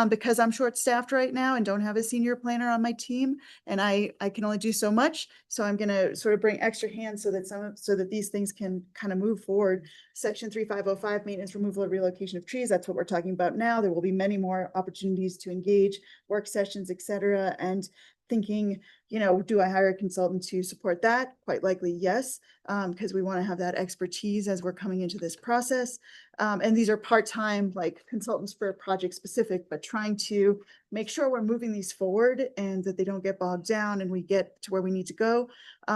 because I'm short-staffed right now and don't have a senior planner on my team, and I can only do so much. So I'm gonna sort of bring extra hands so that these things can kind of move forward. Section 3505, maintenance, removal, or relocation of trees. That's what we're talking about now. There will be many more opportunities to engage, work sessions, et cetera. And thinking, do I hire a consultant to support that? Quite likely, yes, because we want to have that expertise as we're coming into this process. And these are part-time, like consultants for project specific, but trying to make sure we're moving these forward and that they don't get bogged down and we get to where we need to go.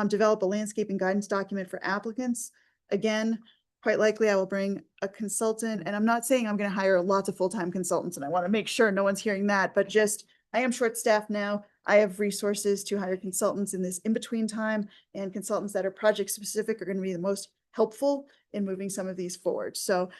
Develop a landscaping guidance document for applicants. Again, quite likely I will bring a consultant, and I'm not saying I'm going to hire lots of full-time consultants, and I want to make sure no one's hearing that, but just, I am short-staffed now. I have resources to hire consultants in this in-between time, and consultants that are project specific are going to be the most helpful in moving some of these forward. So,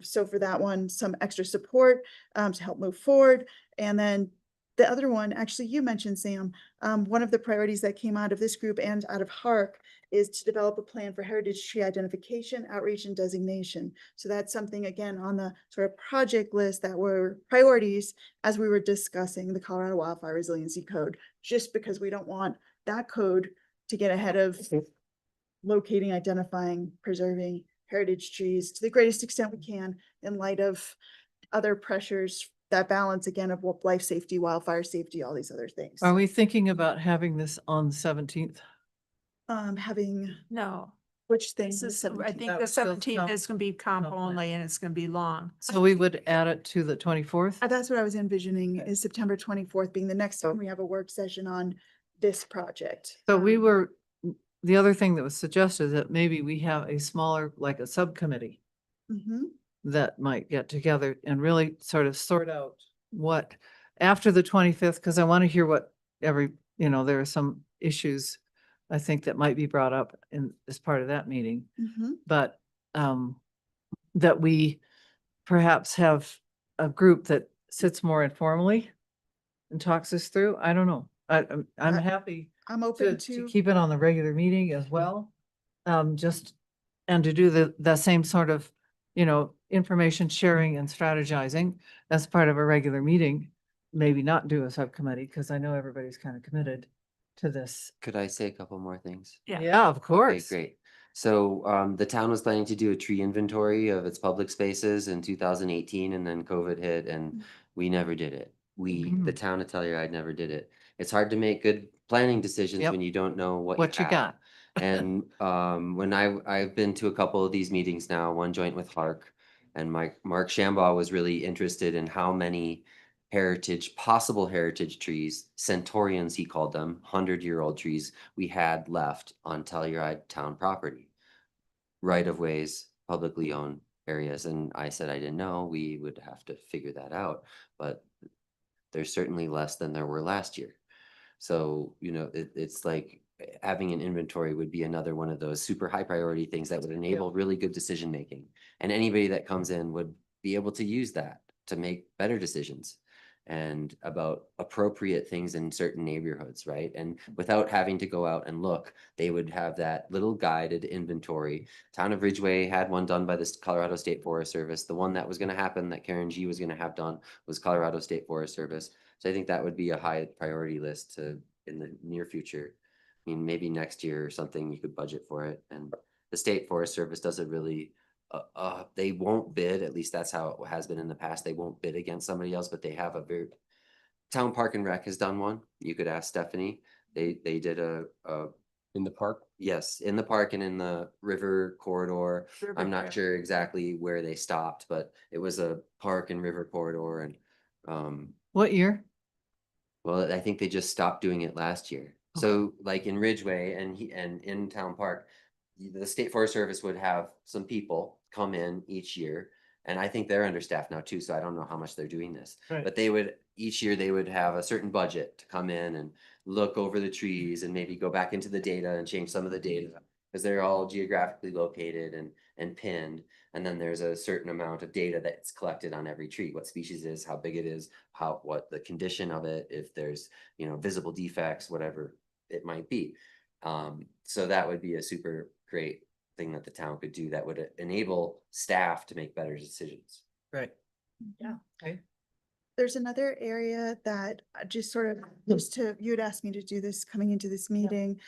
so for that one, some extra support to help move forward. And then the other one, actually, you mentioned, Sam, one of the priorities that came out of this group and out of Hark is to develop a plan for heritage tree identification, outreach, and designation. So that's something, again, on the sort of project list that were priorities as we were discussing the Colorado Wildfire Resiliency Code, just because we don't want that code to get ahead of locating, identifying, preserving heritage trees to the greatest extent we can in light of other pressures, that balance again of what life safety, wildfire safety, all these other things. Are we thinking about having this on the 17th? Having No, which things? this the is, I 17th? think That the was still 17th comp- is gonna be comp comp plan. only and it's gonna be long. So we would add it to the 24th? That's what I was envisioning is September 24th being the next Oh. time we have a work session on this project. So we were, the other thing that was suggested that maybe we have a smaller, like a subcommittee Mhm. that might get together and really sort of sort out what, after the 25th, because I want to hear what there are some issues I think that might be brought up as part of that meeting, Mhm. but that we perhaps have a group that sits more informally and talks us through. I don't know. I'm happy I'm to open to to, keep it on the regular meeting as well. Just, and to do the same sort of, information sharing and strategizing as part of a regular meeting. Maybe not do a subcommittee, because I know everybody's kind of committed to this. Could I say a couple more things? Yeah. Yeah, of Okay, course. great. So the town was planning to do a tree inventory of its public spaces in 2018, and then COVID hit and we never did it. The town of Telluride never did it. It's hard to make good planning decisions Yep. when you don't know what What you have. got? And when I've been to a couple of these meetings now, one joint with Hark, and Mark Shambaugh was really interested in how many possible heritage trees, centurions he called them, 100-year-old trees we had left on Telluride town property, right of ways, publicly owned areas. And I said I didn't know. We would have to figure that out, but there's certainly less than there were last year. So, it's like having an inventory would be another one of those super high priority things that would enable really good decision making. And anybody that comes in would be able to use that to make better decisions and about appropriate things in certain neighborhoods, right? And without having to go out and look, they would have that little guided inventory. Town of Ridgeway had one done by the Colorado State Forest Service. The one that was going to happen that Karen G was going to have done was Colorado State Forest Service. So I think that would be a high priority list in the near future. I mean, maybe next year or something, you could budget for it. And the State Forest Service doesn't really, they won't bid, at least that's how it has been in the past. They won't bid against somebody else, but they have Town Park and Rec has done one. You could ask Stephanie. They did In the park? yes, in the park and in the river corridor. I'm River not Trail. sure exactly where they stopped, but it was a park and river corridor and, What year? well, I think they just stopped doing it last year. So like in Ridgeway and in Town Park, the State Forest Service would have some people come in each year. And I think they're understaffed now too, so I don't know how much they're doing this. Right. But each year they would have a certain budget to come in and look over the trees and maybe go back into the data and change some of the data. Because they're all geographically located and pinned. And then there's a certain amount of data that's collected on every tree, what species it is, how big it is, what the condition of it, if there's, visible defects, whatever it might be. So that would be a super great thing that the town could do that would enable staff to make better decisions. Right. Yeah. Okay. there's another area that just sort of, you had asked me to do this coming into this meeting.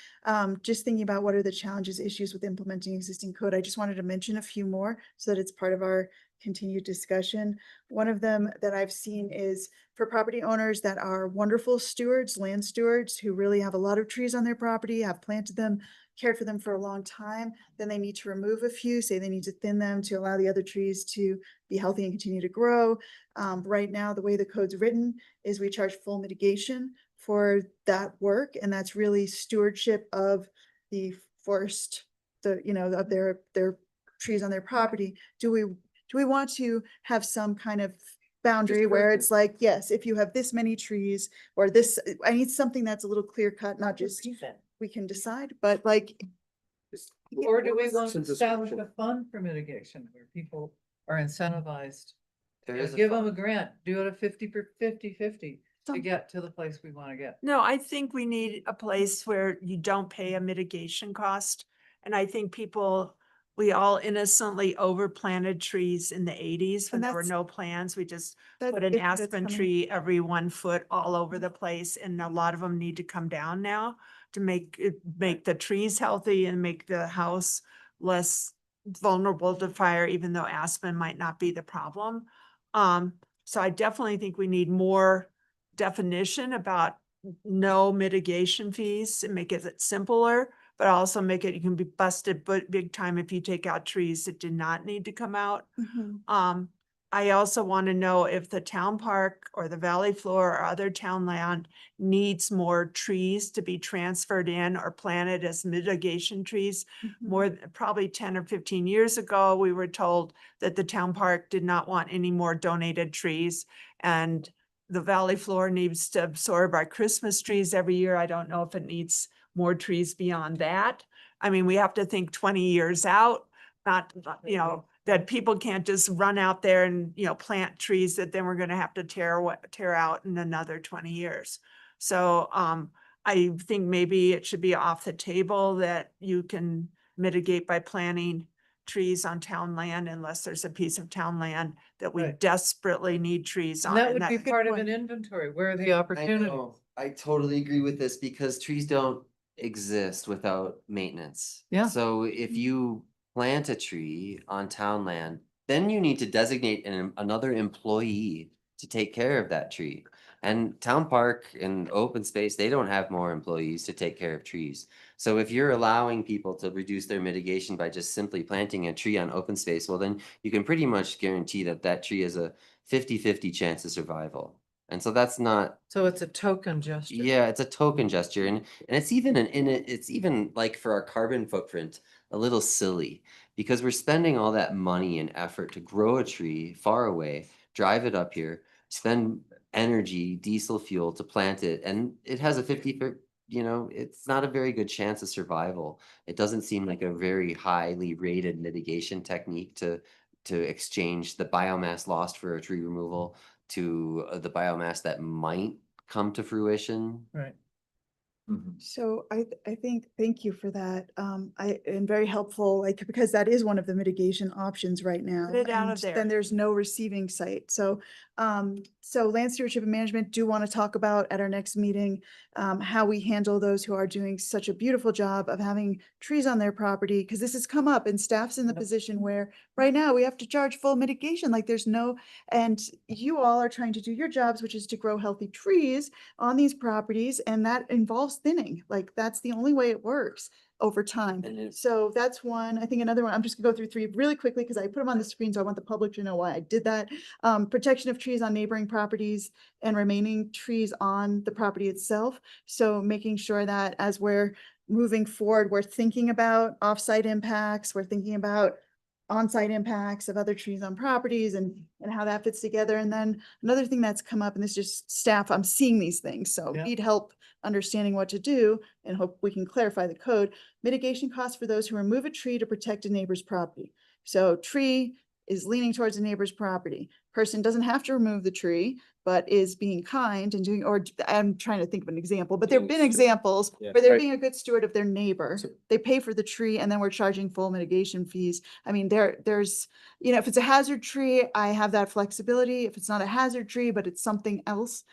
Just thinking about what are the challenges, issues with implementing existing code. I just wanted to mention a few more so that it's part of our continued discussion. One of them that I've seen is for property owners that are wonderful stewards, land stewards, who really have a lot of trees on their property, have planted them, cared for them for a long time, then they need to remove a few, say they need to thin them to allow the other trees to be healthy and continue to grow. Right now, the way the code's written is we charge full mitigation for that work, and that's really stewardship of the forest, of their trees on their property. Do we want to have some kind of boundary where it's like, yes, if you have this many trees or this, I need something that's a little clear cut, not just we can decide, but like. Or do we want to Some establish description. a fund for mitigation where people are incentivized? There You know, is a give them a fund. grant, do it a 50-50 to Some- get to the place we want to get. No, I think we need a place where you don't pay a mitigation cost. And I think we all innocently overplanted trees in the 80s when And there were that's- no plans. We just That put an issue that's aspen coming- tree every 1 foot all over the place, and a lot of them need to come down now to make the trees healthy and make the house less vulnerable to fire, even though aspen might not be the problem. So I definitely think we need more definition about no mitigation fees and make it simpler, but also make it, you can be busted big time if you take out trees that did not need to come out. I also want to know if the town park or the valley floor or other town land needs more trees to be transferred in or planted as mitigation trees. Probably 10 or 15 years ago, we were told that the town park did not want any more donated trees, and the valley floor needs to absorb our Christmas trees every year. I don't know if it needs more trees beyond that. I mean, we have to think 20 years out, not, you know, that people can't just run out there and, you know, plant trees that then we're going to have to tear out in another 20 years. So I think maybe it should be off the table that you can mitigate by planting trees on town land unless there's a piece of town land that we Right. desperately need trees on. And that and would be that- part of an inventory. Where are the I opportunities? know, I totally agree with this because trees don't exist without maintenance. Yeah. So if you plant a tree on town land, then you need to designate another employee to take care of that tree. And town park and open space, they don't have more employees to take care of trees. So if you're allowing people to reduce their mitigation by just simply planting a tree on open space, well, then you can pretty much guarantee that that tree has a 50-50 chance of survival. And so that's not, So it's a token gesture. yeah, it's a token gesture, and it's even it's even like for our carbon footprint a little silly because we're spending all that money and effort to grow a tree far away, drive it up here, spend energy, diesel fuel to plant it, and it has a 50, you know, it's not a very good chance of survival. It doesn't seem like a very highly rated mitigation technique to exchange the biomass lost for a tree removal to the biomass that might come to fruition. Right. So I think, thank you for that. And very helpful, like, because that is one of the mitigation options right now. Get it out of and there. Then there's no receiving site. So, so land stewardship and management do want to talk about at our next meeting, how we handle those who are doing such a beautiful job of having trees on their property. Because this has come up and staff's in the position where right now we have to charge full mitigation, like there's no, and you all are trying to do your jobs, which is to grow healthy trees on these properties, and that involves thinning. Like that's the only way it works over time. So that's one. I think another one, I'm just gonna go through three really quickly because I put them on the screen, so I want the public to know why I did that. Protection of trees on neighboring properties and remaining trees on the property itself. So making sure that as we're moving forward, we're thinking about off-site impacts, we're thinking about on-site impacts of other trees on properties and how that fits together. And then another thing that's come up, and this is just staff, I'm seeing these things, so Yeah. need help understanding what to do and hope we can clarify the code. Mitigation costs for those who remove a tree to protect a neighbor's property. So tree is leaning towards a neighbor's property. Person doesn't have to remove the tree, but is being kind and doing, or I'm trying to think of an example, but there've been examples Yeah. where they're Right. being a good steward of their neighbor. They pay for the tree and then we're charging full mitigation fees. I mean, there's, you know, if it's a hazard tree, I have that flexibility. If it's not a hazard tree, but it's something else.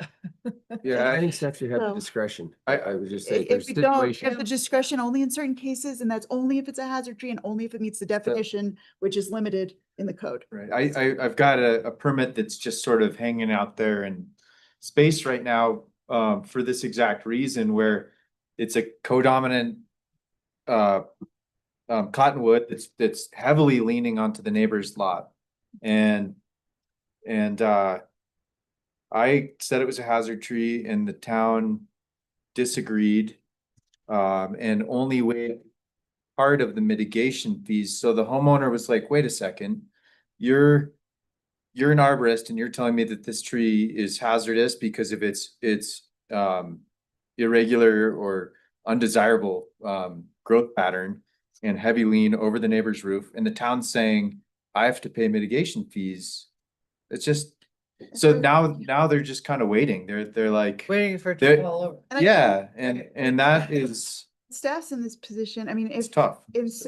Yeah, I think staff should have the So- discretion. I would just say If there's we don't situations. have the discretion only in certain cases, and that's only if it's a hazard tree and only if it meets the definition, which is limited in the code. Right, I've got a permit that's just sort of hanging out there in space right now, for this exact reason where it's a codominant cottonwood that's heavily leaning onto the neighbor's lot. And I said it was a hazard tree and the town disagreed. And only waived part of the mitigation fees. So the homeowner was like, wait a second, you're an arborist and you're telling me that this tree is hazardous because of its irregular or undesirable growth pattern and heavy lean over the neighbor's roof, and the town's saying I have to pay mitigation fees. It's just, so now they're just kind of waiting. They're like, Waiting for it There- to fall over. And I yeah, and that is, Staff's in this position. I mean, it's if tough.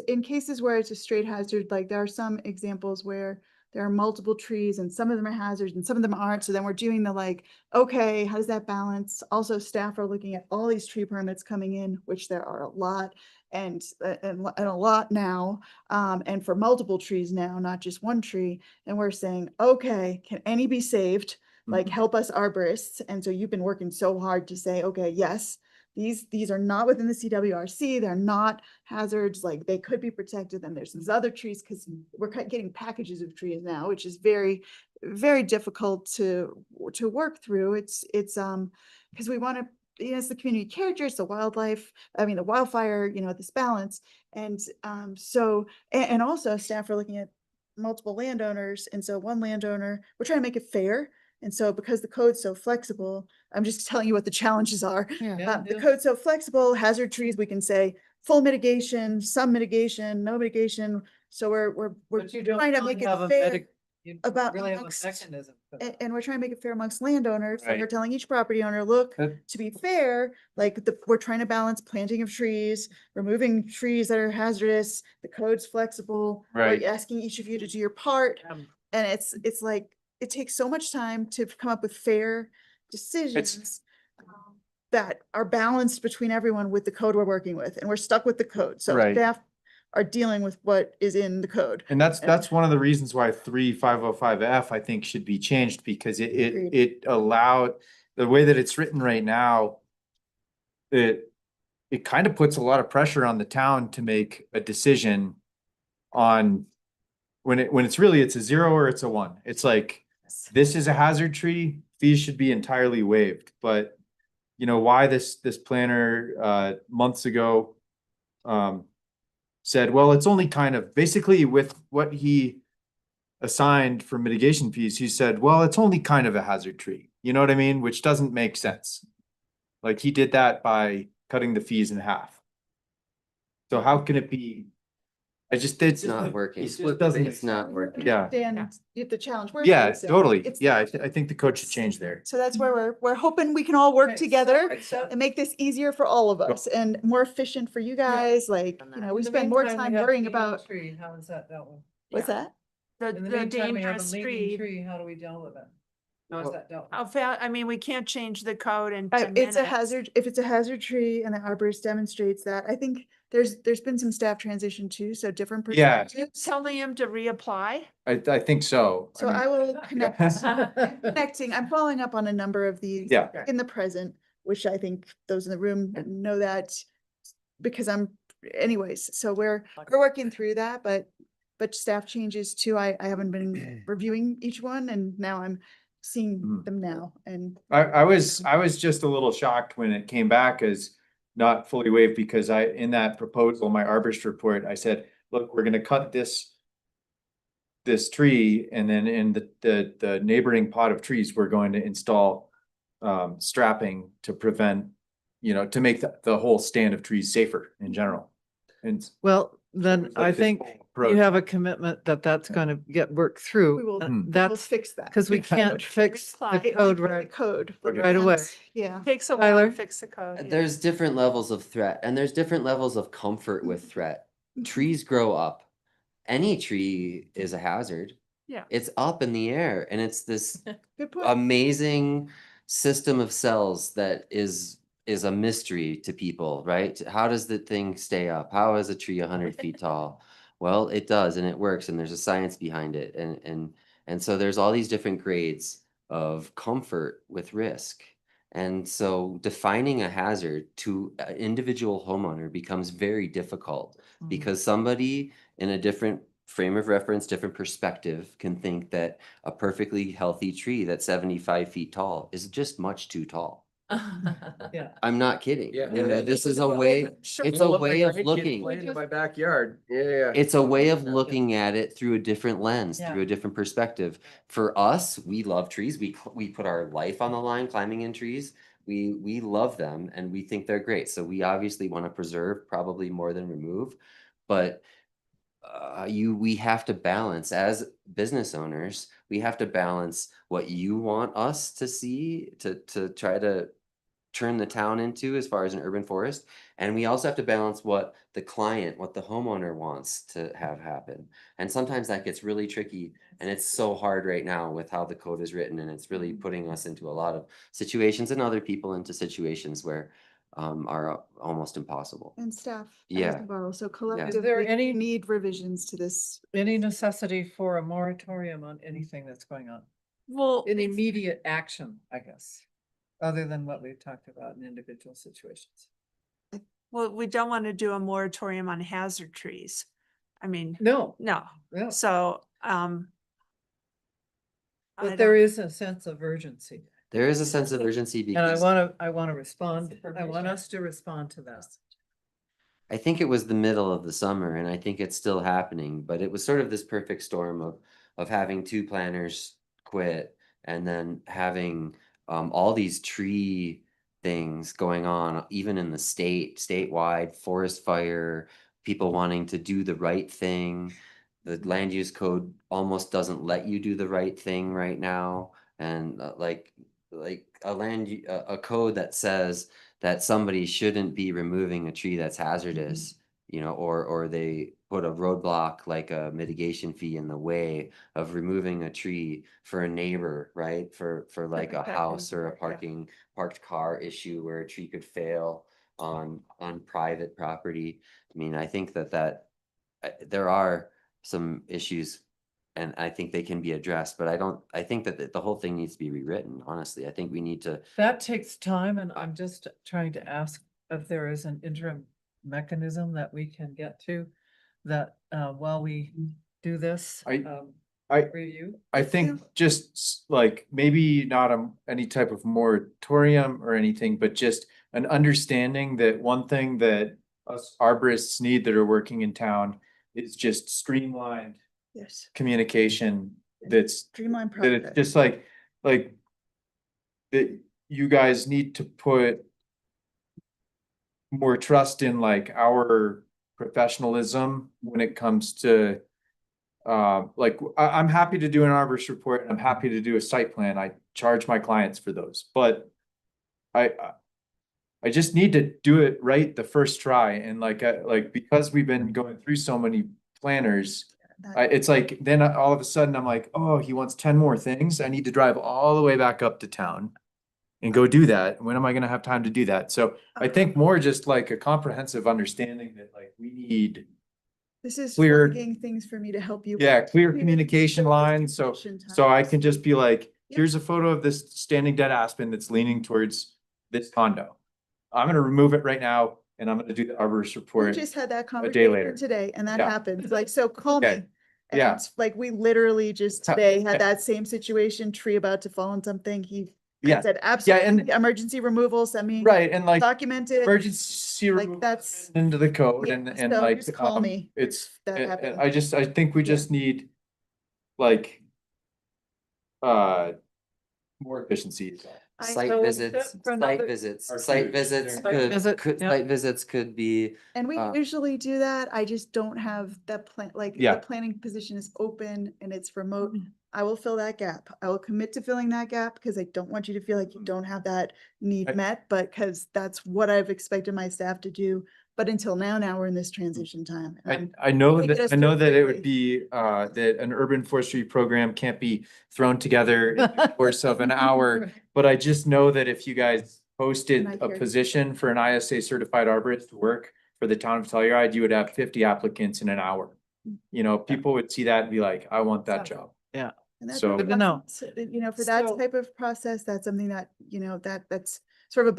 in cases where it's a straight hazard, like there are some examples where there are multiple trees and some of them are hazards and some of them aren't. So then we're doing the like, okay, how does that balance? Also, staff are looking at all these tree permits coming in, which there are a lot and a lot now, and for multiple trees now, not just one tree. And we're saying, okay, can any be saved? Like, help us arborists. And so you've been working so hard to say, okay, yes, these are not within the CWRC. They're not hazards, like they could be protected. Then there's these other trees, because we're getting packages of trees now, which is very, very difficult to work through. It's because we want to, you know, it's the community characters, the wildlife, I mean, the wildfire, you know, this balance. And so, and also staff are looking at multiple landowners. And so one landowner, we're trying to make it fair. And so because the code's so flexible, I'm just telling you what the challenges are. Yeah. The code's so flexible, hazard trees, we can say full mitigation, some mitigation, no mitigation. So we're But you don't trying to really make have it a fair. you don't about really have a amongst- mechanism for that. And we're trying to make it fair amongst landowners. So Right. we're telling each property owner, look, That- to be fair, like we're trying to balance planting of trees, removing trees that are hazardous, the code's flexible. Right. We're asking each of you to do your part. Um, And it's like, it takes so much time to come up with fair decisions that are balanced between everyone with the code we're working with, and we're stuck with the code. So Right. staff are dealing with what is in the code. And that's one of the reasons why 3505F I think should be changed, because Agreed. it allowed, the way that it's written right now, it kind of puts a lot of pressure on the town to make a decision on when it's really, it's a 0 or it's a 1. It's like, this is a hazard tree, fees should be entirely waived. But you know, why this planner months ago said, well, it's only kind of, basically with what he assigned for mitigation fees, he said, well, it's only kind of a hazard tree. You know what I mean? Which doesn't make sense. Like, he did that by cutting the fees in half. So how can it be? It's not working. It just doesn't. It's not working. Yeah. And the challenge. we're Yeah, facing. totally. It's- Yeah, I think the code should change there. So that's where we're hoping we can all work Okay, together so- and make this easier for all of us and more efficient for you guys. Like, you know, we In the spend more meantime, we time have worrying leaning about, tree. How is that dealt with? what's that? The In the meantime, we have a dangerous leaning tree. tree. How do we deal with it? How is that dealt with? How fast, I mean, we can't change the code in 10 It's a minutes. hazard, if it's a hazard tree and the arborist demonstrates that, I think there's been some staff transition too, so different Yeah. perspectives. Telling him to reapply? I think so. So I will connect, connecting, I'm following up on a number of these Yeah. in the present, which I think those in the room know that because anyways, so we're working through that, but staff changes too. I haven't been reviewing each one and now I'm seeing Mhm. them now and I was just a little shocked when it came back as not fully waived, because in that proposal, my arborist report, I said, look, we're gonna cut this tree, and then in the neighboring pot of trees, we're going to install strapping to prevent, you know, to make the whole stand of trees safer in general. And Well, then like I this think whole you approach. have a commitment that that's going to get worked through. we will, and we'll That's fix that. because we can't fix the Reply. code The right. code. Okay. Right away. Yeah. Takes a while Tyler? to fix the code. yeah. There's different levels of threat and there's different levels of comfort with threat. Trees grow up. Any tree is a hazard. Yeah. It's up in the air and it's this Good point. amazing system of cells that is a mystery to people, right? How does the thing stay up? How is a tree 100 feet tall? Well, it does, and it works, and there's a science behind it, and so there's all these different grades of comfort with risk. And so defining a hazard to an individual homeowner becomes very difficult because somebody in a different frame of reference, different perspective can think that a perfectly healthy tree that's 75 feet tall is just much too tall. Yeah. I'm not kidding. Yeah. And this is a way, it's a way of looking. Playing in my backyard. Yeah. It's a way of looking at it through a different lens, Yeah. through a different perspective. For us, we love trees. We put our life on the line climbing in trees. We love them and we think they're great. So we obviously want to preserve probably more than remove, but we have to balance as business owners. We have to balance what you want us to see to try to turn the town into as far as an urban forest. And we also have to balance what the client, what the homeowner wants to have happen. And sometimes that gets really tricky. And it's so hard right now with how the code is written. And it's really putting us into a lot of situations and other people into situations where are almost impossible. And staff. Yeah. So Is there collectively, any- we need revisions to this. Any necessity for a moratorium on anything that's going on? Well, An immediate action, I guess, other than what we've talked about in individual situations. well, we don't want to do a moratorium on hazard trees. I mean, No, no. no, So, but there is a sense of urgency. There is a sense of urgency And I because want to respond, I want us to respond to that. I think it was the middle of the summer and I think it's still happening, but it was sort of this perfect storm of having two planners quit and then having all these tree things going on, even in the statewide, forest fire, people wanting to do the right thing. The land use code almost doesn't let you do the right thing right now. And like a code that says that somebody shouldn't be removing a tree that's hazardous, you know, or they put a roadblock like a mitigation fee in the way of removing a tree for a neighbor, right? For like a protect house or a neighbor, yeah. parked car issue where a tree could fail on private property. I mean, I think that there are some issues and I think they can be addressed, but I think that the whole thing needs to be rewritten, honestly. I think we need to. That takes time, and I'm just trying to ask if there is an interim mechanism that we can get to that while we do this I review. I think just like maybe not any type of moratorium or anything, but just an understanding that one thing that us arborists need that are working in town is just streamlined Yes. communication that's Streamline that it's process. just like that you guys need to put more trust in like our professionalism when it comes to like I'm happy to do an arborist report and I'm happy to do a site plan. I charge my clients for those, but I just need to do it right the first try. And like because we've been going through so many planners, it's like then all of a sudden I'm like, oh, he wants 10 more things. I need to drive all the way back up to town and go do that. When am I gonna have time to do that? So I think more just like a comprehensive understanding that like we need, This is clear- flagging things for me to help you. yeah, clear Clear communication lines. So I can just be like, here's a photo of this standing dead aspen that's leaning towards this condo. I'm gonna remove it right now and I'm gonna do the arborist We report. just had that later. conversation today and that Yeah. happens. Like, so call Okay. me. And Yeah. it's like, we literally just Ha- today had that same situation, tree about to fall on something. He Yeah. said, and- absolutely, emergency removal, send me Right, and like documented. emergency Like removal that's, into the code yeah, and so like. just call me It's, if that and happens. I think we Yeah. just need like more efficiency. Site so visits, for another- site visits could be, And we usually do that. I just don't have that plan, like Yeah. the planning position is open and it's remote. I will fill that gap. I will commit to filling that gap because I don't want you to feel like you don't have that need I- met, but because that's what I've expected my staff to do. But until now we're in this transition time. and I know Take it that, as I know that it quickly. would be, that an urban forestry program can't be thrown together in the course of an hour. But I just know that if you guys posted And I a hear you. position for an ISA certified arborist to work for the town of Telluride, you would have 50 applicants in an hour. You know, people would see that and be like, I want that job. And that's So- Good to know. You know, for that So- type of process, that's something that, you know, that's sort of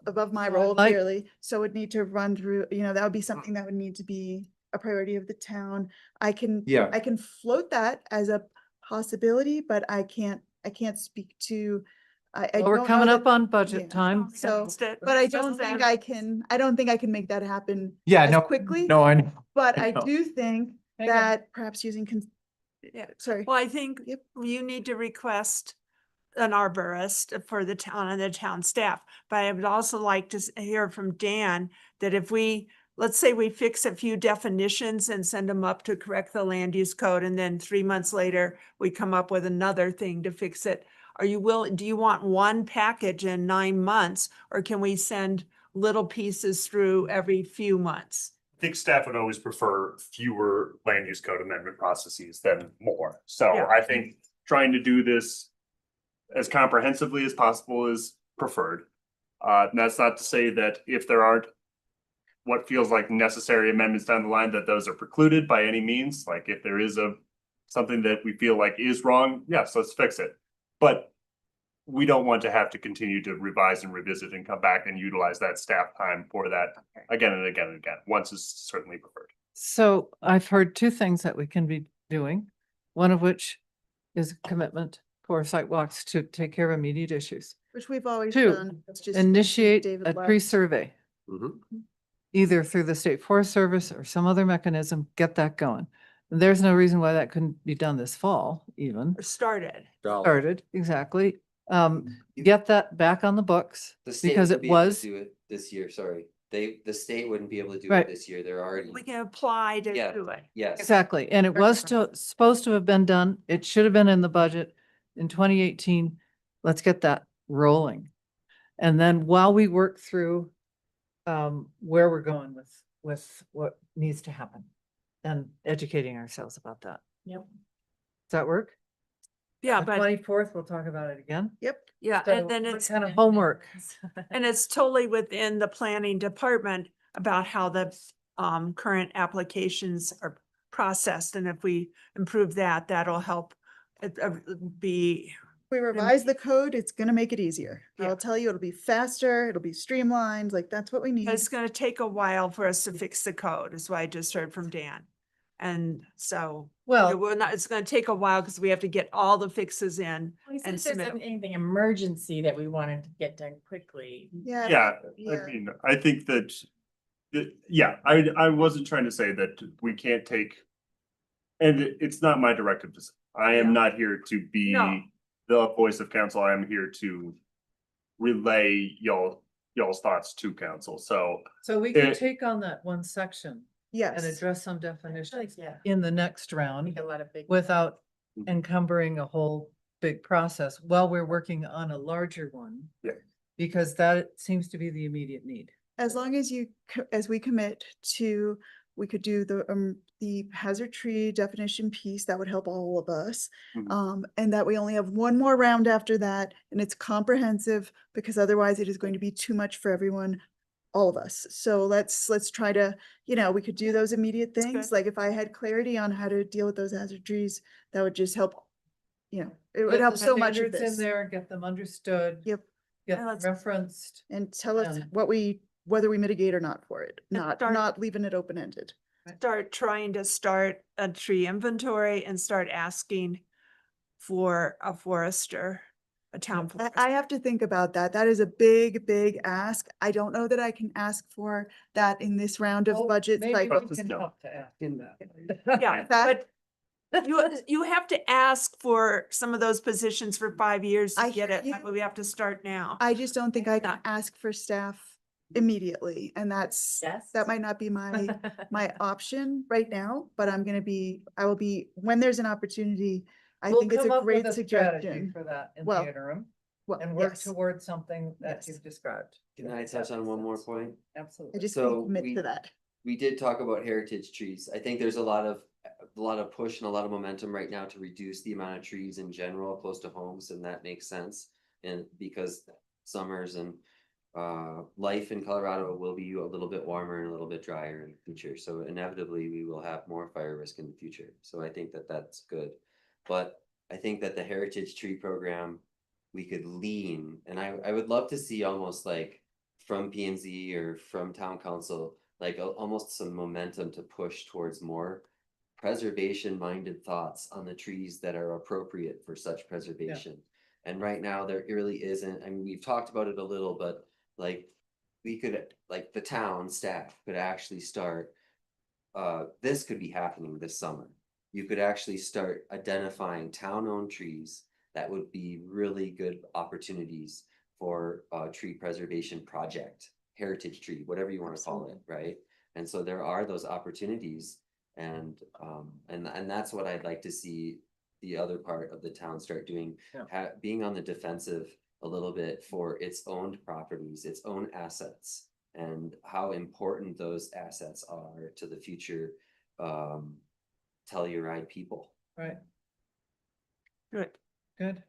above my So I role like- clearly. So it would need to run through, you know, that would be something that would need to be a priority of the town. I can float that as a possibility, but I can't speak to. I Well, we're don't know coming that- up on yeah. budget time. So, but I don't think I can make that happen Yeah, as no, quickly. no, I know. But I I know. do think Hang on. that perhaps using, Yeah. sorry. Well, I think Yep. you need to request an arborist for the town and the town staff. But I would also like to hear from Dan that if let's say we fix a few definitions and send them up to correct the land use code, and then 3 months later, we come up with another thing to fix it. Are you willing, do you want one package in 9 months? Or can we send little pieces through every few months? I think staff would always prefer fewer land use code amendment processes than more. So Yeah. I think trying to do this as comprehensively as possible is preferred. And that's not to say that if there aren't what feels like necessary amendments down the line, that those are precluded by any means. Like if there is something that we feel like is wrong, yes, let's fix it. But we don't want to have to continue to revise and revisit and come back and utilize that staff time for that again and again and again. Once is certainly preferred. So I've heard two things that we can be doing, one of which is a commitment for sidewalks to take care of immediate issues. Which we've always Two, done. It's just Initiate David a left. tree survey, Mhm. either through the State Forest Service or some other mechanism, get that going. And there's no reason why that couldn't be done this fall even. Or started? Started, exactly. Get that back on the books The state because wouldn't it be able to was, do it this year, sorry. The state wouldn't be able to do Right. it this year. They're already, We can apply to Yeah. do it. yes. exactly. And it was supposed to have been done. It should have been in the budget in 2018. Let's get that rolling. And then while we work through where we're going with what needs to happen and educating ourselves about that. Yep. Does that work? Yeah, The but 24th, we'll talk about it again. Yep. yeah, So and then what it's, kind of homework? and it's totally within the planning department about how the current applications are processed. And if we improve that, that'll help it be, We revise the code, it's gonna make it easier. Yeah. I'll tell you, it'll be faster, it'll be streamlined, like that's what we need. it's gonna take a while for us to fix the code, is what I just heard from Dan. And so, Well, we're not, it's gonna take a while because we have to get all the fixes in. Well, he said And if there's submit. anything emergency that we wanted to get done quickly. Yeah. Yeah, Yeah. I mean, I think that, yeah, I wasn't trying to say that we can't take. And it's not my directive. I am Yeah. not here to be No. the voice of council. I am here to relay y'all's thoughts to council. So so we can it- take on that one section and Yes, address some definitions Yeah. in the next I round think a lot of big. without Mhm. encumbering a whole big process while we're working on a larger one. Yeah. Because that seems to be the immediate need. as long as as we commit to, we could do the hazard tree definition piece, that would help all of us. Mhm. And that we only have one more round after that, and it's comprehensive, because otherwise it is going to be too much for everyone, all of us. So let's try to, we could do those immediate That's things. good. Like if I had clarity on how to deal with those hazard trees, that would just help, it Get would help the so much of standards in this. there, get them understood. Yep. Get And them let's- referenced. And tell us Yeah. whether we mitigate or not for it, And not start- leaving it open-ended. Start trying to start a tree inventory and start asking for a forester, a town I forester. have to think about that. That is a big, big ask. I don't know that I can ask for that in this round of Well, budget maybe cycle. we can No. help to add in that. Yeah, That- but you have to ask for some of those positions for 5 years I to get hear it. you. But we have to start now. I just don't think I can Not- ask for staff immediately, and Yes. that might not be my option right now, but I will be, when there's an opportunity, I We'll think it's come a up with great strategy suggestion. For that in Well, the interim Well, and work yes, towards something that Yes. you've described. Can I touch on one more point? I Absolutely. just So can't commit we- to that. We did talk about heritage trees. I think there's a lot of push and a lot of momentum right now to reduce the amount of trees in general close to homes, and that makes sense. And because summers and life in Colorado will be a little bit warmer and a little bit drier in the future. So inevitably we will have more fire risk in the future. So I think that that's good. But I think that the heritage tree program, we could lean, and I would love to see almost like from P&Z or from town council, like almost some momentum to push towards more preservation minded thoughts on the trees that are appropriate for such preservation. And right now there really isn't. I mean, we've talked about it a little, but like we could, like the town staff could actually start, this could be happening this summer. You could actually start identifying town-owned trees that would be really good opportunities for a tree preservation project, heritage tree, whatever you want to call it, right? And so there are those opportunities, and that's what I'd like to see the other part of the town start doing, Yeah. being on the defensive a little bit for its owned properties, its own assets, and how important those assets are to the future Telluride people. Right, Good. good.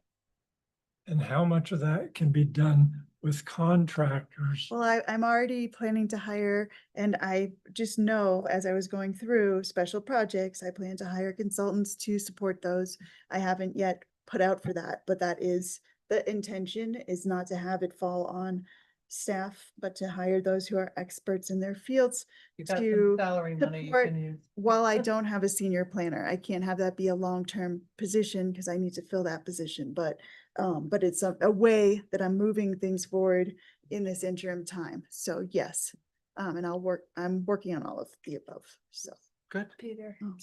And how much of that can be done with contractors? Well, I'm already planning to hire, and I just know as I was going through special projects, I plan to hire consultants to support those. I haven't yet put out for that, but that is, the intention is not to have it fall on staff, but to hire those who are experts in their fields You got to some salary money you support can use. while I don't have a senior planner. I can't have that be a long-term position because I need to fill that position, but it's a way that I'm moving things forward in this interim time. So yes, and I'm working on all of the above, so. Good. Peter. Oh.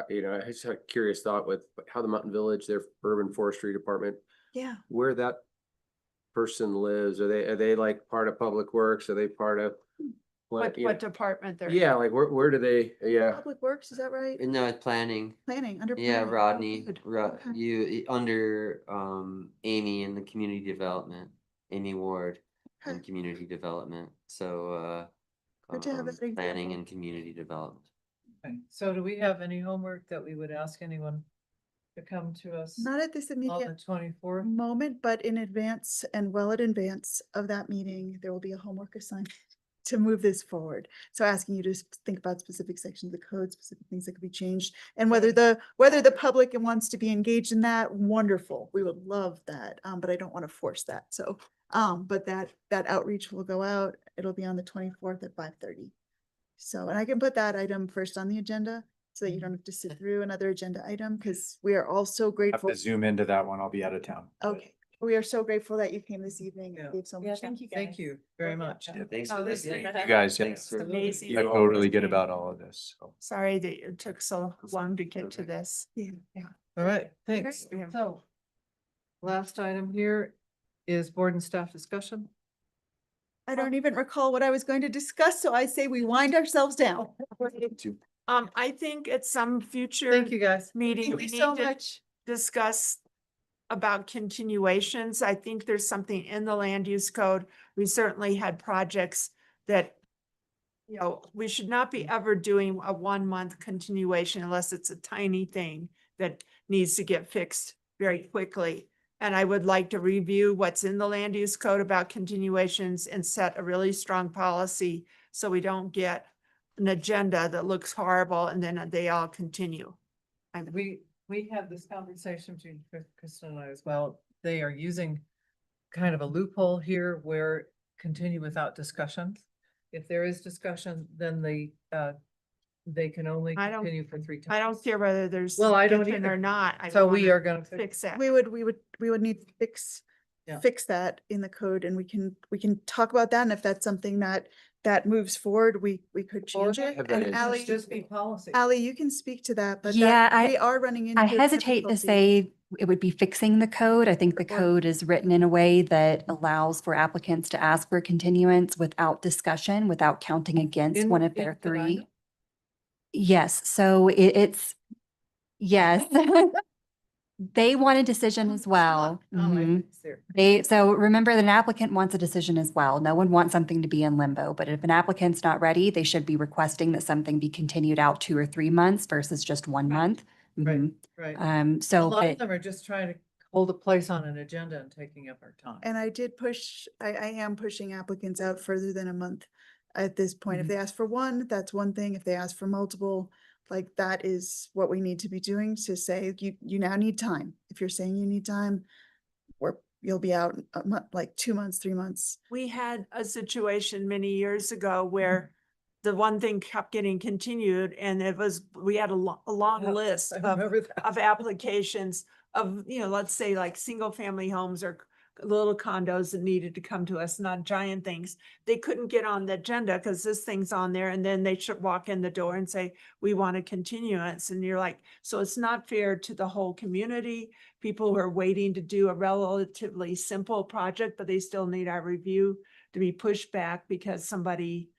Peter, I just had a curious thought with how the Mountain Village, their urban forestry department, Yeah, where that person lives. Are they like part of Public Works? Are they part of? What department they're? Yeah, like where do they, yeah. Public Works, is that right? No, it's planning. Planning, under. Yeah, planning. Oh, Rodney, good. Okay. under Amy in the community development, Amy Ward in Okay. community development. So Good to have that planning example. and community development. okay. So do we have any homework that we would ask anyone to come to us Not at this on the immediate 24th? moment, but in advance and well in advance of that meeting, there will be a homework assignment to move this forward. So asking you to think about specific sections of the code, specific things that could be changed, and whether the public wants to be engaged in that, wonderful. We would love that, but I don't want to force that. So, but that outreach will go out. It'll be on the 24th at 5:30. So, and I can put that item first on the agenda so that you don't have to sit through another agenda item, because we are all so Have grateful. to zoom into that one. I'll be out of town. Okay, we are so grateful that you came this evening. Yeah. and gave so Yeah, much. thank you guys. Thank you very much. Yeah, thanks Oh, for this listening. is- You guys, yeah. Thanks for Amazing. I feel really good about all of this. So. Sorry that it took so long to get to this. Yeah. All right, thanks. Yeah. So last item here is board and staff discussion. I don't even recall what I was going to discuss, so I say we wind ourselves down. I think at some future Thank you, guys. meeting, Thank we you need so to much. discuss about continuations. I think there's something in the land use code. We certainly had projects that, you know, we should not be ever doing a 1 month continuation unless it's a tiny thing that needs to get fixed very quickly. And I would like to review what's in the land use code about continuations and set a really strong policy so we don't get an agenda that looks horrible and then they all continue. We had this conversation between Kristen and I as well. They are using kind of a loophole here where continue without discussion. If there is discussion, then they can only I don't- continue for 3 times. I don't care whether there's Well, I don't discussion either. or not. I So we wanna are gonna fix that. We would need to Yeah. fix that in the code, and we can talk about that. And if that's something that moves forward, we could change it. have that And in- Ally, Just be policy. Ally, you can speak to that, but Yeah, we are running into. I hesitate to difficulties. say it would be fixing the code. I think the Or- code is written in a way that allows for applicants to ask for continuance without discussion, without counting against one of their Can I 3. know? Yes, so it's, yes. They want a decision as well. Oh, I Mhm. think it's there. So remember that an applicant wants a decision as well. No one wants something to be in limbo, but if an applicant's not ready, they should be requesting that something be continued out 2 or 3 months versus just 1 month. Right, Mhm. right. A So, lot of but them are just trying to hold a place on an agenda and taking up our time. And I did push, I am pushing applicants out further than a month at this point. If Mhm. they ask for one, that's one thing. If they ask for multiple, like that is what we need to be doing to say, you now need time. If you're saying you need time, you'll be out a month, like 2 months, 3 months. We had a situation many years ago where the one thing kept getting continued and we had a long Yeah, list I of remember that. applications of, let's say like single family homes or little condos that needed to come to us, not giant things. They couldn't get on the agenda because this thing's on there and then they should walk in the door and say, we want a continuance. And you're like, so it's not fair to the whole community. People who are waiting to do a relatively simple project, but they still need our review to be pushed back because somebody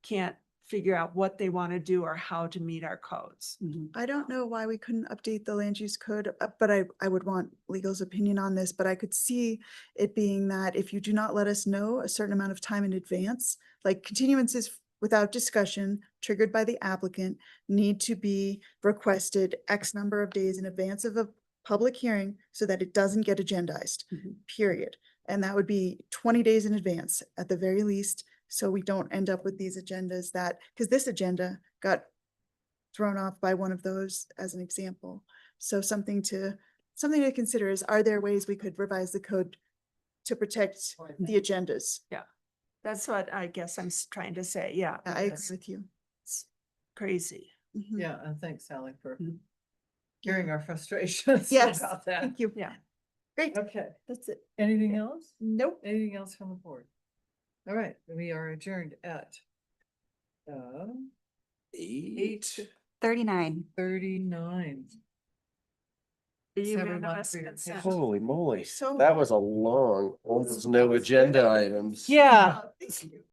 can't figure out what they want to do or how to meet our codes. I don't know why we couldn't update the land use code, but I would want legal's opinion on this, but I could see it being that if you do not let us know a certain amount of time in advance, like continuances without discussion triggered by the applicant need to be requested X number of days in advance of a public hearing so that it doesn't get agendized, period. And that would be 20 days in advance at the very least. So we don't end up with these agendas that, because this agenda got thrown off by one of those as an example. So something to consider is, are there ways we could revise the code to protect the agendas? That's what I guess I'm trying to say. Yeah. I agree because with you. It's crazy. Mhm. Yeah, and thanks, Sally, for hearing our frustrations Yes, about that. thank you. Yeah. Great, Okay, that's it. anything else? Nope. Anything else from the board? All right, we are adjourned at 39. 8:39. Unanimous for your consent. patience. Holy moly, So- that was a long, almost no agenda items. Yeah. Thank you.